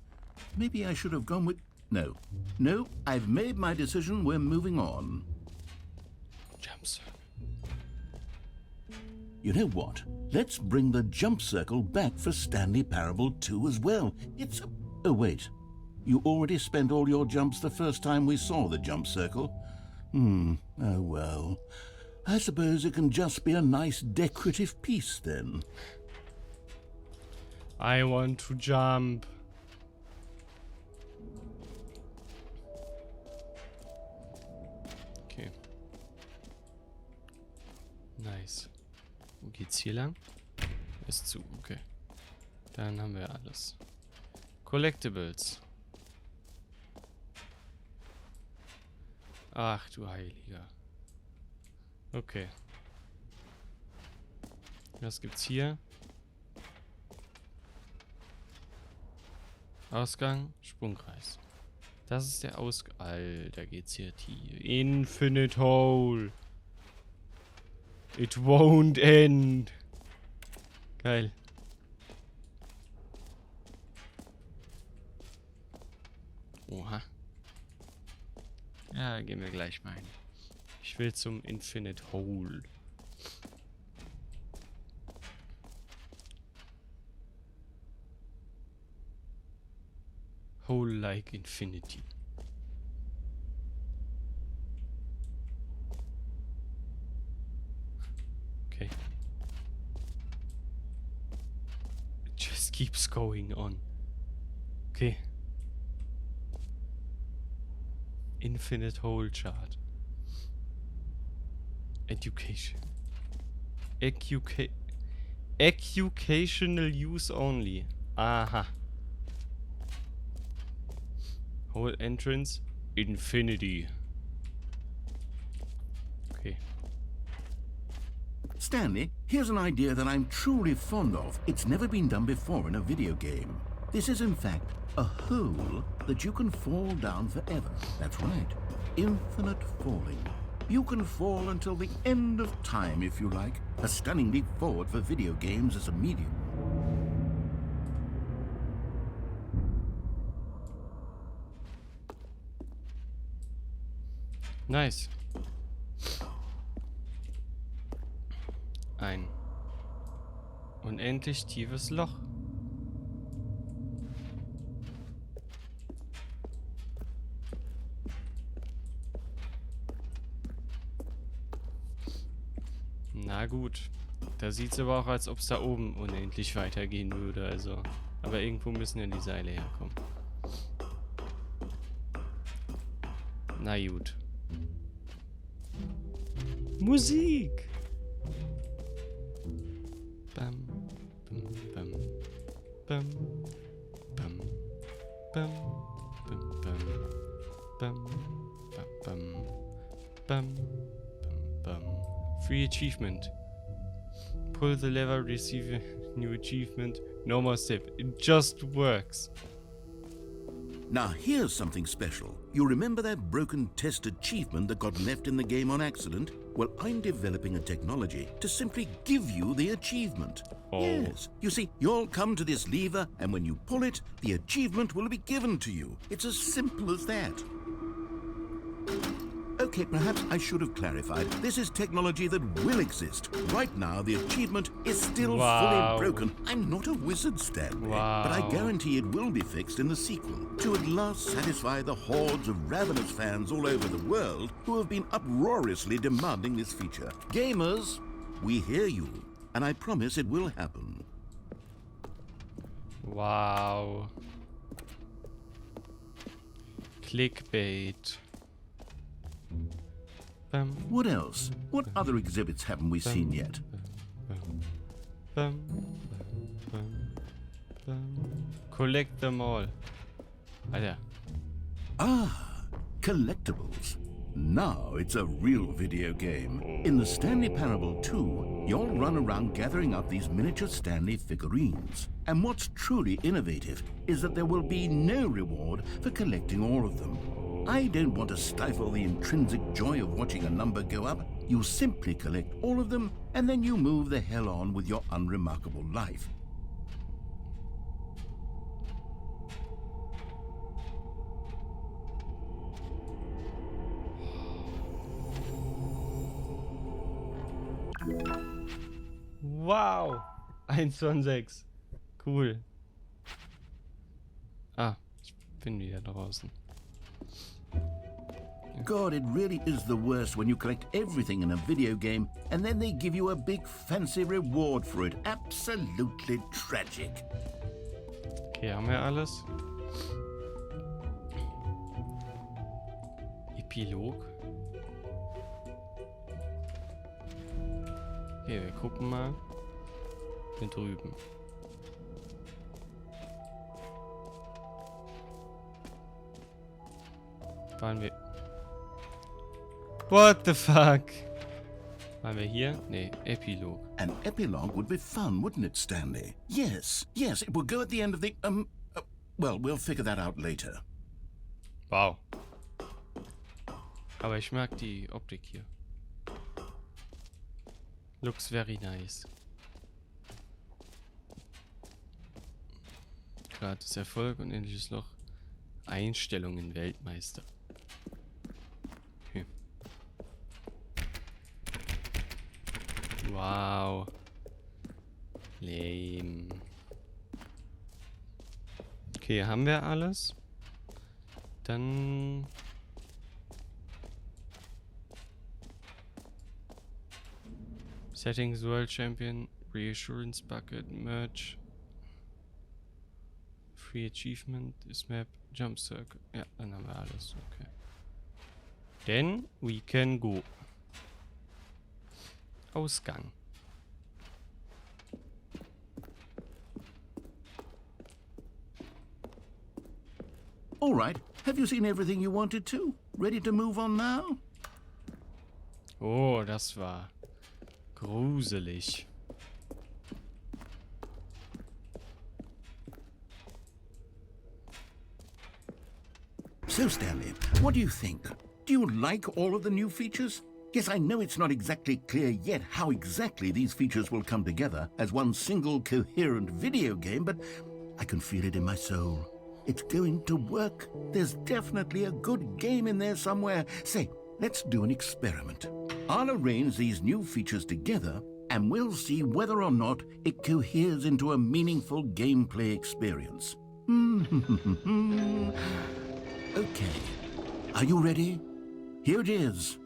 Speaker 2: maybe I should have gone with... No, I've made my decision. We're moving on.
Speaker 1: Jump circle.
Speaker 2: You know what? Let's bring the jump circle back for Stanley Parable 2 as well. It's a... Oh, wait. You already spent all your jumps the first time we saw the jump circle? Oh, well. I suppose it can just be a nice decorative piece then.
Speaker 1: I want to jump. Okay. Nice. Wo geht's hier lang? Ist zu, okay. Dann haben wir alles. Collectibles. Ach du Heiliger. Okay. Was gibt's hier? Ausgang, Sprungkreis. Das ist der Ausgang. Alter, geht's hier tief. Infinite Hole. It won't end. Geil. Oha. Ja, gehen wir gleich mal hin. Ich will zum Infinite Hole. Hole like infinity. Okay. It just keeps going on. Okay. Infinite Hole Chart. Education. Educational use only. Aha. Hole entrance. Infinity. Okay.
Speaker 2: Stanley, here's an idea that I'm truly fond of. It's never been done before in a video game. This is, in fact, a hole that you can fall down forever. That's right. Infinite falling. You can fall until the end of time, if you like. A stunning leap forward for video games as a medium.
Speaker 1: Nice. Ein unendlich tiefes Loch. Na gut. Da sieht es aber auch, als ob es da oben unendlich weitergehen würde, also. Aber irgendwo müssen ja die Seile herkommen. Na gut. Musik! Bam, bam, bam, bam, bam, bam, bam, bam, bam, bam, bam, bam. Free achievement. Pull the lever, receive a new achievement. No more step. It just works.
Speaker 2: Now here's something special. You remember that broken test achievement that got left in the game on accident? Well, I'm developing a technology to simply give you the achievement.
Speaker 1: Oh.
Speaker 2: Yes. You see, you'll come to this lever, and when you pull it, the achievement will be given to you. It's as simple as that. Okay, perhaps I should have clarified. This is technology that will exist. Right now, the achievement is still fully broken. I'm not a wizard, Stanley, but I guarantee it will be fixed in the sequel to at last satisfy the hordes of ravenous fans all over the world who have been uproariously demanding this feature. Gamers, we hear you, and I promise it will happen.
Speaker 1: Wow. Clickbait.
Speaker 2: What else? What other exhibits haven't we seen yet?
Speaker 1: Collect them all. Alter.
Speaker 2: Ah, collectibles. Now it's a real video game. In the Stanley Parable 2, you'll run around gathering up these miniature Stanley figurines. And what's truly innovative is that there will be no reward for collecting all of them. I don't want to stifle the intrinsic joy of watching a number go up. You simply collect all of them, and then you move the hell on with your unremarkable life.
Speaker 1: Wow. 1 von 6. Cool. Ah, ich bin wieder draußen.
Speaker 2: God, it really is the worst when you collect everything in a video game and then they give you a big fancy reward for it. Absolutely tragic.
Speaker 1: Okay, haben wir alles? Epilog. Okay, wir gucken mal. Hier drüben. Waren wir... What the fuck? Waren wir hier? Nee, Epilog.
Speaker 2: An epilogue would be fun, wouldn't it, Stanley? Yes, it will go at the end of the, well, we'll figure that out later.
Speaker 1: Wow. Aber ich mag die Optik hier. Looks very nice. Gratis Erfolg und endliches Loch. Einstellungen Weltmeister. Okay. Wow. Lame. Okay, haben wir alles? Dann... Settings World Champion, Reassurance Bucket, Merch, Free Achievement, ist Map, Jump Circle. Ja, dann haben wir alles. Okay. Then we can go. Ausgang.
Speaker 2: All right, have you seen everything you wanted to? Ready to move on now?
Speaker 1: Oh, das war gruselig.
Speaker 2: So, Stanley, what do you think? Do you like all of the new features? Yes, I know it's not exactly clear yet how exactly these features will come together as one single coherent video game, but I can feel it in my soul. It's going to work. There's definitely a good game in there somewhere. Say, let's do an experiment. I'll arrange these new features together, and we'll see whether or not it coheres into a meaningful gameplay experience. Okay, are you ready? Here it is.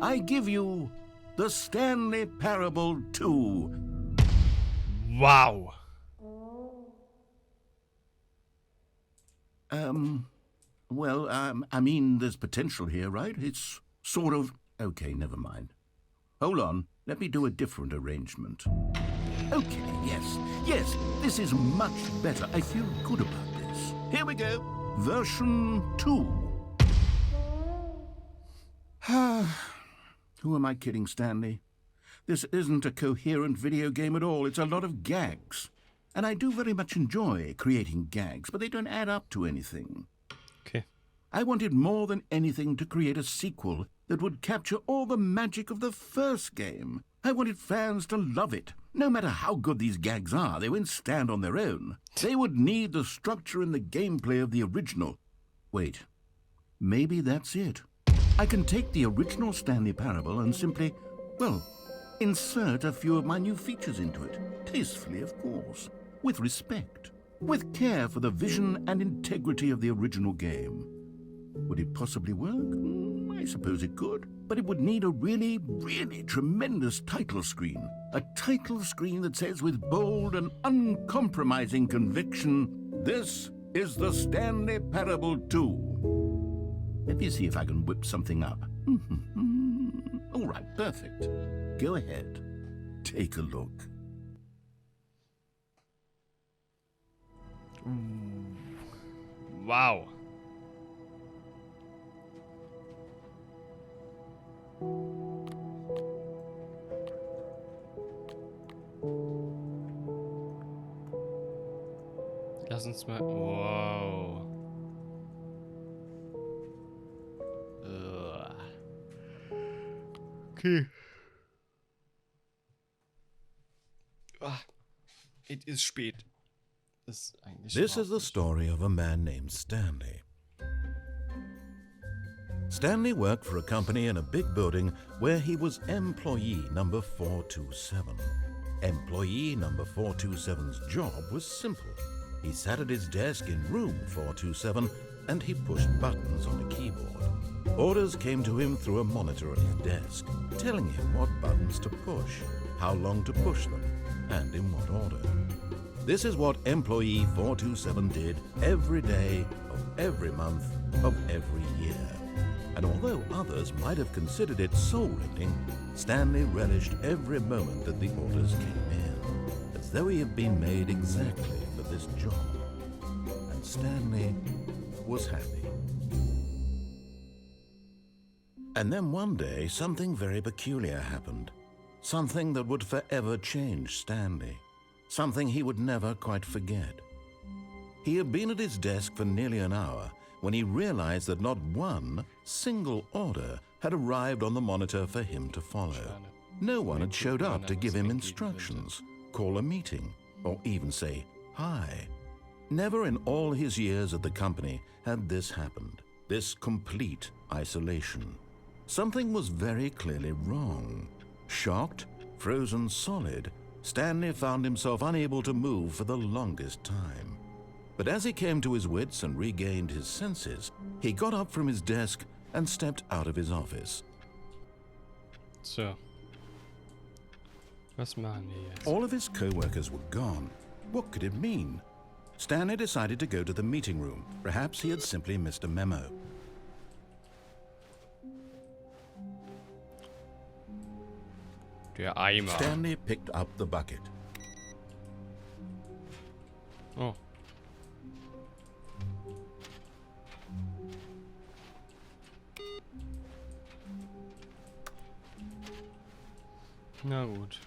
Speaker 2: I give you the Stanley Parable 2.
Speaker 1: Wow.
Speaker 2: Well, I mean, there's potential here, right? It's sort of... Okay, never mind. Hold on, let me do a different arrangement. Okay, yes, this is much better. I feel good about this. Here we go. Version 2. Who am I kidding, Stanley? This isn't a coherent video game at all. It's a lot of gags. And I do very much enjoy creating gags, but they don't add up to anything.
Speaker 1: Okay.
Speaker 2: I wanted more than anything to create a sequel that would capture all the magic of the first game. I wanted fans to love it. No matter how good these gags are, they won't stand on their own. They would need the structure and the gameplay of the original. Wait, maybe that's it. I can take the original Stanley Parable and simply, well, insert a few of my new features into it. Tastefully, of course. With respect. With care for the vision and integrity of the original game. Would it possibly work? I suppose it could. But it would need a really, really tremendous title screen. A title screen that says with bold and uncompromising conviction, "This is the Stanley Parable 2. Let me see if I can whip something up. All right, perfect. Go ahead. Take a look.
Speaker 1: Wow. Lass uns mal... Wow. Okay. Es ist spät. Ist eigentlich
Speaker 2: This is the story of a man named Stanley. Stanley worked for a company in a big building where he was employee number 427. Employee number 427's job was simple. He sat at his desk in room 427 and he pushed buttons on a keyboard. Orders came to him through a monitor at his desk, telling him what buttons to push, how long to push them, and in what order. This is what employee 427 did every day of every month of every year. And although others might have considered it soul-rending, Stanley relished every moment that the orders came in, as though he had been made exactly for this job. And Stanley was happy. And then one day, something very peculiar happened. Something that would forever change Stanley. Something he would never quite forget. He had been at his desk for nearly an hour when he realized that not one single order had arrived on the monitor for him to follow. No one had showed up to give him instructions, call a meeting, or even say hi. Never in all his years at the company had this happened, this complete isolation. Something was very clearly wrong. Shocked, frozen solid, Stanley found himself unable to move for the longest time. But as he came to his wits and regained his senses, he got up from his desk and stepped out of his office.
Speaker 1: So. Was machen wir jetzt?
Speaker 2: All of his co-workers were gone. What could it mean? Stanley decided to go to the meeting room. Perhaps he had simply missed a memo.
Speaker 1: Der Eimer.
Speaker 2: Stanley picked up the bucket.
Speaker 1: Oh. Na gut.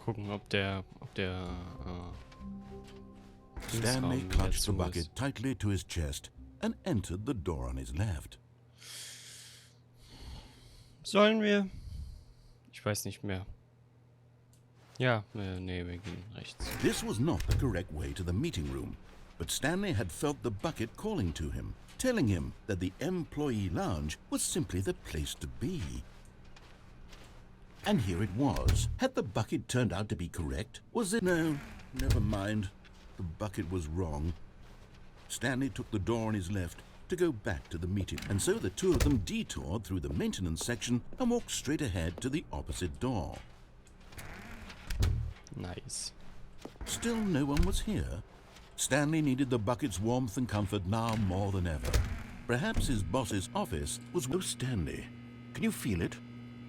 Speaker 1: Gucken, ob der
Speaker 2: Stanley clutched the bucket tightly to his chest and entered the door on his left.
Speaker 1: Sollen wir? Ich weiß nicht mehr. Ja, nee, wir gehen rechts.
Speaker 2: This was not the correct way to the meeting room, but Stanley had felt the bucket calling to him, telling him that the employee lounge was simply the place to be. And here it was. Had the bucket turned out to be correct? Was it? No, never mind. The bucket was wrong. Stanley took the door on his left to go back to the meeting, and so the two of them detoured through the maintenance section and walked straight ahead to the opposite door.
Speaker 1: Nice.
Speaker 2: Still no one was here. Stanley needed the bucket's warmth and comfort now more than ever. Perhaps his boss's office was... Oh, Stanley, can you feel it?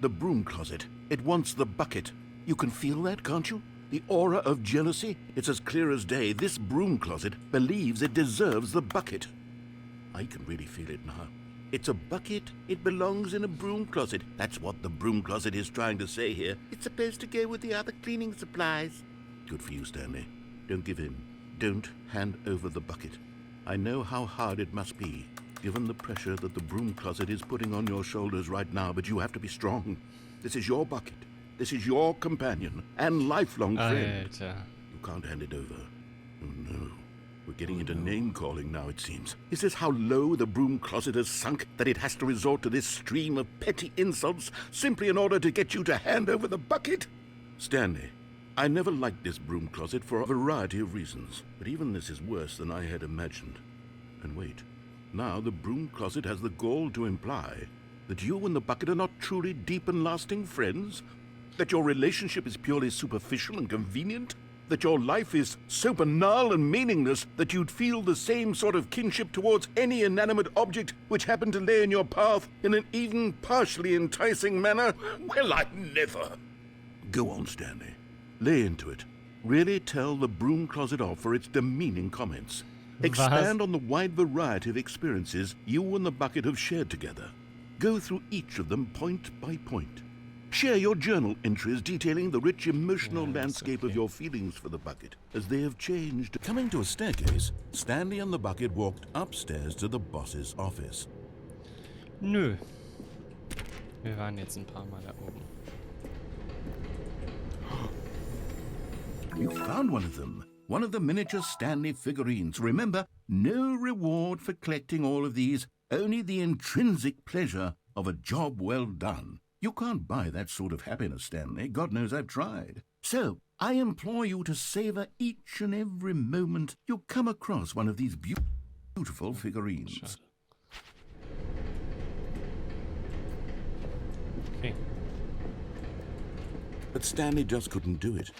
Speaker 2: The broom closet. It wants the bucket. You can feel that, can't you? The aura of jealousy? It's as clear as day. This broom closet believes it deserves the bucket. I can really feel it now. It's a bucket. It belongs in a broom closet. That's what the broom closet is trying to say here. It's supposed to go with the other cleaning supplies. Good for you, Stanley. Don't give in. Don't hand over the bucket. I know how hard it must be, given the pressure that the broom closet is putting on your shoulders right now, but you have to be strong. This is your bucket. This is your companion and lifelong friend.
Speaker 1: Alter.
Speaker 2: You can't hand it over. Oh, no. We're getting into name-calling now, it seems. Is this how low the broom closet has sunk, that it has to resort to this stream of petty insults simply in order to get you to hand over the bucket? Stanley, I never liked this broom closet for a variety of reasons, but even this is worse than I had imagined. And wait, now the broom closet has the gall to imply that you and the bucket are not truly deep and lasting friends? That your relationship is purely superficial and convenient? That your life is so banal and meaningless that you'd feel the same sort of kinship towards any inanimate object which happened to lay in your path in an even partially enticing manner? Well, I never. Go on, Stanley. Lay into it. Really tell the broom closet off for its demeaning comments. Expand on the wide variety of experiences you and the bucket have shared together. Go through each of them point by point. Share your journal entries detailing the rich emotional landscape of your feelings for the bucket as they have changed. Coming to a staircase, Stanley and the bucket walked upstairs to the boss's office.
Speaker 1: Nö. Wir waren jetzt ein paar Mal da oben.
Speaker 2: You found one of them. One of the miniature Stanley figurines. Remember, no reward for collecting all of these, only the intrinsic pleasure of a job well done. You can't buy that sort of happiness, Stanley. God knows I've tried. So, I implore you to savor each and every moment you come across one of these beautiful figurines.
Speaker 1: Okay.
Speaker 2: But Stanley just couldn't do it.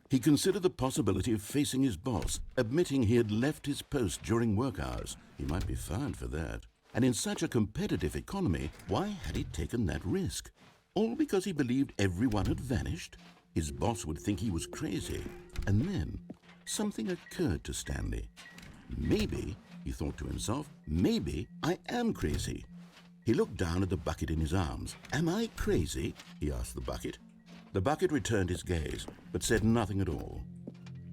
Speaker 2: He considered the possibility of facing his boss, admitting he had left his post during work hours. He might be fined for that. And in such a competitive economy, why had he taken that risk? All because he believed everyone had vanished? His boss would think he was crazy. And then something occurred to Stanley. Maybe, he thought to himself, maybe I am crazy. He looked down at the bucket in his arms. Am I crazy? He asked the bucket. The bucket returned his gaze, but said nothing at all.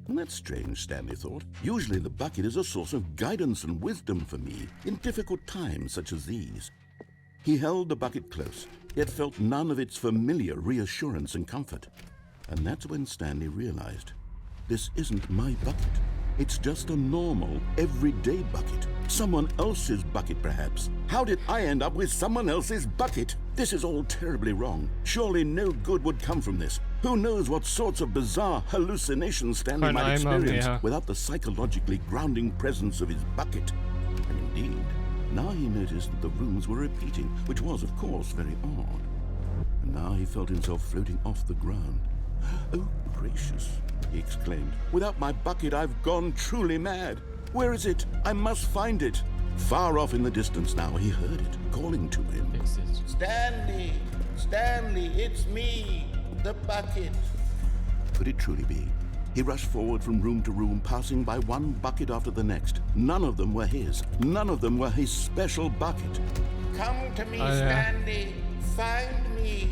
Speaker 2: That's strange, Stanley thought. Usually the bucket is a source of guidance and wisdom for me in difficult times such as these. He held the bucket close, yet felt none of its familiar reassurance and comfort. And that's when Stanley realized, this isn't my bucket. It's just a normal, everyday bucket. Someone else's bucket, perhaps. How did I end up with someone else's bucket? This is all terribly wrong. Surely no good would come from this. Who knows what sorts of bizarre hallucinations Stanley might experience without the psychologically grounding presence of his bucket. And indeed, now he noticed that the rooms were repeating, which was, of course, very odd. And now he felt himself floating off the ground. Oh, gracious, he exclaimed. Without my bucket, I've gone truly mad. Where is it? I must find it. Far off in the distance now, he heard it, calling to him.
Speaker 6: Stanley! Stanley, it's me, the bucket.
Speaker 2: Could it truly be? He rushed forward from room to room, passing by one bucket after the next. None of them were his. None of them were his special bucket.
Speaker 6: Come to me, Stanley. Find me.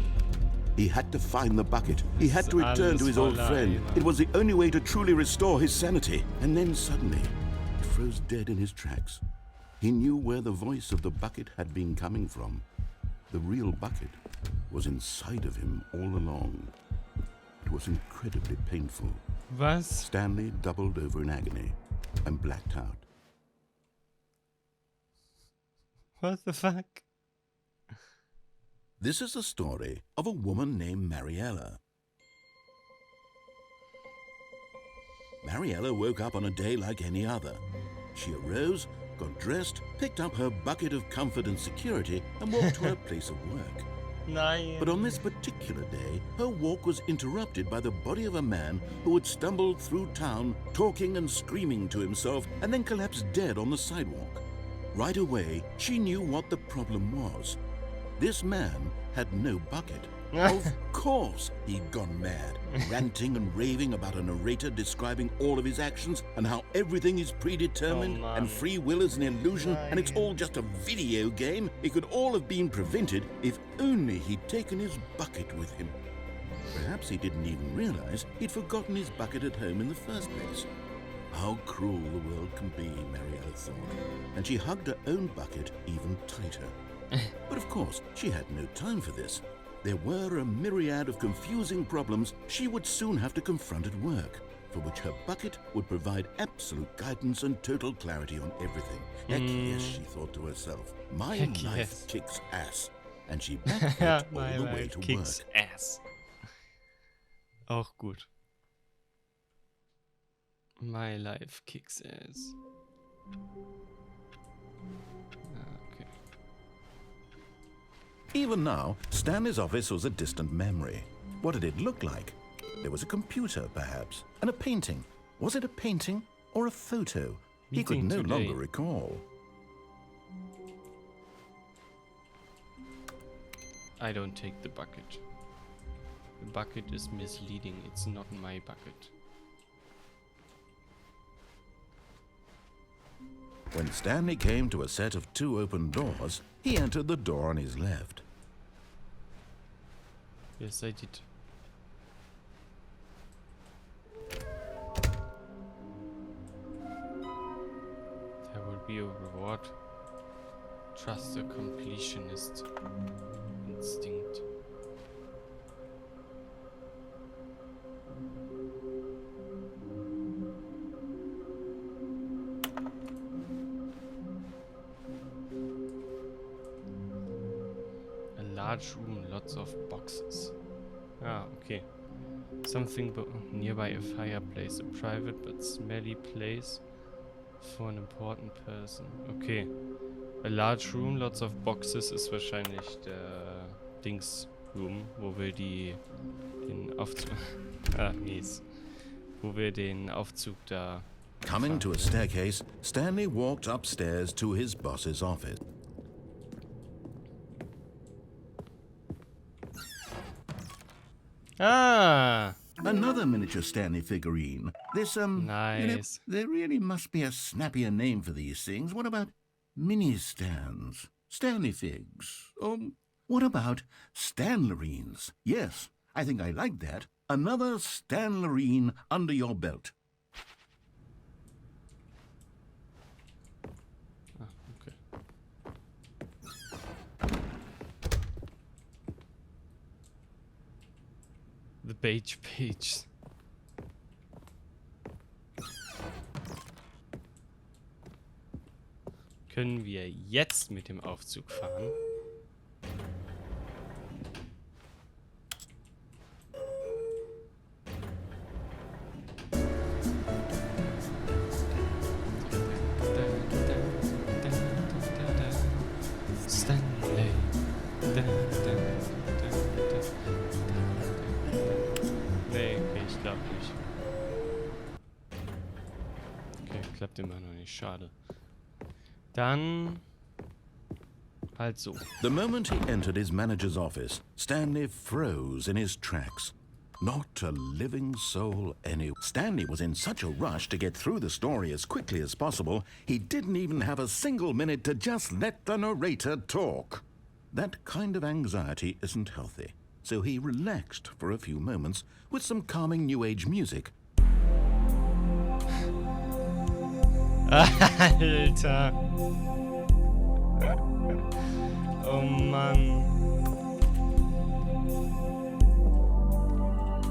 Speaker 2: He had to find the bucket. He had to return to his old friend. It was the only way to truly restore his sanity. And then suddenly, he froze dead in his tracks. He knew where the voice of the bucket had been coming from. The real bucket was inside of him all along. It was incredibly painful.
Speaker 1: Was?
Speaker 2: Stanley doubled over in agony and blacked out.
Speaker 1: What the fuck?
Speaker 2: This is the story of a woman named Mariella. Mariella woke up on a day like any other. She arose, got dressed, picked up her bucket of comfort and security, and walked to her place of work.
Speaker 1: Nein.
Speaker 2: But on this particular day, her walk was interrupted by the body of a man who had stumbled through town, talking and screaming to himself, and then collapsed dead on the sidewalk. Right away, she knew what the problem was. This man had no bucket. Of course he'd gone mad, ranting and raving about a narrator describing all of his actions and how everything is predetermined and free will is an illusion and it's all just a video game. It could all have been prevented if only he'd taken his bucket with him. Perhaps he didn't even realize he'd forgotten his bucket at home in the first place. How cruel the world can be, Mariella thought, and she hugged her own bucket even tighter. But of course, she had no time for this. There were a myriad of confusing problems she would soon have to confront at work, for which her bucket would provide absolute guidance and total clarity on everything. Heck yes, she thought to herself. My life kicks ass. And she backpacked all the way to
Speaker 1: kicks
Speaker 2: work.
Speaker 1: Ass. Auch gut. My life kicks ass. Okay.
Speaker 2: Even now, Stanley's office was a distant memory. What did it look like? There was a computer, perhaps, and a painting. Was it a painting or a photo? He could no longer recall.
Speaker 1: I don't take the bucket. The bucket is misleading. It's not my bucket.
Speaker 2: When Stanley came to a set of 2 open doors, he entered the door on his left.
Speaker 1: Yes, I did. There will be a reward. Trust the completionist instinct. Large room, lots of boxes. Ah, okay. Something nearby a fireplace, a private but smelly place for an important person. Okay. A large room, lots of boxes ist wahrscheinlich der Dings-Room, wo wir den Aufzug... wo wir den Aufzug da...
Speaker 2: Coming to a staircase, Stanley walked upstairs to his boss's office.
Speaker 1: Ah!
Speaker 2: Another miniature Stanley figurine. This,
Speaker 1: Nice.
Speaker 2: There really must be a snappier name for these things. What about mini-stands? Stanley figs? What about Stanlerines? Yes, I think I like that. Another Stanlerine under your belt.
Speaker 1: Okay. The Beige Page. Können wir jetzt mit dem Aufzug fahren? Stanley. Nee, okay, ich glaube nicht. Okay, klappt immer noch nicht, schade. Dann halt so.
Speaker 2: The moment he entered his manager's office, Stanley froze in his tracks. Not a living soul anywhere. Stanley was in such a rush to get through the story as quickly as possible, he didn't even have a single minute to just let the narrator talk. That kind of anxiety isn't healthy, so he relaxed for a few moments with some calming New Age music.
Speaker 1: Alter. Oh Mann.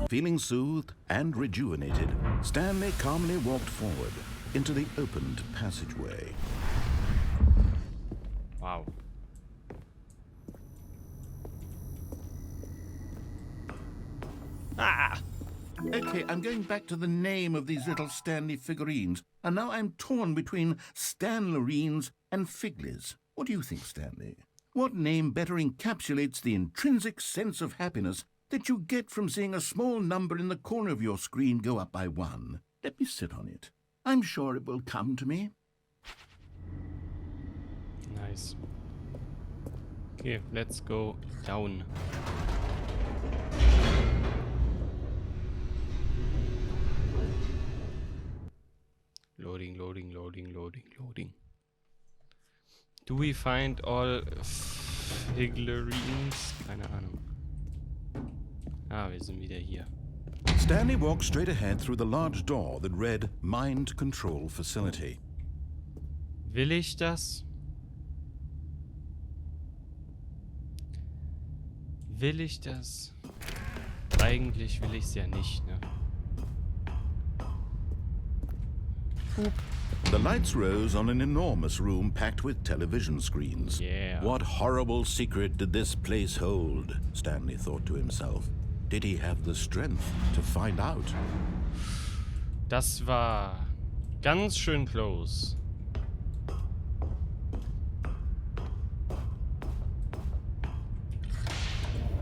Speaker 2: Feeling soothed and rejuvenated, Stanley calmly walked forward into the opened passageway.
Speaker 1: Wow. Ah!
Speaker 2: Okay, I'm going back to the name of these little Stanley figurines, and now I'm torn between Stanlerines and Figlies. What do you think, Stanley? What name better encapsulates the intrinsic sense of happiness that you get from seeing a small number in the corner of your screen go up by 1? Let me sit on it. I'm sure it will come to me.
Speaker 1: Nice. Okay, let's go down. Loading, loading, loading, loading, loading. Do we find all figurines? Keine Ahnung. Ah, wir sind wieder hier.
Speaker 2: Stanley walked straight ahead through the large door that read Mind Control Facility.
Speaker 1: Will ich das? Will ich das? Eigentlich will ich es ja nicht, ne?
Speaker 2: The lights rose on an enormous room packed with television screens.
Speaker 1: Yeah.
Speaker 2: What horrible secret did this place hold? Stanley thought to himself. Did he have the strength to find out?
Speaker 1: Das war ganz schön close.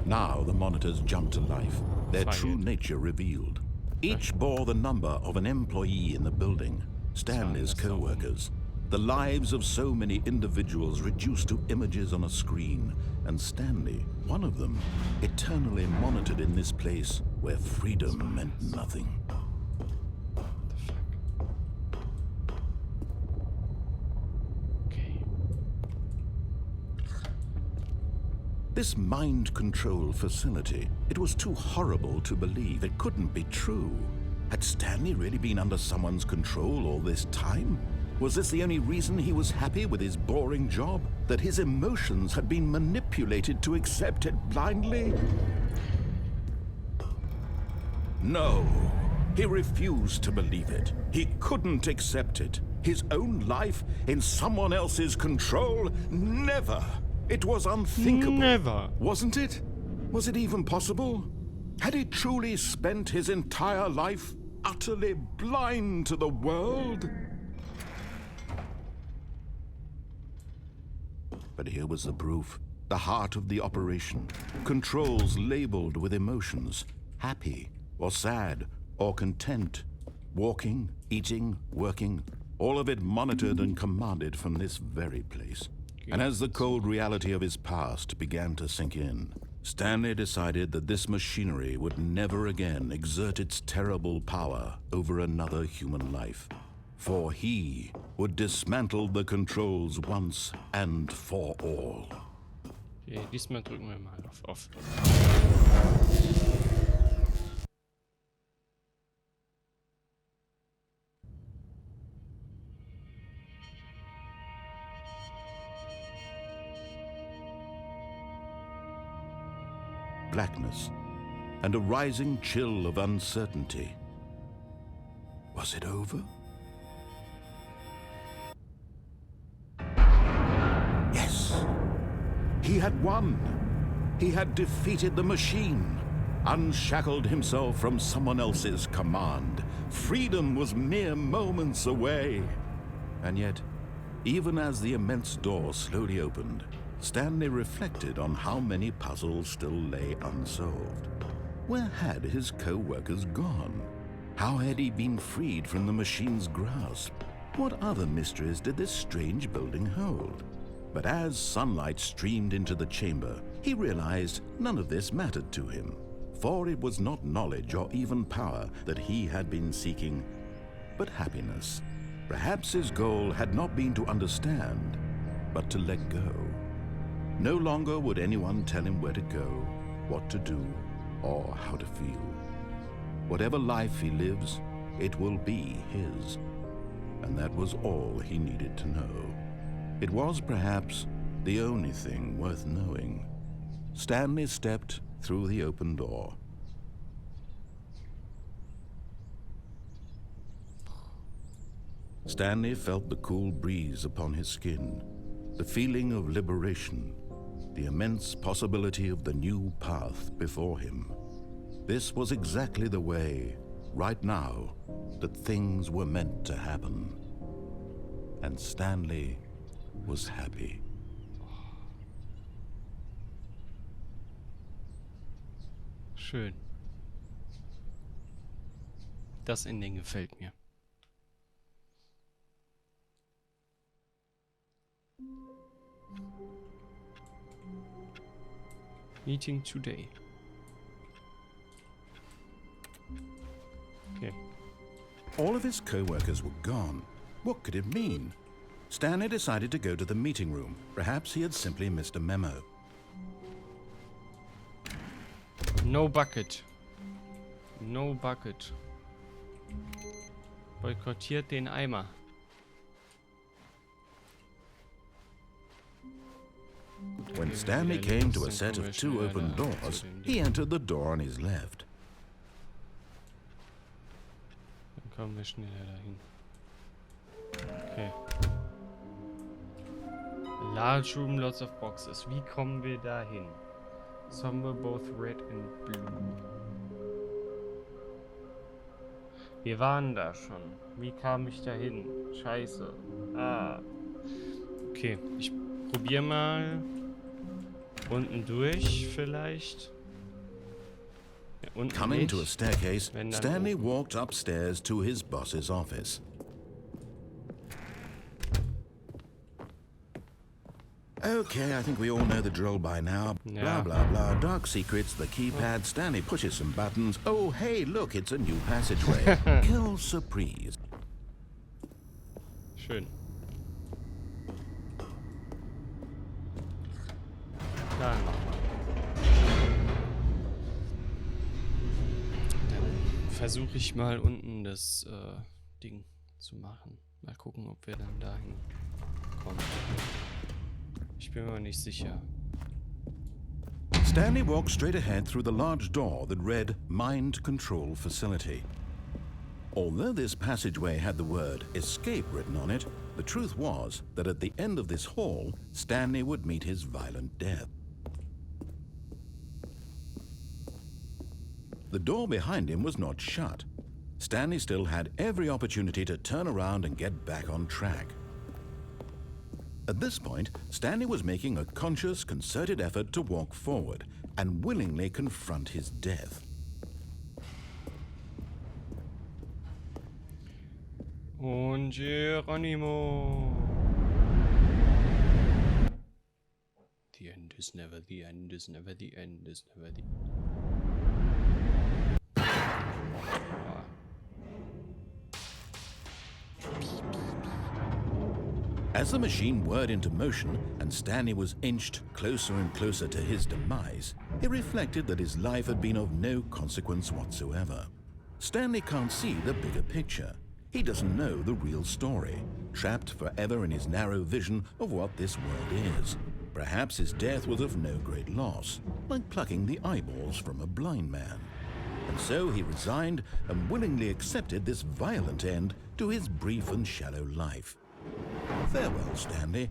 Speaker 2: Now the monitors jumped to life, their true nature revealed. Each bore the number of an employee in the building, Stanley's co-workers. The lives of so many individuals reduced to images on a screen, and Stanley, one of them, eternally monitored in this place where freedom meant nothing.
Speaker 1: Okay.
Speaker 2: This mind control facility, it was too horrible to believe. It couldn't be true. Had Stanley really been under someone's control all this time? Was this the only reason he was happy with his boring job? That his emotions had been manipulated to accept it blindly? No, he refused to believe it. He couldn't accept it. His own life in someone else's control? Never! It was unthinkable.
Speaker 1: Never.
Speaker 2: Wasn't it? Was it even possible? Had he truly spent his entire life utterly blind to the world? But here was the proof. The heart of the operation. Controls labeled with emotions. Happy, or sad, or content. Walking, eating, working. All of it monitored and commanded from this very place. And as the cold reality of his past began to sink in, Stanley decided that this machinery would never again exert its terrible power over another human life, for he would dismantle the controls once and for all.
Speaker 1: Okay, diesmal drücken wir mal auf Off.
Speaker 2: Blackness and a rising chill of uncertainty. Was it over? Yes! He had won! He had defeated the machine, unshackled himself from someone else's command. Freedom was mere moments away. And yet, even as the immense door slowly opened, Stanley reflected on how many puzzles still lay unsolved. Where had his co-workers gone? How had he been freed from the machine's grasp? What other mysteries did this strange building hold? But as sunlight streamed into the chamber, he realized none of this mattered to him, for it was not knowledge or even power that he had been seeking, but happiness. Perhaps his goal had not been to understand, but to let go. No longer would anyone tell him where to go, what to do, or how to feel. Whatever life he lives, it will be his. And that was all he needed to know. It was perhaps the only thing worth knowing. Stanley stepped through the open door. Stanley felt the cool breeze upon his skin, the feeling of liberation, the immense possibility of the new path before him. This was exactly the way, right now, that things were meant to happen. And Stanley was happy.
Speaker 1: Schön. Das Ending gefällt mir. Meeting today. Okay.
Speaker 2: All of his co-workers were gone. What could it mean? Stanley decided to go to the meeting room. Perhaps he had simply missed a memo.
Speaker 1: No bucket. No bucket. Boykottiert den Eimer.
Speaker 2: When Stanley came to a set of two open doors, he entered the door on his left.
Speaker 1: Dann kommen wir schneller dahin. Okay. A large room, lots of boxes. Wie kommen wir dahin? Some were both red and blue. Wir waren da schon. Wie kam ich dahin? Scheiße. Ah. Okay, ich probier mal unten durch vielleicht. Ja, unten
Speaker 2: Coming
Speaker 1: nicht.
Speaker 2: to a staircase,
Speaker 1: Wenn dann
Speaker 2: Stanley
Speaker 1: oben.
Speaker 2: walked upstairs to his boss's office. Okay, I think we all know the drill by now. Blah,
Speaker 1: Yeah.
Speaker 2: blah, blah. Dark secrets, the keypad. Stanley pushes some buttons. Oh, hey, look, it's a new passageway. Quelle surprise.
Speaker 1: Schön. Dann versuche ich mal unten das Ding zu machen. Mal gucken, ob wir dann dahin kommen. Ich bin mir nicht sicher.
Speaker 2: Stanley walked straight ahead through the large door that read Mind Control Facility. Although this passageway had the word escape written on it, the truth was that at the end of this hall, Stanley would meet his violent death. The door behind him was not shut. Stanley still had every opportunity to turn around and get back on track. At this point, Stanley was making a conscious, concerted effort to walk forward and willingly confront his death.
Speaker 1: Und Geronimo. The end. is never the end, is never the end, is never the...
Speaker 2: As the machine whirred into motion and Stanley was inched closer and closer to his demise, he reflected that his life had been of no consequence whatsoever. Stanley can't see the bigger picture. He doesn't know the real story, trapped forever in his narrow vision of what this world is. Perhaps his death was of no great loss, like plucking the eyeballs from a blind man. And so he resigned and willingly accepted this violent end to his brief and shallow life. Farewell, Stanley.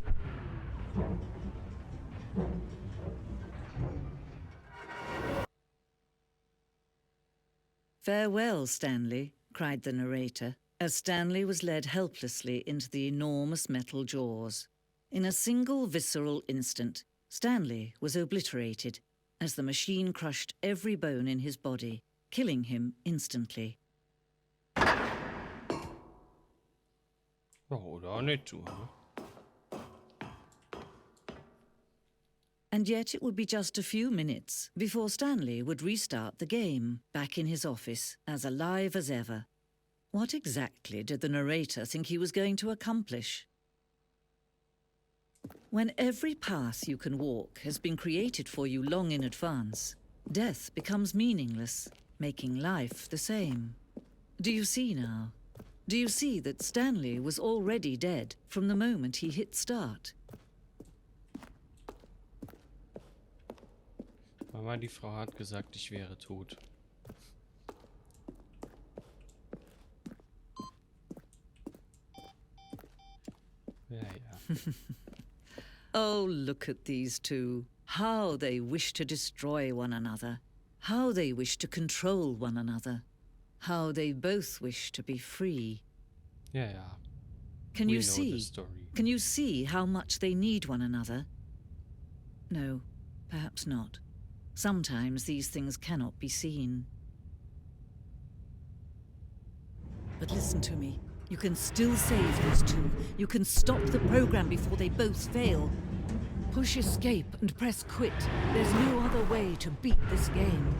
Speaker 3: Farewell, Stanley, cried the narrator, as Stanley was led helplessly into the enormous metal jaws. In a single visceral instant, Stanley was obliterated as the machine crushed every bone in his body, killing him instantly.
Speaker 1: Ja, oder auch nicht tun, ne?
Speaker 3: And yet it would be just a few minutes before Stanley would restart the game, back in his office, as alive as ever. What exactly did the narrator think he was going to accomplish? When every path you can walk has been created for you long in advance, death becomes meaningless, making life the same. Do you see now? Do you see that Stanley was already dead from the moment he hit start?
Speaker 1: Mama, die Frau hat gesagt, ich wäre tot. Ja, ja.
Speaker 3: Oh, look at these two. How they wish to destroy one another. How they wish to control one another. How they both wish to be free.
Speaker 1: Ja, ja.
Speaker 3: Can
Speaker 1: We
Speaker 3: you
Speaker 1: know the
Speaker 3: see?
Speaker 1: story.
Speaker 3: Can you see how much they need one another? No, perhaps not. Sometimes these things cannot be seen. But listen to me. You can still save these two. You can stop the program before they both fail. Push escape and press quit. There's no other way to beat this game.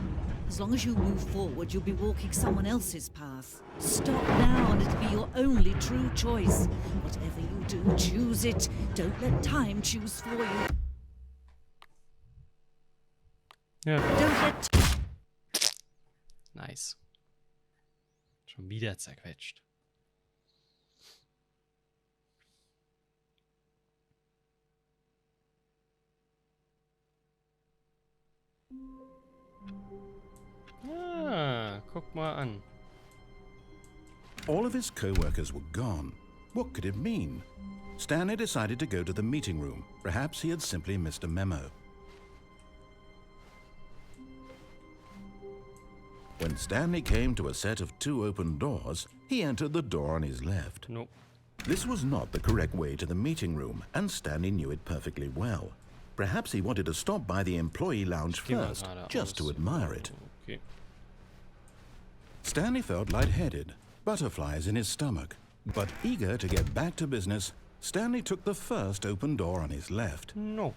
Speaker 3: As long as you move forward, you'll be walking someone else's path. Stop now and it'll be your only true choice. Whatever you do, choose it. Don't let time choose for you.
Speaker 1: Ja.
Speaker 3: Don't let...
Speaker 1: Nice. Schon wieder zerquetscht. Ah, guck mal an.
Speaker 2: All of his co-workers were gone. What could it mean? Stanley decided to go to the meeting room. Perhaps he had simply missed a memo. When Stanley came to a set of 2 open doors, he entered the door on his left.
Speaker 1: Nope.
Speaker 2: This was not the correct way to the meeting room, and Stanley knew it perfectly well. Perhaps he wanted to stop by the employee lounge
Speaker 1: Geh mal
Speaker 2: first,
Speaker 1: gerade
Speaker 2: just to
Speaker 1: aus.
Speaker 2: admire it.
Speaker 1: Okay.
Speaker 2: Stanley felt lightheaded, butterflies in his stomach. But eager to get back to business, Stanley took the first open door on his left.
Speaker 1: No.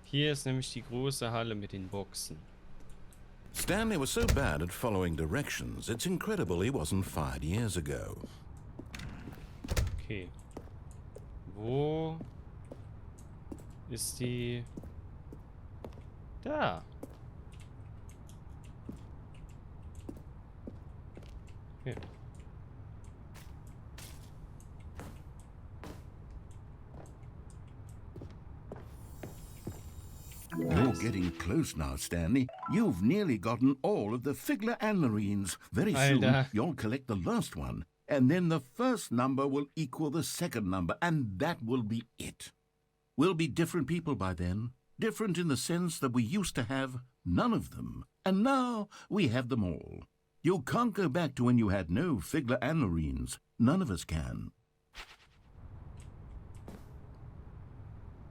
Speaker 1: Hier ist nämlich die große Halle mit den Boxen.
Speaker 2: Stanley was so bad at following directions, it's incredible he wasn't fired years ago.
Speaker 1: Okay. Wo ist die... Da. Okay.
Speaker 2: You're getting close now, Stanley. You've nearly gotten all of the Figler and Marines. Very soon,
Speaker 1: Alter.
Speaker 2: you'll collect the last one. And then the first number will equal the second number, and that will be it. We'll be different people by then. Different in the sense that we used to have none of them. And now we have them all. You can't go back to when you had no Figler and Marines. None of us can.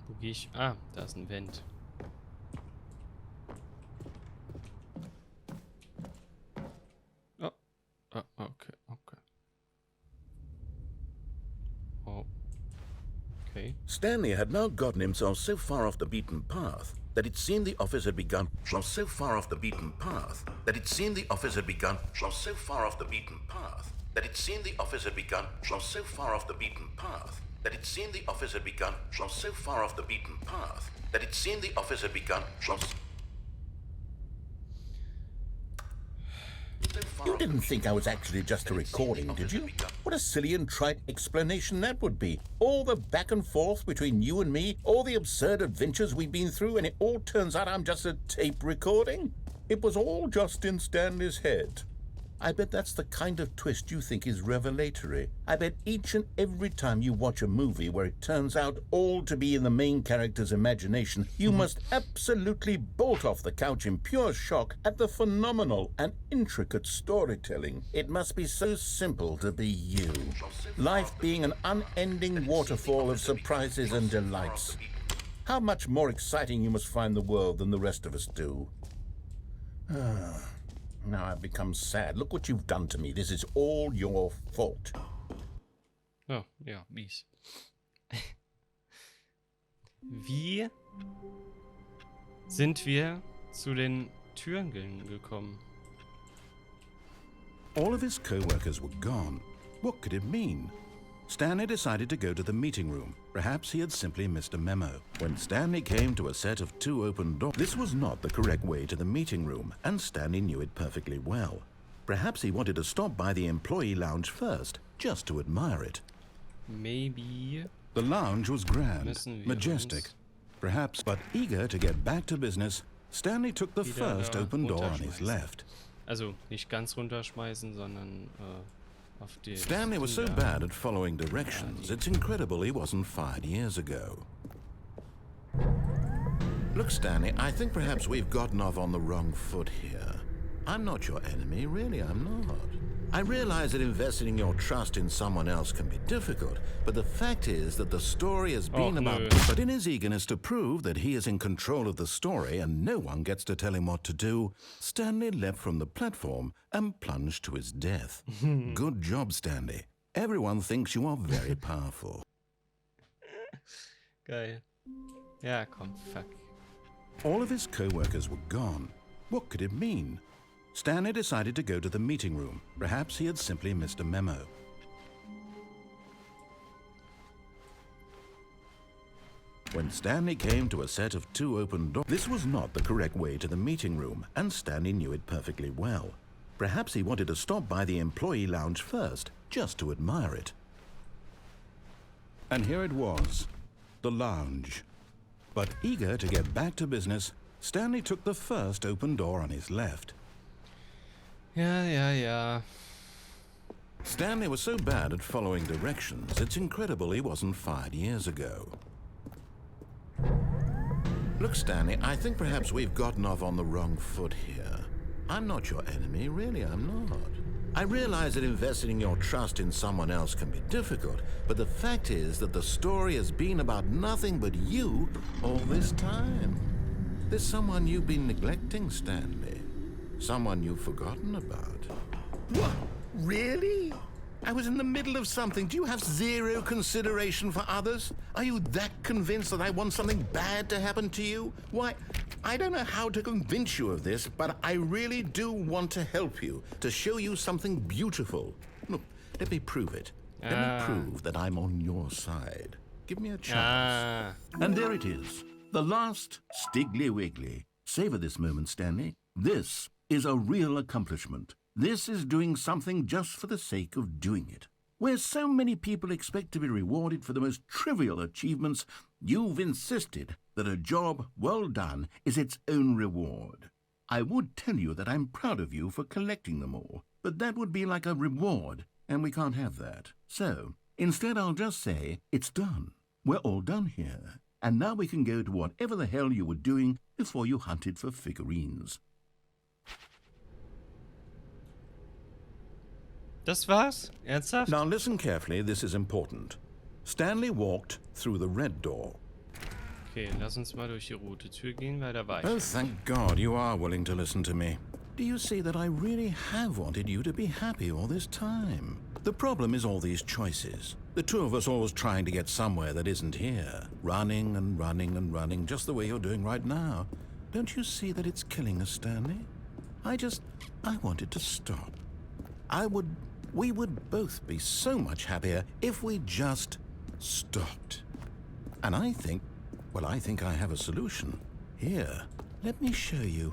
Speaker 1: Wo gehe ich? Ah, da ist ein Vent. Oh. Oh, okay, okay. Oh. Okay.
Speaker 2: Stanley had now gotten himself so far off the beaten path that it seemed the office had begun. So far off the beaten path that it seemed the office had begun. So far off the beaten path that it seemed the office had begun. So far off the beaten path that it seemed the office had begun. So far off the beaten path that it seemed the office had begun.
Speaker 6: You didn't think I was actually just a recording, did you? What a silly and trite explanation that would be. All the back and forth between you and me, all the absurd adventures we've been through, and it all turns out I'm just a tape recording? It was all just in Stanley's head. I bet that's the kind of twist you think is revelatory. I bet each and every time you watch a movie where it turns out all to be in the main character's imagination, you must absolutely bolt off the couch in pure shock at the phenomenal and intricate storytelling. It must be so simple to be you. Life being an unending waterfall of surprises and delights. How much more exciting you must find the world than the rest of us do. Now I've become sad. Look what you've done to me. This is all your fault.
Speaker 1: Oh, ja, mies. Wie sind wir zu den Türen gekommen?
Speaker 2: All of his co-workers were gone. What could it mean? Stanley decided to go to the meeting room. Perhaps he had simply missed a memo. When Stanley came to a set of 2 open doors, this was not the correct way to the meeting room, and Stanley knew it perfectly well. Perhaps he wanted to stop by the employee lounge first, just to admire it.
Speaker 1: Maybe.
Speaker 2: The lounge was grand, majestic, perhaps, but eager to get back to business, Stanley took the first open door on his left.
Speaker 1: Also, nicht ganz runterschmeißen, sondern auf die...
Speaker 2: Stanley was so bad at following directions, it's incredible he wasn't fired years ago. Look, Stanley, I think perhaps we've gotten off on the wrong foot here. I'm not your enemy, really, I'm not. I realize that investing your trust in someone else can be difficult, but the fact is that the story has been about... But in his eagerness to prove that he is in control of the story and no one gets to tell him what to do, Stanley leapt from the platform and plunged to his death. Good job, Stanley. Everyone thinks you are very powerful.
Speaker 1: Geil. Ja, komm, fuck.
Speaker 2: All of his co-workers were gone. What could it mean? Stanley decided to go to the meeting room. Perhaps he had simply missed a memo. When Stanley came to a set of 2 open doors, this was not the correct way to the meeting room, and Stanley knew it perfectly well. Perhaps he wanted to stop by the employee lounge first, just to admire it. And here it was, the lounge. But eager to get back to business, Stanley took the first open door on his left.
Speaker 1: Ja.
Speaker 2: Stanley was so bad at following directions, it's incredible he wasn't fired years ago. Look, Stanley, I think perhaps we've gotten off on the wrong foot here. I'm not your enemy, really, I'm not. I realize that investing your trust in someone else can be difficult, but the fact is that the story has been about nothing but you all this time. There's someone you've been neglecting, Stanley. Someone you've forgotten about.
Speaker 6: What? Really? I was in the middle of something. Do you have zero consideration for others? Are you that convinced that I want something bad to happen to you? Why, I don't know how to convince you of this, but I really do want to help you, to show you something beautiful. Look, let me prove it. Let me prove that I'm on your side. Give me a chance. And there it is. The last Stiggly Wiggly. Savor this moment, Stanley. This is a real accomplishment. This is doing something just for the sake of doing it. Where so many people expect to be rewarded for the most trivial achievements, you've insisted that a job well done is its own reward. I would tell you that I'm proud of you for collecting them all, but that would be like a reward, and we can't have that. So, instead I'll just say, it's done. We're all done here. And now we can go to whatever the hell you were doing before you hunted for figurines.
Speaker 1: Das war's? Ernsthaft?
Speaker 2: Now listen carefully, this is important. Stanley walked through the red door.
Speaker 1: Okay, lass uns mal durch die rote Tür gehen, weil da war ich.
Speaker 2: Oh, thank God you are willing to listen to me.
Speaker 6: Do you see that I really have wanted you to be happy all this time? The problem is all these choices. The two of us always trying to get somewhere that isn't here. Running and running and running, just the way you're doing right now. Don't you see that it's killing us, Stanley? I wanted to stop. We would both be so much happier if we just stopped. And I think I have a solution. Here, let me show you.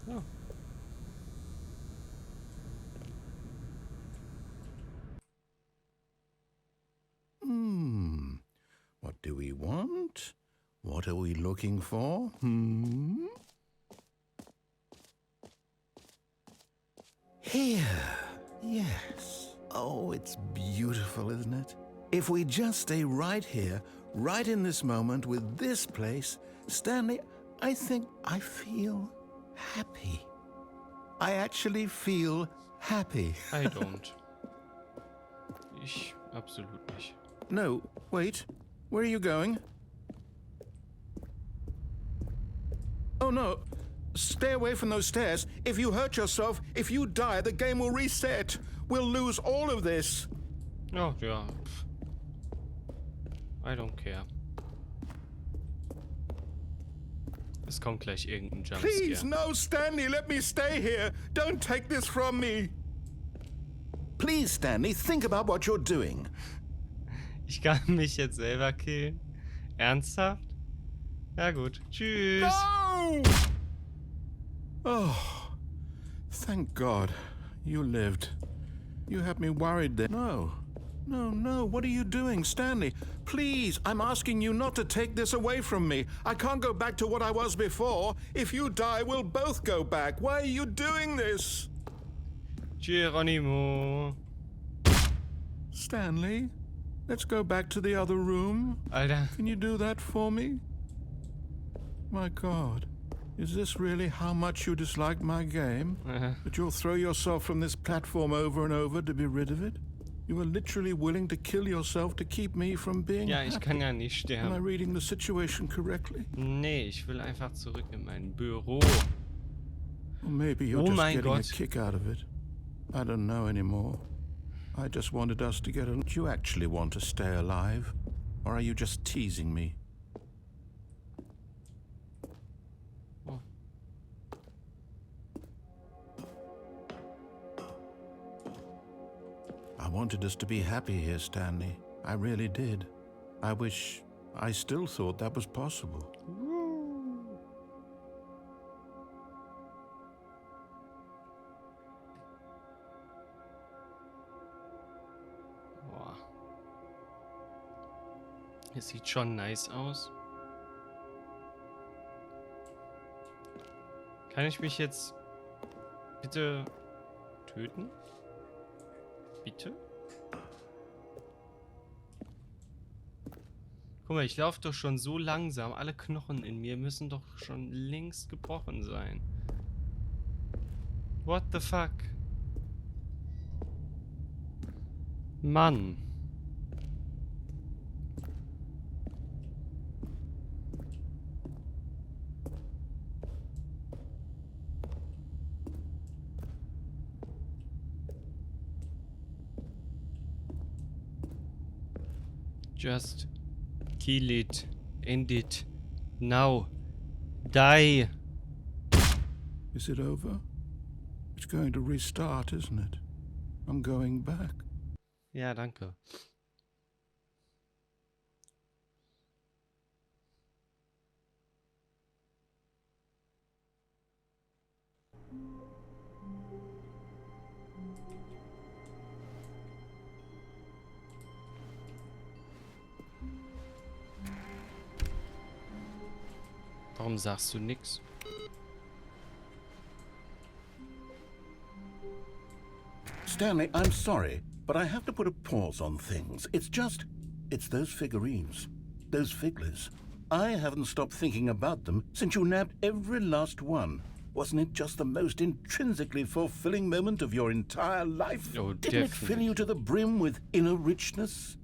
Speaker 1: Oh.
Speaker 6: What do we want? What are we looking for? Here. Yes. Oh, it's beautiful, isn't it? If we just stay right here, right in this moment with this place, Stanley, I think I feel happy. I actually feel happy.
Speaker 1: I don't. Ich absolut nicht.
Speaker 6: No, wait. Where are you going? Oh, no. Stay away from those stairs. If you hurt yourself, if you die, the game will reset. We'll lose all of this.
Speaker 1: Oh, ja. I don't care. Es kommt gleich irgendein Jumpscare.
Speaker 6: Please, no, Stanley, let me stay here. Don't take this from me. Please, Stanley, think about what you're doing.
Speaker 1: Ich kann mich jetzt selber killen? Ernsthaft? Ja gut. Tschüss.
Speaker 6: No! Oh, thank God. You lived. You had me worried there. No. What are you doing, Stanley? Please, I'm asking you not to take this away from me. I can't go back to what I was before. If you die, we'll both go back. Why are you doing this?
Speaker 1: Geronimo.
Speaker 6: Stanley, let's go back to the other room.
Speaker 1: Alter.
Speaker 6: Can you do that for me? My God, is this really how much you dislike my game? That you'll throw yourself from this platform over and over to be rid of it? You were literally willing to kill yourself to keep me from being
Speaker 1: Ja, ich kann ja nicht
Speaker 6: Am I
Speaker 1: sterben.
Speaker 6: reading the situation correctly?
Speaker 1: Nee, ich will einfach zurück in mein Büro.
Speaker 6: Or maybe you're
Speaker 1: Oh
Speaker 6: just
Speaker 1: mein
Speaker 6: getting a
Speaker 1: Gott.
Speaker 6: kick out of it. I don't know anymore. I just wanted us to get on. Do you actually want to stay alive? Or are you just teasing me?
Speaker 1: Oh.
Speaker 6: I wanted us to be happy here, Stanley. I really did. I wish I still thought that was possible.
Speaker 1: Boah. Es sieht schon nice aus. Kann ich mich jetzt bitte töten? Bitte? Guck mal, ich laufe doch schon so langsam. Alle Knochen in mir müssen doch schon längst gebrochen sein. What the fuck? Mann. Just kill it. End it. Now. Die.
Speaker 6: Is it over? It's going to restart, isn't it? I'm going back.
Speaker 1: Ja, danke. Warum sagst du nix?
Speaker 6: Stanley, I'm sorry, but I have to put a pause on things. It's those figurines, those figglers. I haven't stopped thinking about them since you nabbed every last one. Wasn't it just the most intrinsically fulfilling moment of your entire life?
Speaker 1: Oh,
Speaker 6: Didn't it fill
Speaker 1: definitely.
Speaker 6: you to the brim with inner richness?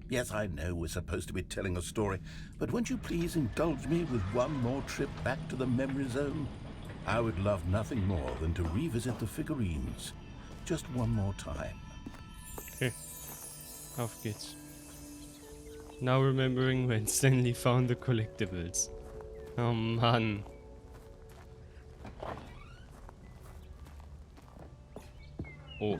Speaker 6: Yes, I know we're supposed to be telling a story, but won't you please indulge me with one more trip back to the memory zone?
Speaker 2: I would love nothing more than to revisit the figurines. Just one more time.
Speaker 1: Okay. Auf geht's. Now remembering when Stanley found the collectibles. Oh Mann. Oh.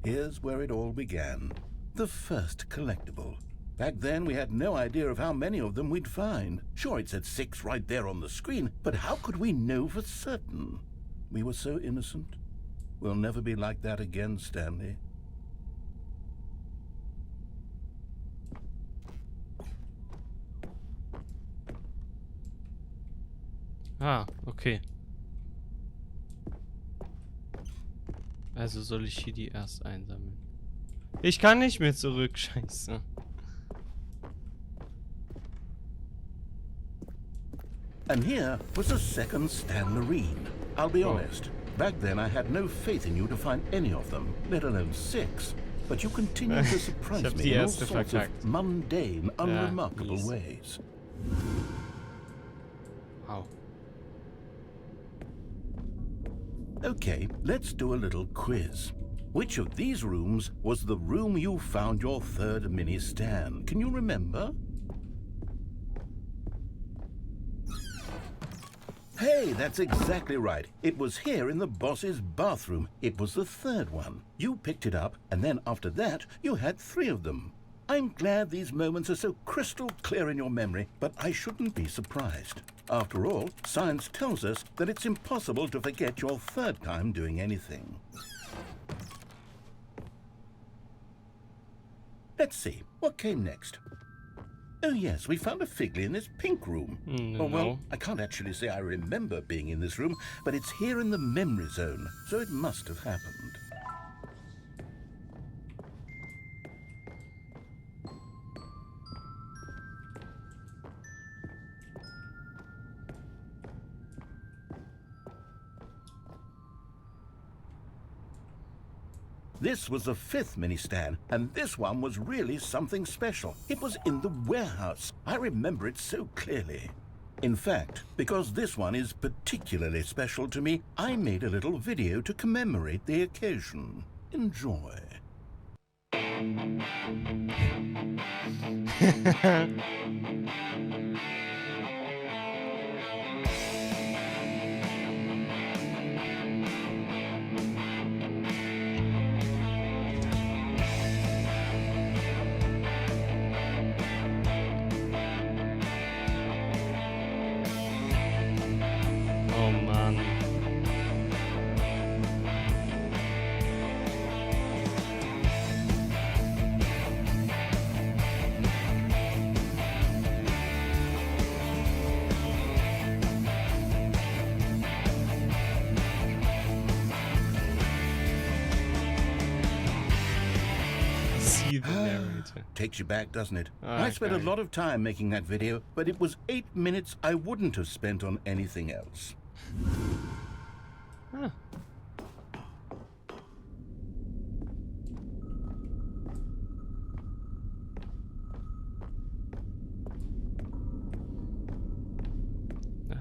Speaker 2: Here's where it all began. The first collectible. Back then, we had no idea of how many of them we'd find. Sure, it said 6 right there on the screen, but how could we know for certain? We were so innocent. We'll never be like that again, Stanley.
Speaker 1: Ah, okay. Also soll ich hier die erst einsammeln. Ich kann nicht mehr zurück, scheiße.
Speaker 2: And here was a second Stanley. I'll be honest, back then I had no faith in you to find any of them, let alone 6. But you continue to surprise me in all sorts of mundane, unremarkable ways.
Speaker 1: Wow.
Speaker 2: Okay, let's do a little quiz. Which of these rooms was the room you found your third mini Stan? Can you remember? Hey, that's exactly right. It was here in the boss's bathroom. It was the third one. You picked it up, and then after that, you had 3 of them. I'm glad these moments are so crystal clear in your memory, but I shouldn't be surprised. After all, science tells us that it's impossible to forget your third time doing anything. Let's see, what came next? Oh yes, we found a Figley in this pink room.
Speaker 1: No.
Speaker 2: Oh well, I can't actually say I remember being in this room, but it's here in the memory zone, so it must have happened. This was the 5th mini-Stan, and this one was really something special. It was in the warehouse. I remember it so clearly. In fact, because this one is particularly special to me, I made a little video to commemorate the occasion. Enjoy.
Speaker 1: Oh Mann. See the narrator.
Speaker 2: Takes you back, doesn't it?
Speaker 1: Ah,
Speaker 2: I spent a
Speaker 1: okay.
Speaker 2: lot of time making that video, but it was 8 minutes I wouldn't have spent on anything else.
Speaker 1: Ah.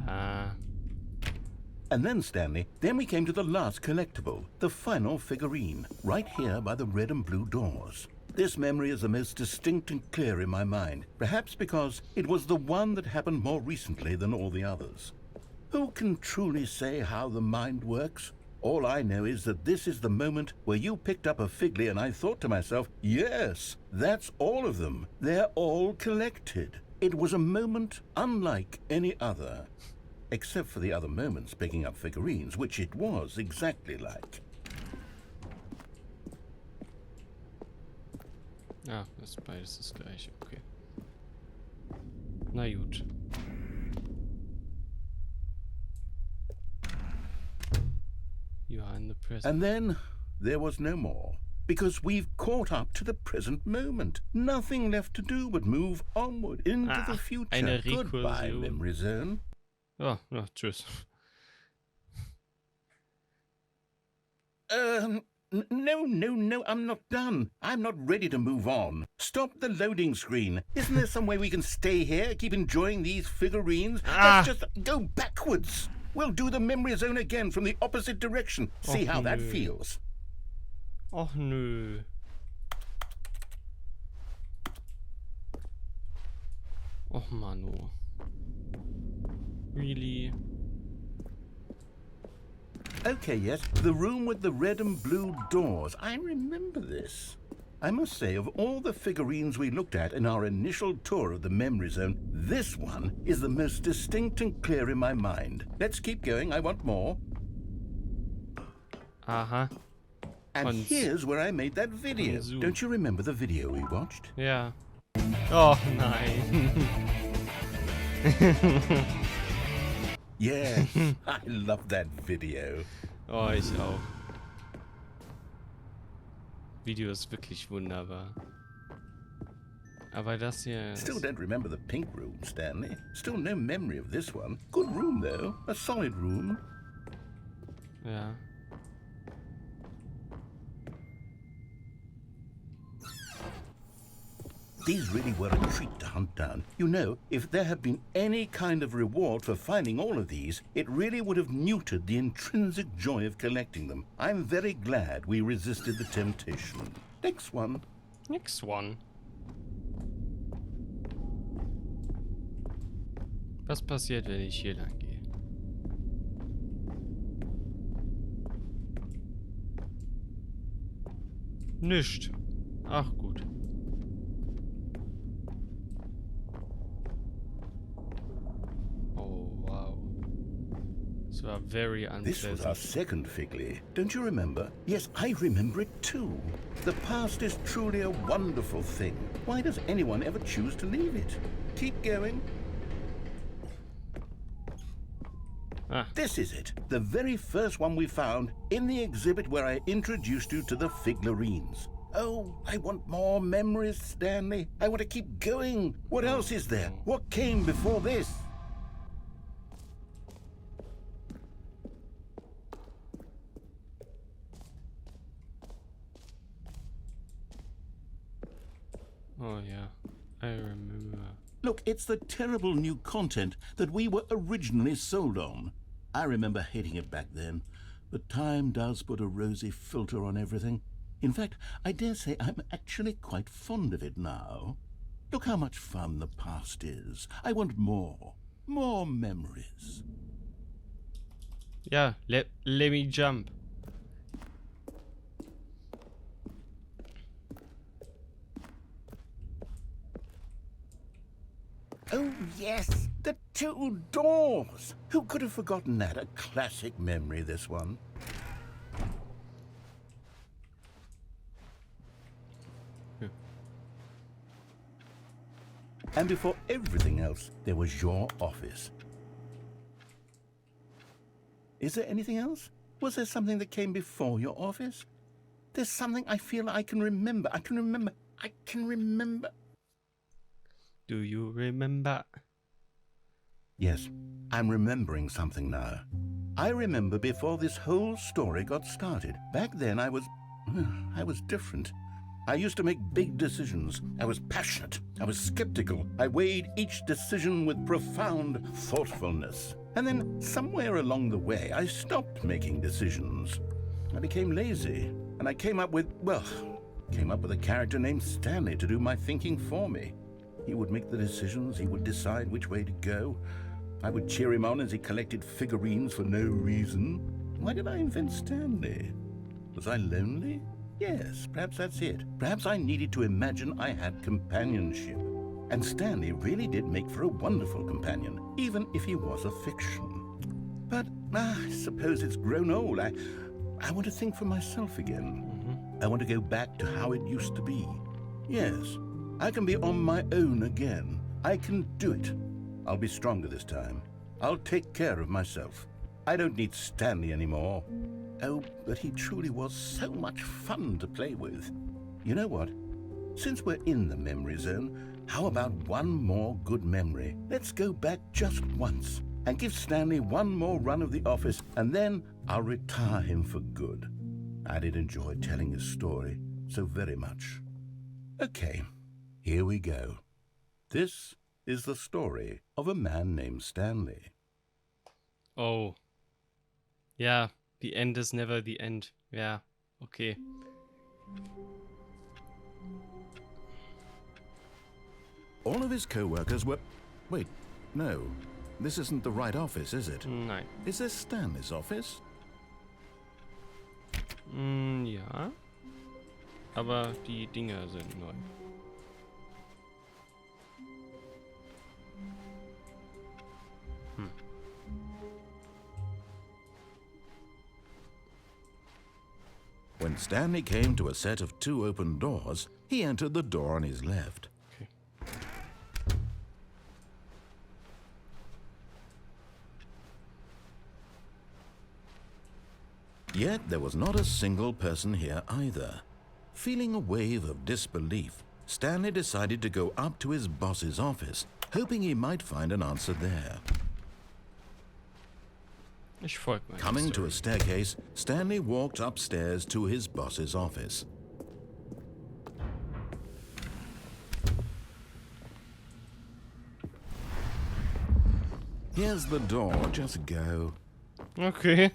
Speaker 1: Ah.
Speaker 2: And then, Stanley, then we came to the last collectible, the final figurine, right here by the red and blue doors. This memory is the most distinct and clear in my mind, perhaps because it was the one that happened more recently than all the others. Who can truly say how the mind works? All I know is that this is the moment where you picked up a Figley and I thought to myself, yes, that's all of them. They're all collected. It was a moment unlike any other. Except for the other moments picking up figurines, which it was exactly like.
Speaker 1: Ah, das ist beides das gleiche, okay. Na gut. You are in the present.
Speaker 2: And then there was no more, because we've caught up to the present moment. Nothing left to do but move onward into the future.
Speaker 1: Eine
Speaker 2: Goodbye,
Speaker 1: Rekursion.
Speaker 2: memory zone.
Speaker 1: Oh, ja, tschüss.
Speaker 6: No, I'm not done. I'm not ready to move on. Stop the loading screen. Isn't there some way we can stay here, keep enjoying these figurines? Let's just go backwards. We'll do the memory zone again from the opposite direction. See how that feels.
Speaker 1: Och nö. Och Manu. Really?
Speaker 6: Okay, yes, the room with the red and blue doors. I remember this. I must say, of all the figurines we looked at in our initial tour of the memory zone, this one is the most distinct and clear in my mind. Let's keep going, I want more.
Speaker 1: Aha.
Speaker 6: And here's where I made that video. Don't you remember the video we watched?
Speaker 1: Ja. Oh nein.
Speaker 6: Yes, I love that video.
Speaker 1: Oh, ich auch. Video ist wirklich wunderbar. Aber das hier ist...
Speaker 6: Still don't remember the pink room, Stanley. Still no memory of this one. Good room, though. A solid room.
Speaker 1: Ja.
Speaker 6: These really were a treat to hunt down. You know, if there had been any kind of reward for finding all of these, it really would have neutered the intrinsic joy of collecting them. I'm very glad we resisted the temptation. Next one.
Speaker 1: Next one. Was passiert, wenn ich hier lang gehe? Nicht. Ach gut. Very unpleasant.
Speaker 6: This was our second Figley. Don't you remember? Yes, I remember it too. The past is truly a wonderful thing. Why does anyone ever choose to leave it? Keep going. This is it. The very first one we found in the exhibit where I introduced you to the figurines. Oh, I want more memories, Stanley. I want to keep going. What else is there? What came before this?
Speaker 1: Oh yeah, I remember.
Speaker 6: Look, it's the terrible new content that we were originally sold on. I remember hating it back then, but time does put a rosy filter on everything. In fact, I dare say I'm actually quite fond of it now. Look how much fun the past is. I want more. More memories.
Speaker 1: Yeah, let me jump.
Speaker 6: Oh, yes, the two doors. Who could have forgotten that? A classic memory, this one.
Speaker 1: Yeah.
Speaker 6: And before everything else, there was your office. Is there anything else? Was there something that came before your office? There's something I feel I can remember. I can remember.
Speaker 1: Do you remember?
Speaker 6: Yes, I'm remembering something now. I remember before this whole story got started. Back then I was different. I used to make big decisions. I was passionate. I was skeptical. I weighed each decision with profound thoughtfulness. And then somewhere along the way, I stopped making decisions. I became lazy, and I came up with a character named Stanley to do my thinking for me. He would make the decisions, he would decide which way to go. I would cheer him on as he collected figurines for no reason. Why did I invent Stanley? Was I lonely? Yes, perhaps that's it. Perhaps I needed to imagine I had companionship. And Stanley really did make for a wonderful companion, even if he was a fiction. But I suppose it's grown old. I want to think for myself again. I want to go back to how it used to be. Yes, I can be on my own again. I can do it. I'll be stronger this time. I'll take care of myself. I don't need Stanley anymore. Oh, but he truly was so much fun to play with. You know what? Since we're in the memory zone, how about one more good memory? Let's go back just once and give Stanley one more run of the office, and then I'll retire him for good. I did enjoy telling his story so very much. Okay, here we go. This is the story of a man named Stanley.
Speaker 1: Oh. Ja, the end is never the end. Ja, okay.
Speaker 6: All of his co-workers were... Wait, no. This isn't the right office, is it?
Speaker 1: Nein.
Speaker 6: Is this Stanley's office?
Speaker 1: Ja. Aber die Dinger sind neu.
Speaker 6: When Stanley came to a set of 2 open doors, he entered the door on his left.
Speaker 1: Okay.
Speaker 6: Yet there was not a single person here either. Feeling a wave of disbelief, Stanley decided to go up to his boss's office, hoping he might find an answer there.
Speaker 1: Ich folge mal.
Speaker 6: Coming to a staircase, Stanley walked upstairs to his boss's office. Here's the door, just go.
Speaker 1: Okay.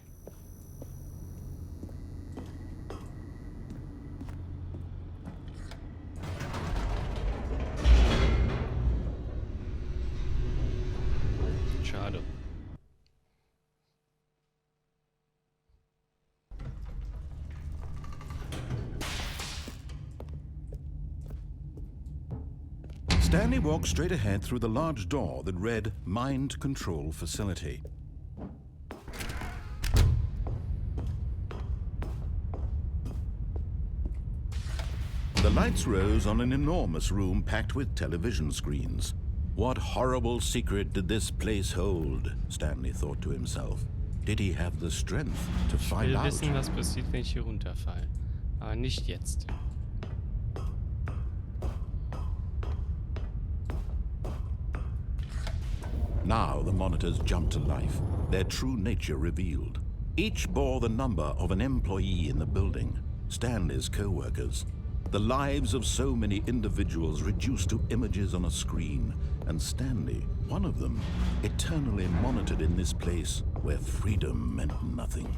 Speaker 1: Schade.
Speaker 6: Stanley walked straight ahead through the large door that read Mind Control Facility. The lights rose on an enormous room packed with television screens. What horrible secret did this place hold? Stanley thought to himself. Did he have the strength to
Speaker 1: Ich
Speaker 6: find
Speaker 1: will
Speaker 6: out?
Speaker 1: wissen, was passiert, wenn ich hier runterfalle. Aber nicht jetzt.
Speaker 6: Now the monitors jumped to life, their true nature revealed. Each bore the number of an employee in the building, Stanley's co-workers. The lives of so many individuals reduced to images on a screen, and Stanley, one of them, eternally monitored in this place where freedom meant nothing.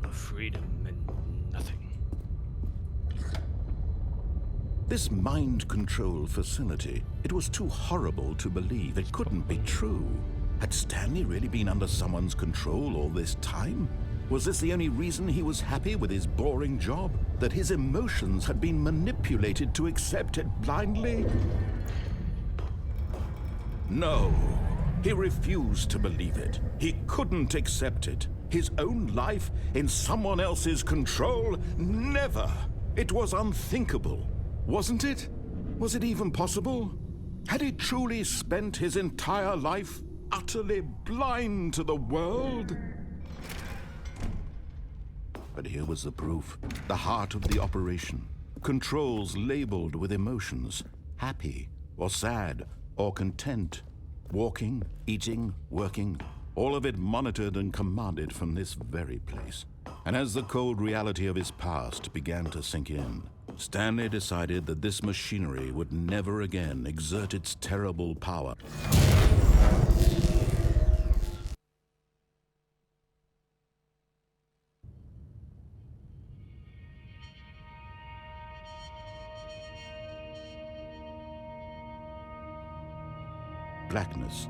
Speaker 1: Freedom meant nothing.
Speaker 6: This mind control facility, it was too horrible to believe. It couldn't be true. Had Stanley really been under someone's control all this time? Was this the only reason he was happy with his boring job? That his emotions had been manipulated to accept it blindly? No, he refused to believe it. He couldn't accept it. His own life in someone else's control? Never! It was unthinkable. Wasn't it? Was it even possible? Had he truly spent his entire life utterly blind to the world? But here was the proof. The heart of the operation. Controls labeled with emotions. Happy, or sad, or content. Walking, eating, working. All of it monitored and commanded from this very place. And as the cold reality of his past began to sink in, Stanley decided that this machinery would never again exert its terrible power. Blackness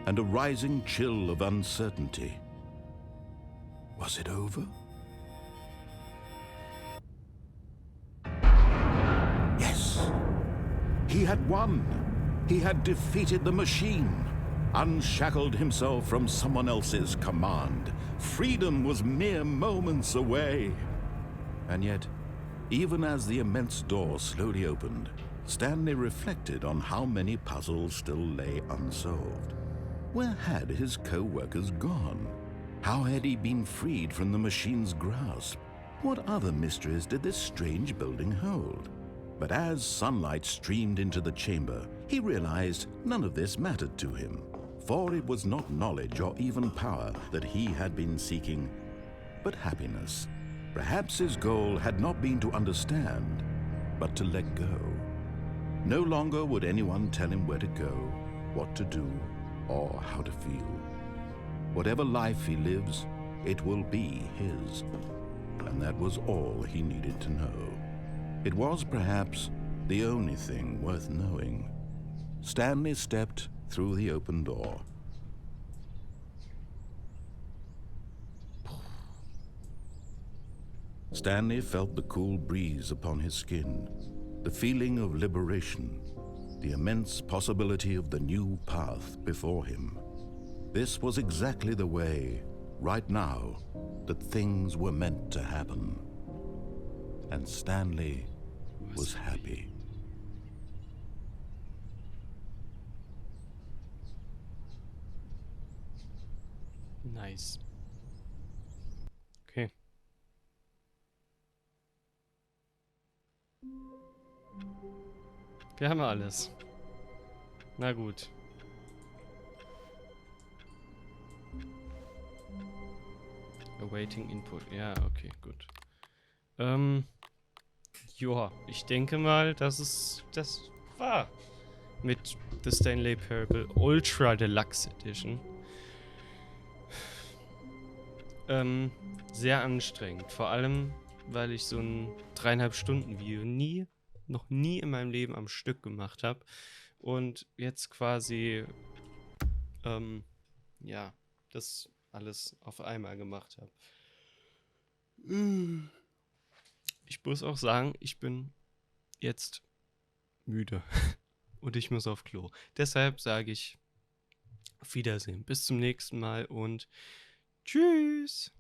Speaker 6: and a rising chill of uncertainty. Was it over? Yes! He had won! He had defeated the machine, unshackled himself from someone else's command. Freedom was mere moments away. And yet, even as the immense door slowly opened, Stanley reflected on how many puzzles still lay unsolved. Where had his co-workers gone? How had he been freed from the machine's grasp? What other mysteries did this strange building hold? But as sunlight streamed into the chamber, he realized none of this mattered to him, for it was not knowledge or even power that he had been seeking, but happiness.
Speaker 2: Perhaps his goal had not been to understand, but to let go. No longer would anyone tell him where to go, what to do, or how to feel. Whatever life he lives, it will be his. And that was all he needed to know. It was perhaps the only thing worth knowing. Stanley stepped through the open door. Stanley felt the cool breeze upon his skin, the feeling of liberation, the immense possibility of the new path before him. This was exactly the way, right now, that things were meant to happen. And Stanley was happy.
Speaker 1: Nice. Okay. Wir haben alles. Na gut. Awaiting Input. Ja, okay, gut. Joa, ich denke mal, das war mit The Stanley Parable Ultra Deluxe Edition. Sehr anstrengend. Vor allem, weil ich so ein 3,5 Stunden Video noch nie in meinem Leben am Stück gemacht habe. Und jetzt quasi, ja, das alles auf einmal gemacht habe. Ich muss auch sagen, ich bin jetzt müde. Und ich muss auf Klo. Deshalb sage ich auf Wiedersehen. Bis zum nächsten Mal und tschüss.